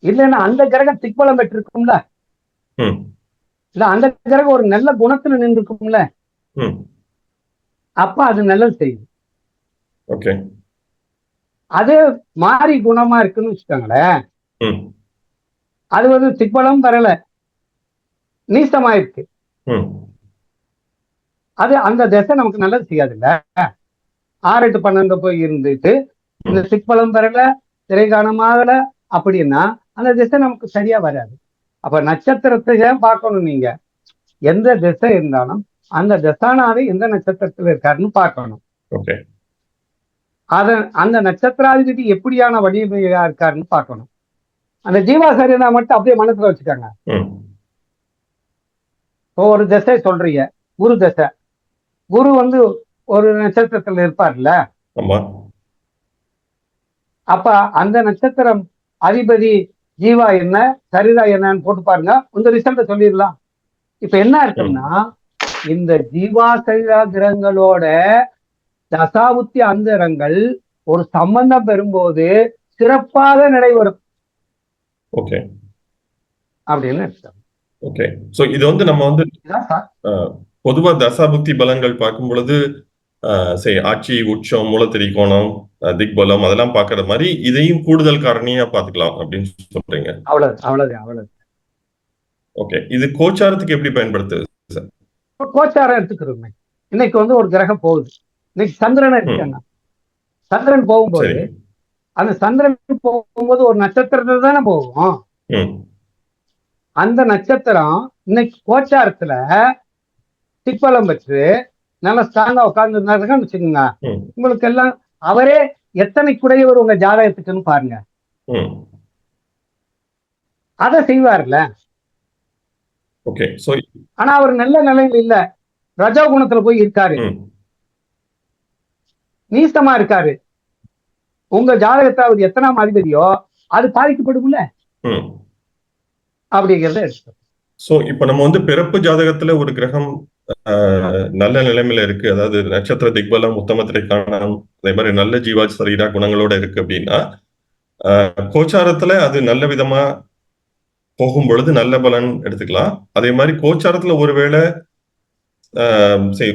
இல்லைன்னா அந்த கிரகம் திக்பலம் பெற்றிருக்கும்ல, இல்ல அந்த கிரகம் ஒரு நல்ல குணத்துல நின்று இருக்கும்ல, அப்ப அது நல்லது செய்யும். ஓகே, அது மாறி குணமா இருக்குன்னு வச்சுக்கோங்களேன், அது வந்து திக்பலம் வரல, நீசமாயிருக்கு, அது அந்த திசை நமக்கு நல்லது செய்யாதுல்ல. 6, 8, 12 போய் இருந்துட்டு இந்த திக்பலம் வரல, திரைகாணமாகல அப்படின்னா அந்த திசை நமக்கு சரியா வராது. அப்ப நட்சத்திரத்தை பார்க்கணும். நீங்க எந்த திசை இருந்தாலும் அந்த திசானாவே எந்த நட்சத்திரத்துல இருக்காருன்னு பார்க்கணும். அந்த நட்சத்திராதிபதி எப்படியான வலிமையா இருக்காருன்னு பார்க்கணும். அந்த ஜீவாசரியனா மட்டும் அப்படியே மனசுல வச்சுக்காங்க. இப்போ ஒரு திசை சொல்றீங்க, குரு திசை. குரு வந்து ஒரு நட்சத்திரத்துல இருப்பார்ல, ஆமா. அப்ப அந்த நட்சத்திரம் அதிபதி ஜீவா என்ன சரிதா என்னன்னு போட்டு பாருங்க, இந்த ரிசல்ட்ட சொல்லிடலாம். இப்ப என்ன இருக்குன்னா, இந்த ஜீவா சரிதா கிரகங்களோட தசாபுத்தி அந்தரங்கள் ஒரு சம்பந்தம் பெறும்போது சிறப்பாக நடைபெறும் ஓகே அப்படின்னு அர்த்தம். ஓகே. சோ இது வந்து நம்ம வந்து பொதுவா தசாபுக்தி பலங்கள் பார்க்கும் பொழுது சரி ஆட்சி, உச்சம், மூலத்திரிகோணம், திக்பலம் அதெல்லாம் பாக்குற மாதிரி இதையும் கூடுதல் காரணியா பாத்துக்கலாம் அப்படின்னு சொல்றீங்க. அவ்வளவு. ஓகே. இது கோச்சாரத்துக்கு எப்படி பயன்படுத்துது சார்? கோச்சாரம் எடுத்துக்கிறோமே, இன்னைக்கு வந்து ஒரு கிரகம் போகுது, இன்னைக்கு சந்திரன் இருக்காங்க. சந்திரன் போகும்போது அந்த சந்திரன் போகும்போது ஒரு நட்சத்திரத்துல தானே போகும். அந்த நட்சத்திரம் இன்னைக்கு கோச்சாரத்துல திக்பலம் பெற்று நல்லா ஸ்ட்ராங்கா உட்கார்ந்து இருந்தாருன்னு வச்சுக்கோங்க, உங்களுக்கு எல்லாம் அவரே எத்தனை குடையவர் உங்க ஜாதகத்துக்குன்னு பாருங்க, அதை செய்வார்ல. ஆனா அவர் நல்ல நிலையில் இல்ல, ரஜோ குணத்துல போய் இருக்காரு, நீசமா இருக்காரு, உங்க ஜாதகத்தை அவர் எத்தனாம் அதிபதியோ அது பாதிக்கப்படும்ல அப்படிங்கிறத எடுத்து. சோ இப்ப நம்ம வந்து பிறப்பு ஜாதகத்துல ஒரு கிரகம் நல்ல நிலைமையில இருக்கு, அதாவது நட்சத்திர திக்பலம், உத்தம திரைக்காணம், அதே மாதிரி நல்ல ஜீவா சரீரா குணங்களோட இருக்கு அப்படின்னா கோச்சாரத்துல அது நல்ல விதமா போகும் பொழுது நல்ல பலன் எடுத்துக்கலாம். அதே மாதிரி கோச்சாரத்துல ஒருவேளை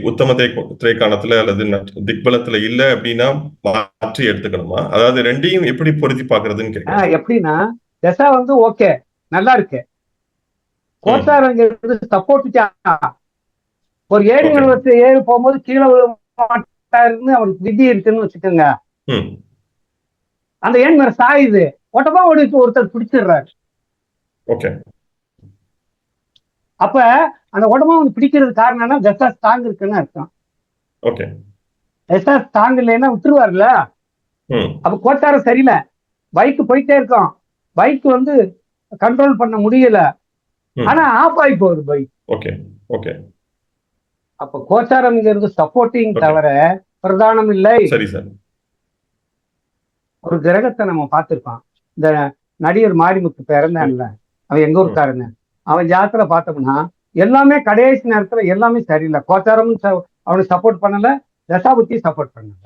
உத்தம திரைக்காணத்துல அல்லது திக்பலத்துல இல்ல அப்படின்னா மாற்றி எடுத்துக்கணுமா? அதாவது ரெண்டையும் எப்படி பொருத்தி பாக்குறதுன்னு கேட்க. எப்படின்னா தசா வந்து ஓகே நல்லா இருக்கு, கோச்சாரம் சப்போர்ட். ஒரு ஏழு போகும்போது கீழே மாட்டாருன்னு அவருக்கு விதி இருக்குன்னு வச்சுக்கோங்க, அந்த ஏன் மேல சாயுது ஒட்டமா ஒருத்தர் பிடிச்சிடுறாரு. அப்ப அந்த உடம்பா வந்து பிடிக்கிறது காரணம்னா தசா ஸ்ட்ராங் இருக்குன்னு அர்த்தம். தசா ஸ்ட்ராங் இல்லைன்னா விட்டுருவார்ல. அப்ப கோச்சாரம் சரியில்லை, பைக் போயிட்டே இருக்கோம், பைக் வந்து கண்ட்ரோல் பண்ண முடியல, ஆனா ஆஃப் ஆகி போகுது பைக். அப்ப கோச்சாரம்ங்கிறது சப்போர்ட்டிங் தவிர பிரதானம் இல்லை. ஒரு கிரகத்தை நம்ம பார்த்திருப்பான், இந்த நடிகர் மாரிமுத்து பிறந்தான்ல, அவன் எங்க ஊருக்காரன்னு, அவன் ஜாதகத்துல பார்த்தோம்னா எல்லாமே கடைசி நேரத்துல எல்லாமே சரியில்லை, கோச்சாரமும் அவனுக்கு சப்போர்ட் பண்ணல, தசாபுத்தி சப்போர்ட் பண்ணல,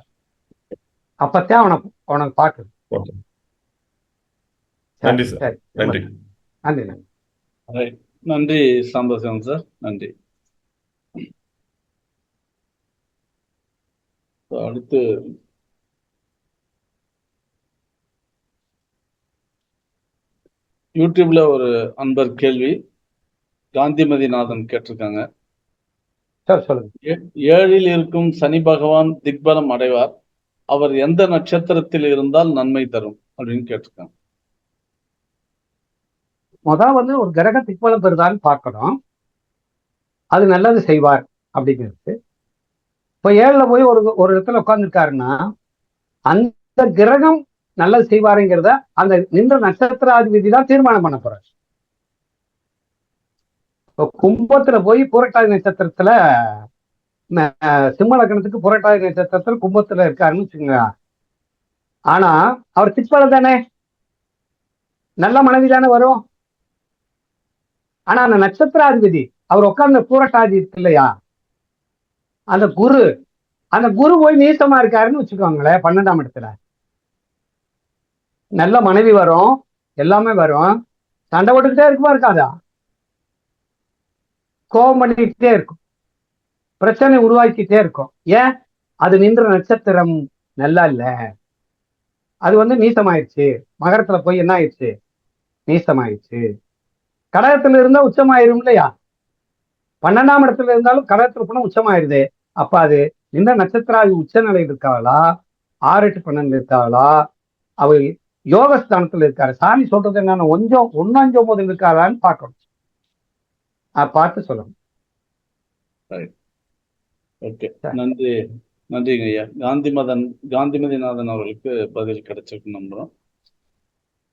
அப்பத்தான் அவனுக்கு பார்க்குது. நன்றி சாம்பசிவம் சார், நன்றி. அடுத்து யூடியூப்ல ஒரு அன்பர் கேள்வி காந்திமதிநாதன் கேட்டிருக்காங்க. ஏழில் இருக்கும் சனி பகவான் திக்பலம் அடைவார், அவர் எந்த நட்சத்திரத்தில் இருந்தால் நன்மை தரும் அப்படின்னு கேட்டிருக்காங்க. முதல் வந்து ஒரு கிரக திக்பலம் பெறுதான்னு பார்க்கணும், அது நல்லது செய்வார் அப்படிங்கிறது. இப்ப ஏழுல போய் ஒரு இடத்துல உட்கார்ந்துருக்காருன்னா அந்த கிரகம் நல்லது செய்வாருங்கிறத அந்த நின்ற நட்சத்திராதிபதி தான் தீர்மானம் பண்ண போறாரு. இப்போ கும்பத்துல போய் புரட்டாதி நட்சத்திரத்துல, சிம்ம லக்னத்துக்கு புரட்டாதி நட்சத்திரத்துல கும்பத்துல இருக்காருன்னு வச்சுக்கோங்க, ஆனா அவர் திக்பலம் தானே, நல்ல மனைவி தானே வரும். ஆனா அந்த நட்சத்திராதிபதி அவர் உட்கார்ந்த பூரட்டாதி இருக்கு இல்லையா, அந்த குரு போய் நீசமா இருக்காருன்னு வச்சுக்கோங்களேன், 12ஆம் இடத்துல நல்ல மனைவி வரும், எல்லாமே வரும், சண்டை போட்டுக்கிட்டே இருக்குமா இருக்காதா, கோபம் பண்ணிக்கிட்டே இருக்கும், பிரச்சனை உருவாக்கிட்டே இருக்கும். ஏன்? அது நின்ற நட்சத்திரம் நல்லா இல்ல, அது வந்து நீசமாயிடுச்சு. மகரத்துல போய் என்ன ஆயிடுச்சு, நீசமாயிடுச்சு. கடகத்துல இருந்தா உச்சமாயிரும் இல்லையா, 12ஆம் இடத்துல இருந்தாலும் கடகத்துல போனா உச்சமாயிருது. அப்ப அது நின்ற நட்சத்திராதி உச்ச நிலையில் இருக்காளா, 6, 8, 12 இருக்காளா, அவ யோகஸ்தானத்துல இருக்காரு. சாமி சொல்றது என்னன்னா 1, 5, 9 இருக்காளான்னு பார்க்கணும், பார்த்து சொல்லணும். ஓகே, நன்றி, நன்றிங்க ஐயா. காந்திமதிநாதன் அவர்களுக்கு பதில் கிடைச்சிருக்கு நம்புறோம்.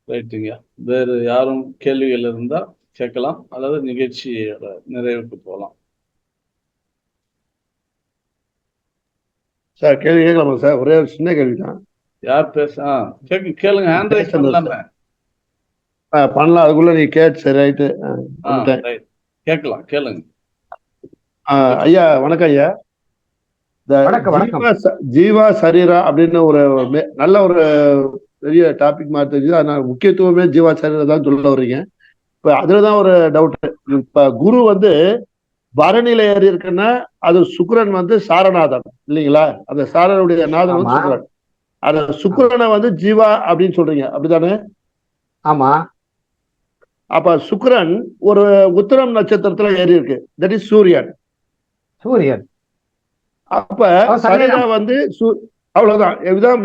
ரைட்டுங்க. வேறு யாரும் கேள்விகள் இருந்தா கேட்கலாம், அல்லது நிகழ்ச்சியோட நிறைவுக்கு போகலாம். சார் கேள்வி கேட்கலாமா சார்? ஒரே ஒரு சின்ன கேள்வி தான். யார் பேச? கேளுங்க. ஹேண்ட் ரைஸ் பண்ணலாமே. பண்ணலாம், அதுக்குள்ள நீ கேட்டு. சரி, ரைட்டு. கேட்கலாம், கேளுங்க. ஐயா வணக்கம் ஐயா. ஜீவா சரீரா அப்படின்னு ஒரு நல்ல ஒரு பெரிய டாபிக் மாதிரி தெரியுது. அதனால முக்கியத்துவமே ஜீவா சரீரா தான் சொல்ல வர்றீங்க. இப்ப அதுலதான் ஒரு டவுட். இப்ப குரு பரநிலை ஏறி இருக்குன்னா அது சுக்கிரன் சாரநாதன் இல்லைங்களா? அந்த சாரனுடைய நாதன் சுக்கிரன். அந்த சுக்கிரனை ஜீவா அப்படின்னு சொல்றீங்க, அப்படித்தானே? ஆமா. அப்ப சுக்கிரன் ஒரு உத்திரம் நட்சத்திரத்துல ஏறி இருக்கு. தட் இஸ் சூரியன். அப்ப சரீரா அவ்வளவுதான். இதுதான்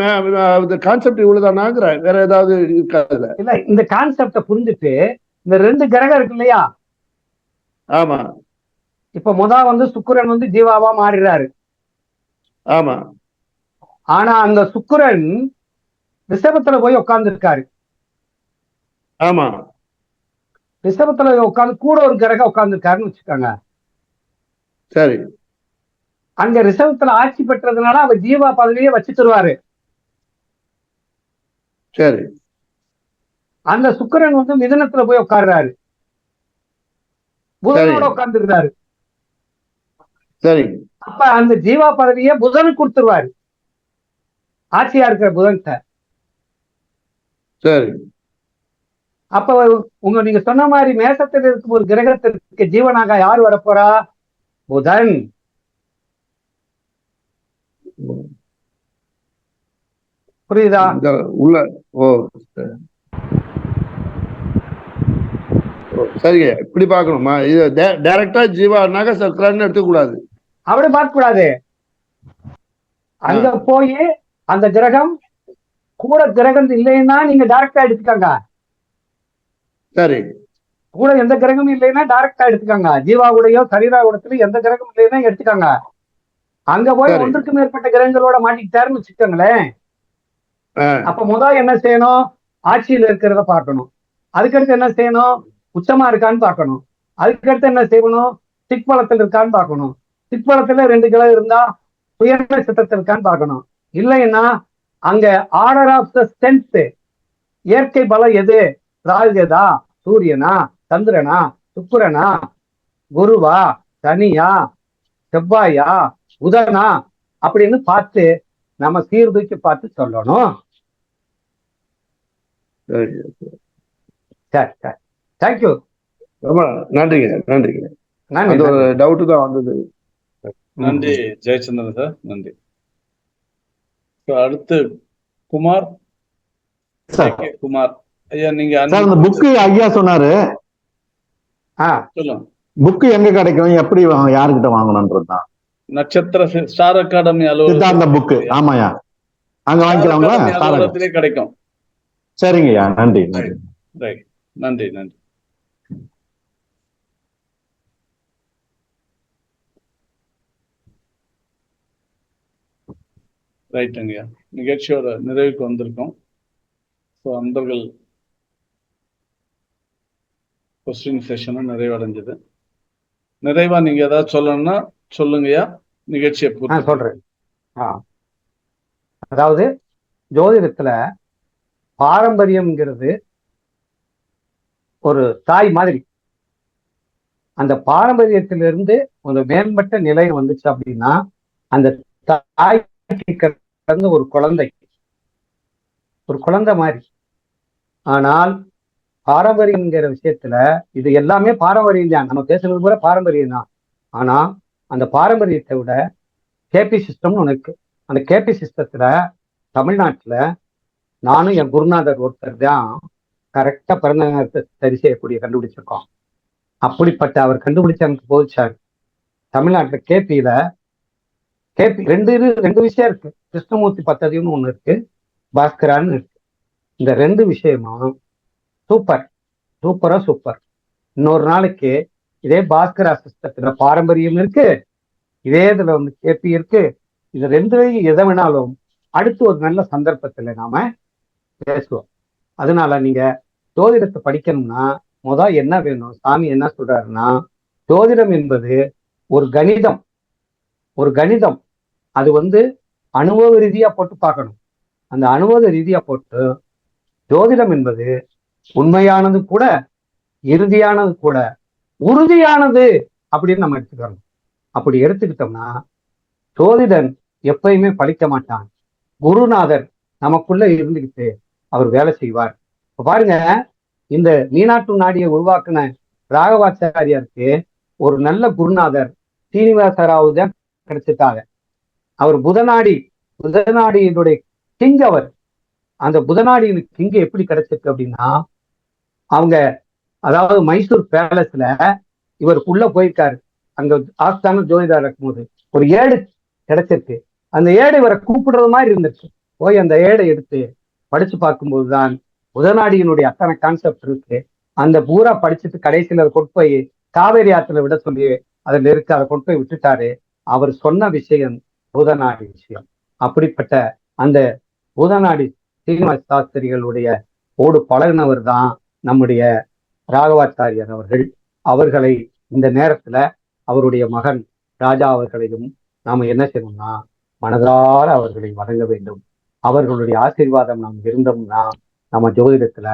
கான்செப்ட். இவ்வளவுதானாங்கிற வேற ஏதாவது இருக்காதுல? இல்ல, இந்த கான்செப்ட புரிஞ்சுட்டு இந்த 2 கிரகம் இருக்கு இல்லையா? ஆமா. இப்ப சுக்கிரன் ஜீவாவா மாறிடுறாரு. ஆமா. ஆனா அந்த சுக்கிரன் ரிஷபத்துல போய் உட்கார்ந்து இருக்காரு. ஆமா. ரிஷபத்துல உட்கார்ந்து கூட ஒரு கிரகம் உட்கார்ந்து இருக்காருன்னு வச்சுக்கோங்க. சரி. அங்க ரிஷபத்துல ஆட்சி பெற்றதுனால அவர் ஜீவா பதவியே வச்சு தருவாரு. சரி. அந்த சுக்கிரன் மிதுனத்துல போய் உட்கார்றாரு, புதனோட உட்கார்ந்து இருக்கிறாரு. சரி. அப்ப அந்த ஜீவா பதவியை புதனுக்கு கொடுத்துருவாரு, ஆட்சியா இருக்கிற புதன்கிட்ட. சரி. அப்ப நீங்க சொன்ன மாதிரி மேசத்தில் இருக்கும் ஒரு கிரகத்திற்கு ஜீவனாக யார் வரப்போறா? புதன். புரியுதா? உள்ள. ஓ சரிங்க. இப்படி பாக்கணுமா? இது டைரக்டா ஜீவானாக சக்கரான்னு எடுத்துக்க கூடாது. அப்படி பார்க்க கூடாது. அங்க போய் அந்த கிரகம் கூட கிரகம் இல்லைன்னா நீங்க டைரக்டா எடுத்துக்கங்க. சரி. கூட எந்த கிரகமும் இல்லைன்னா டைரக்டா எடுத்துக்கங்க. ஜீவாவுடையோ சரீராவுடத்துல எந்த கிரகம் இல்லைன்னா எடுத்துக்கங்க. அங்க போய் ஒன்றுக்கு மேற்பட்ட கிரகங்களோட மாட்டிக்கிட்டாருன்னு வச்சுக்கோங்களேன். அப்ப முதல் என்ன செய்யணும்? ஆட்சியில இருக்கிறத பார்க்கணும். அதுக்கடுத்து என்ன செய்யணும்? உச்சமா இருக்கான்னு பார்க்கணும். அதுக்கடுத்து என்ன செய்யணும்? திக்பலத்தில் இருக்கான்னு பார்க்கணும். திக்பலத்துல 2 கிரகம் இருந்தா உயர்ந்த சித்தத்தில் இருக்கான்னு பார்க்கணும். இல்லைன்னா அங்க ஆர்டர் ஆஃப் த ஸ்ட்ரென்த், இயற்கை பலம் எது? ராகுதா, சூரியனா, சந்திரனா, சுக்கிரனா, குருவா, சனியா, செவ்வாயா, புதனா அப்படின்னு பார்த்து நம்ம சீர்தூக்கி பார்த்து சொல்லணும். சரி சரி, தேங்க்யூ. ரொம்ப நன்றிங்க. நன்றிங்க. அந்த ஒரு டவுட் தான் வந்தது. நன்றி ஜெயச்சந்திரன் சார், நன்றி. அடுத்து குமார். குமார் ஐயா, நீங்க அந்த புக்கு ஐயா சொன்னாரு. சொல்லுங்க. புக்கு எங்க கிடைக்கும், எப்படி யாருக்கிட்ட வாங்கணும்ன்றதுதான். நட்சத்திர ஸ்டார் அகாடமி அலுவலகம் புக்கு. ஆமாயா, அங்க வாங்கிக்கலாங்களா? அலுவலகத்திலே கிடைக்கும். சரிங்கய்யா, நன்றி. ரைட், நன்றி நன்றி. ரைட்டுங்கய்யா, நிகழ்ச்சியோட நிறைவுக்கு வந்திருக்கோம். ஸோ அன்பர்கள் கொஸ்டின் செஷனும் நிறைவடைஞ்சது. நிறைவா நீங்க ஏதாவது சொல்லணும்னா சொல்லுங்கய்யா, நிகழ்ச்சியை சொல்றேன். அதாவது ஜோதிடத்துல பாரம்பரியம்ங்கிறது ஒரு தாய் மாதிரி. அந்த பாரம்பரியத்திலிருந்து ஒரு மேம்பட்ட நிலை வந்துச்சு அப்படின்னா அந்த தாய்க்கு ஒரு குழந்தை மாதிரி. ஆனால் பாரம்பரியம்ங்கிற விஷயத்துல இது எல்லாமே பாரம்பரியம் தான், நம்ம பேசுறது கூட பாரம்பரியம் தான். ஆனா அந்த பாரம்பரியத்தை விட கேபி சிஸ்டம்னு ஒன்று இருக்கு. அந்த கேபி சிஸ்டத்துல தமிழ்நாட்டுல நானும் என் குருநாதர் ஒருத்தர் தான் கரெக்டா பிறந்த நேரத்தை சரி செய்யக்கூடிய கண்டுபிடிச்சிருக்கோம். அப்படிப்பட்ட அவர் கண்டுபிடிச்ச எனக்கு போதிச்சார். தமிழ்நாட்டுல கேபி ரெண்டு விஷயம் இருக்கு. கிருஷ்ணமூர்த்தி பத்ததின்னு ஒண்ணு இருக்கு, பாஸ்கரான்னு இருக்கு. இந்த 2 விஷயமும் சூப்பர். இன்னொரு நாளைக்கு இதே பாஸ்கரா சிஸ்டத்துல பாரம்பரியம் இருக்கு, இதே இதுல கேபி இருக்கு. இது 2 எதை வேணாலும் அடுத்து ஒரு நல்ல சந்தர்ப்பத்துல நாம பேசுவோம். அதனால நீங்க ஜோதிடத்தை படிக்கணும்னா என்ன வேணும்? சாமி என்ன சொல்றாருன்னா, ஜோதிடம் என்பது ஒரு கணிதம். அது அனுபவ ரீதியா போட்டு பார்க்கணும். அந்த அனுபவ ரீதியா போட்டு ஜோதிடம் என்பது உண்மையானது கூட, இறுதியானது கூட, உறுதியானது அப்படின்னு நம்ம எடுத்துக்கணும். அப்படி எடுத்துக்கிட்டோம்னா ஜோதிடன் எப்பயுமே பழிக்க மாட்டான். குருநாதர் நமக்குள்ள இருந்துகிட்டு அவர் வேலை செய்வார். இப்ப பாருங்க, இந்த மீனாட்டு நாடியை உருவாக்குன ராகவாச்சாரியாருக்கு ஒரு நல்ல குருநாதர் சீனிவாசராவ் தான் கிடைச்சிட்டாங்க. அவர் புதநாடியினுடைய கிங். அவர் அந்த புதநாடியின் கிங் எப்படி கிடைச்சிருக்கு அப்படின்னா, அவங்க அதாவது மைசூர் பேலஸ்ல இவருக்குள்ள போயிருக்காரு. அங்க ஆஸ்தான ஜோதிடர் இருக்கும்போது ஒரு ஏடு கிடைச்சிருக்கு. அந்த ஏடு இவரை கூப்பிடுறது மாதிரி இருந்துச்சு. போய் அந்த ஏடை எடுத்து படிச்சு பார்க்கும்போதுதான் புதநாடியினுடைய அத்தனை கான்செப்ட் இருக்கு. அந்த பூரா படிச்சுட்டு கடைசியில் அதை கொண்டு போய் காவேரி ஆற்றுல விட சொல்லி அதில் இருக்கு. அதை கொண்டு போய் விட்டுட்டாரு. அவர் சொன்ன விஷயம் பூதநாடி விஷயம். அப்படிப்பட்ட அந்த பூதநாடி சீனிவாச சாஸ்திரிகளுடைய ஓடு பழகினவர் தான் நம்முடைய ராகவாச்சாரியர் அவர்கள். அவர்களை இந்த நேரத்துல அவருடைய மகன் ராஜா அவர்களையும் நாம என்ன செய்யணும்னா மனதார அவர்களை வணங்க வேண்டும். அவர்களுடைய ஆசீர்வாதம் நாம் இருந்தோம்னா நம்ம ஜோதிடத்துல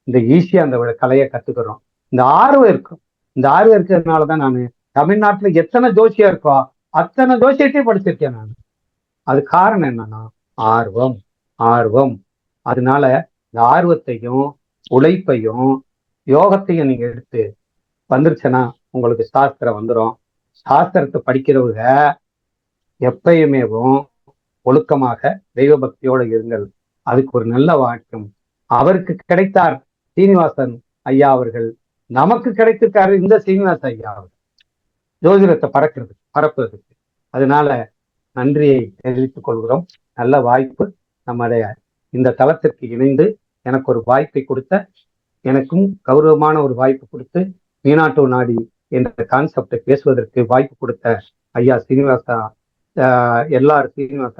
இந்த ஈஸியா அந்த கலையை கத்துக்கிறோம். இந்த ஆர்வம் இருக்கும். இந்த ஆர்வம் இருக்கிறதுனாலதான் நான் தமிழ்நாட்டுல எத்தனை ஜோசியம் இருக்கோ அத்தனை ஜோசியத்தையும் படிச்சிருக்கேன் நான். அது காரணம் என்னன்னா ஆர்வம். அதனால இந்த ஆர்வத்தையும் உழைப்பையும் யோகத்தையும் நீங்க எடுத்து வந்துருச்சுன்னா உங்களுக்கு சாஸ்திரம் வந்துடும். சாஸ்திரத்தை படிக்கிறவங்க எப்பயுமேவும் ஒழுக்கமாக தெய்வ பக்தியோடு இருங்கள். அதுக்கு ஒரு நல்ல வாக்கியம். அவருக்கு கிடைத்தார் சீனிவாசன் ஐயா அவர்கள், நமக்கு கிடைத்திருக்காரு இந்த சீனிவாச ஐயா அவர்கள் ஜோதிடத்தை பரப்புறதுக்கு. அதனால நன்றியை தெரிவித்துக் கொள்கிறோம். நல்ல வாய்ப்பு. நம்முடைய இந்த தளத்திற்கு இணைந்து எனக்கு ஒரு வாய்ப்பை கொடுத்த, எனக்கும் கௌரவமான ஒரு வாய்ப்பு கொடுத்து மீனாட்டு நாடி என்ற கான்செப்டை பேசுவதற்கு வாய்ப்பு கொடுத்த ஐயா சீனிவாச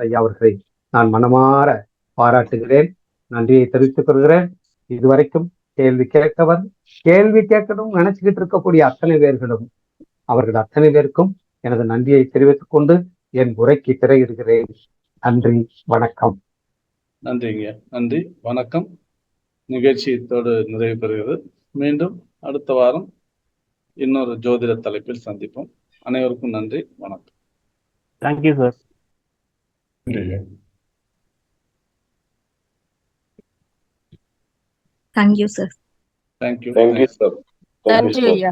ஐயா அவர்களை நான் மனமாற பாராட்டுகிறேன். நன்றியை தெரிவித்துக் கொள்கிறேன். இதுவரைக்கும் கேள்வி கேட்கணும் நினைச்சுக்கிட்டு இருக்கக்கூடிய அத்தனை பேர்களும் அவர்கள் அத்தனை பேருக்கும் எனது நன்றியை தெரிவித்துக் கொண்டு என் உரைக்கு திரையிடுகிறேன். நன்றி, வணக்கம். நன்றிங்க. நன்றி, வணக்கம். நிகழ்ச்சியத்தோடு நிறைவு பெறுகிறது. மீண்டும் அடுத்த வாரம் இன்னொரு ஜோதிட தலைப்பில் சந்திப்போம். அனைவருக்கும் நன்றி, வணக்கம். Thank you sir. Thank you, sir. Thank you. நன்றி ஐயா.